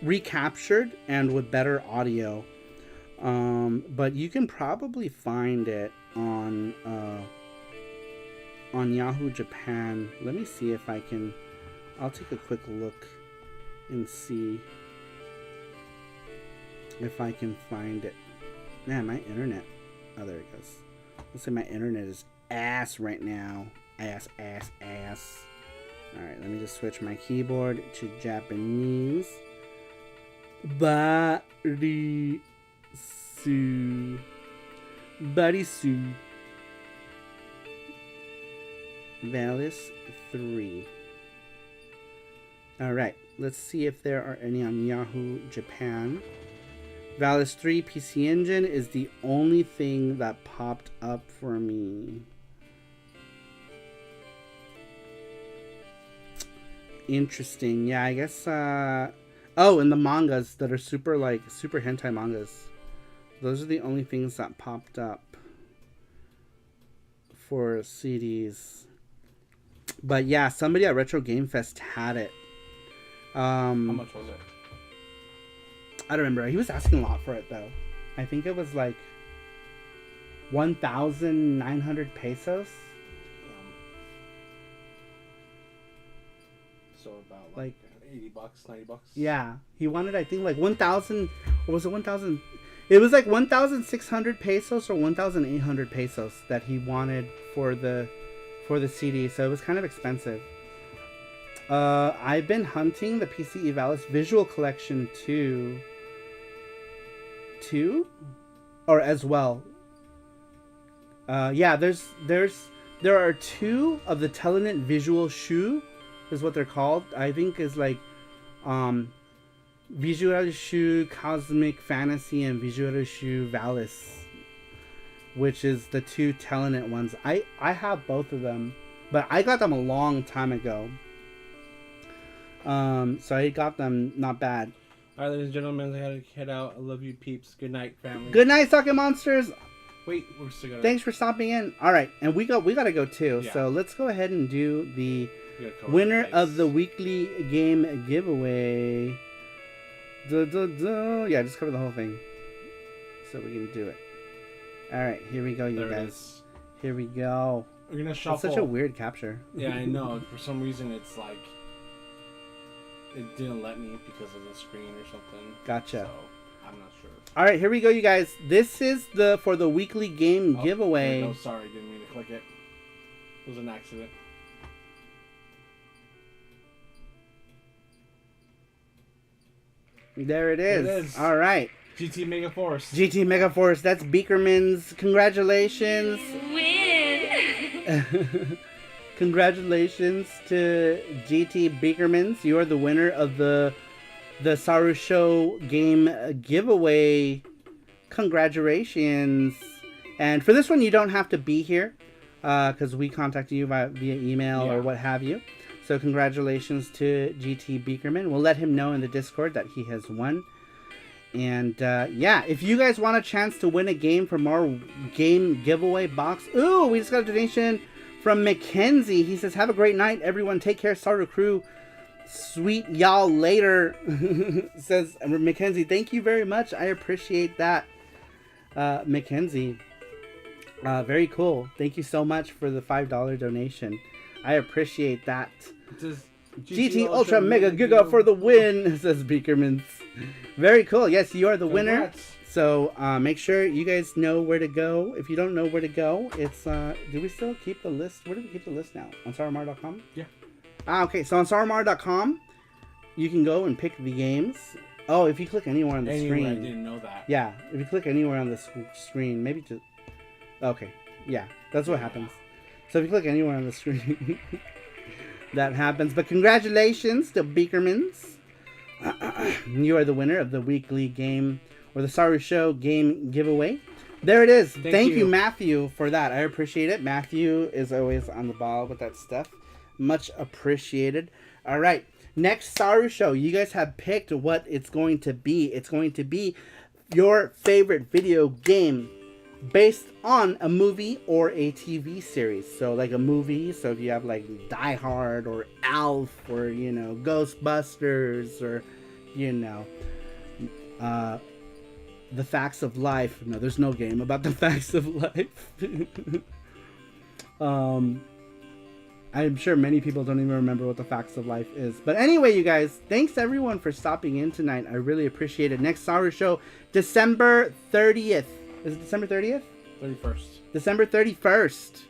recaptured and with better audio. But you can probably find it on Yahoo Japan. Let me see if I can. I'll take a quick look and see if I can find it. Man, my internet. Oh, there it goes. Let's say my internet is ass right now. Ass. Alright, let me just switch my keyboard to Japanese. Barisu. Valis 3. Alright, let's see if there are any on Yahoo Japan. Valis 3 PC Engine is the only thing that popped up for me. Interesting. Yeah, I guess oh, and the mangas that are super hentai mangas. Those are the only things that popped up for CDs. But yeah, somebody at Retro Game Fest had it. How much was it? I don't remember. He was asking a lot for it though. I think it was like 1,900 pesos. So about like $80, $90. Yeah, he wanted, I think, like 1,000. Or was it 1,000? It was like 1,600 pesos or 1,800 pesos that he wanted for the CD. So it was kind of expensive. I've been hunting the PC Valis Visual Collection too, or as well. Yeah, there are 2 of the Telenet Visual Shu, is what they're called. I think is like Visual Shu Cosmic Fantasy and Visual Shu Valis, which is the 2 Telenet ones. I have both of them, but I got them a long time ago. So I got them not bad. Alright, ladies and gentlemen, I gotta head out. I love you, peeps. Good night, family. Good night, Sake Monsters. Wait, we're still gonna... Thanks for stopping in. Alright, and we gotta go too. Yeah. So let's go ahead and do the winner of the weekly game giveaway. Yeah, just cover the whole thing so we can do it. Alright, here we go, you guys. Here we go. We're gonna shuffle. It's such a weird capture. Yeah, I know. For some reason, it's like it didn't let me because of the screen or something. Gotcha. So I'm not sure. All right, here we go, you guys. This is for the weekly game giveaway. No, sorry, didn't mean to click it. It was an accident. There it is. It is. All right. GT Mega Force. GT Mega Force. That's Beakerman's. Congratulations. Win. Congratulations to GT Beakermans. You are the winner of the SARUSHOW game giveaway. Congratulations. And for this one, you don't have to be here because we contacted you via email or what have you. So congratulations to GT Beakerman. We'll let him know in the Discord that he has won. And yeah, if you guys want a chance to win a game from our game giveaway box. Ooh, we just got a donation from Mackenzie. He says, have a great night, everyone. Take care, Saru Crew. Sweet y'all later. Says Mackenzie. Thank you very much. I appreciate that, Mackenzie. Very cool. Thank you so much for the $5 donation. I appreciate that. GT Ultra Mega Giga for the win, says Beakermans. Very cool. Yes, you are the winner. So make sure you guys know where to go. If you don't know where to go, it's do we still keep the list? Where do we keep the list now? On SaruMar.com? Yeah. Okay, so on SaruMar.com, you can go and pick the games. Oh, if you click anywhere on the screen. I didn't know that. Yeah, if you click anywhere on the screen, maybe just... Okay, yeah, that's what happens. So if you click anywhere on the screen, that happens. But congratulations to Beakermans. You are the winner of the weekly game, or the SaruShow game giveaway. There it is. Thank you, Matthew, for that. I appreciate it. Matthew is always on the ball with that stuff. Much appreciated. All right. Next SaruShow, you guys have picked what it's going to be. It's going to be your favorite video game based on a movie or a TV series. So like a movie, so if you have like Die Hard or Alf or, you know, Ghostbusters or, you know, The Facts of Life. No, there's no game about The Facts of Life. I'm sure many people don't even remember what The Facts of Life is. But anyway, you guys, thanks everyone for stopping in tonight. I really appreciate it. Next SaruShow, December 30th. Is it December 30th? 31st. December 31st.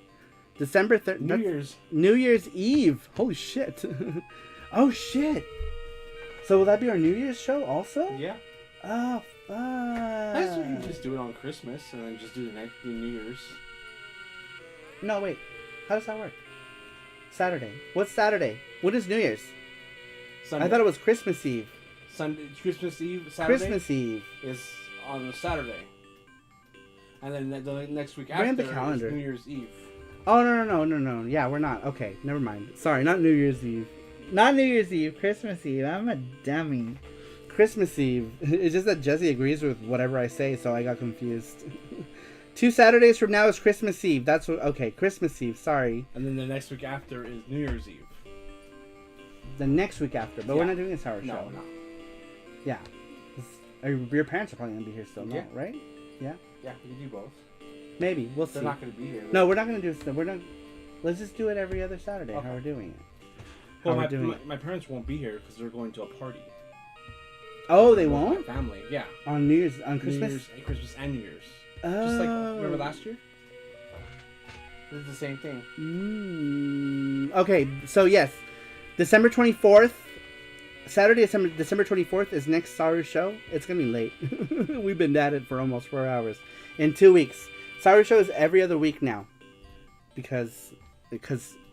December 30th. New Year's Eve. Holy shit. Oh, shit. So will that be our New Year's show also? Yeah. Oh, fuck. I thought you just do it on Christmas and then just do the next New Year's. No, wait. How does that work? Saturday. What's Saturday? What is New Year's? Sunday. I thought it was Christmas Eve. Sunday, Christmas Eve, Saturday. Christmas Eve is on a Saturday. And then the next week Bring after the calendar. is New Year's Eve. Oh, no. Yeah, we're not. Okay, never mind. Sorry, not New Year's Eve. Not New Year's Eve. Christmas Eve. I'm a dummy. Christmas Eve. It's just that Jesse agrees with whatever I say, so I got confused. 2 Saturdays from now is Christmas Eve. That's what. Okay, Christmas Eve. Sorry. And then the next week after is New Year's Eve. The next week after, but we're not doing a SaruShow. No, we're not. Yeah. Your parents are probably gonna be here still, no? Right? Yeah. Yeah, we can do both. Maybe we'll see. They're not gonna be here. No, we're not gonna do. We're not. Let's just do it every other Saturday. Okay. How we're doing it. Well, my parents won't be here because they're going to a party. Oh, they won't? My family, yeah. On New Year's, on Christmas? Christmas and New Year's. Oh. Just like, remember last year? This is the same thing. Okay, so yes. December 24th. Saturday, December 24th is next SaruShow. It's going to be late. We've been at it for almost 4 hours. In 2 weeks. SaruShow is every other week now. Because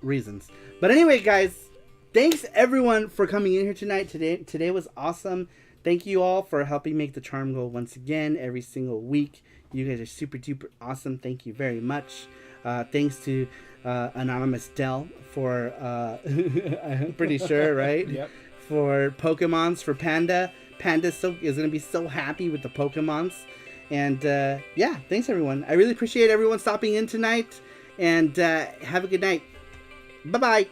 reasons. But anyway, guys. Thanks everyone for coming in here tonight. Today was awesome. Thank you all for helping make the charm go once again every single week. You guys are super duper awesome. Thank you very much. Thanks to Anonymous Dell for I'm pretty sure, right? Yep. For Pokemons for Panda. Panda is going to be so happy with the Pokemons. And yeah, thanks everyone. I really appreciate everyone stopping in tonight. And have a good night. Bye-bye.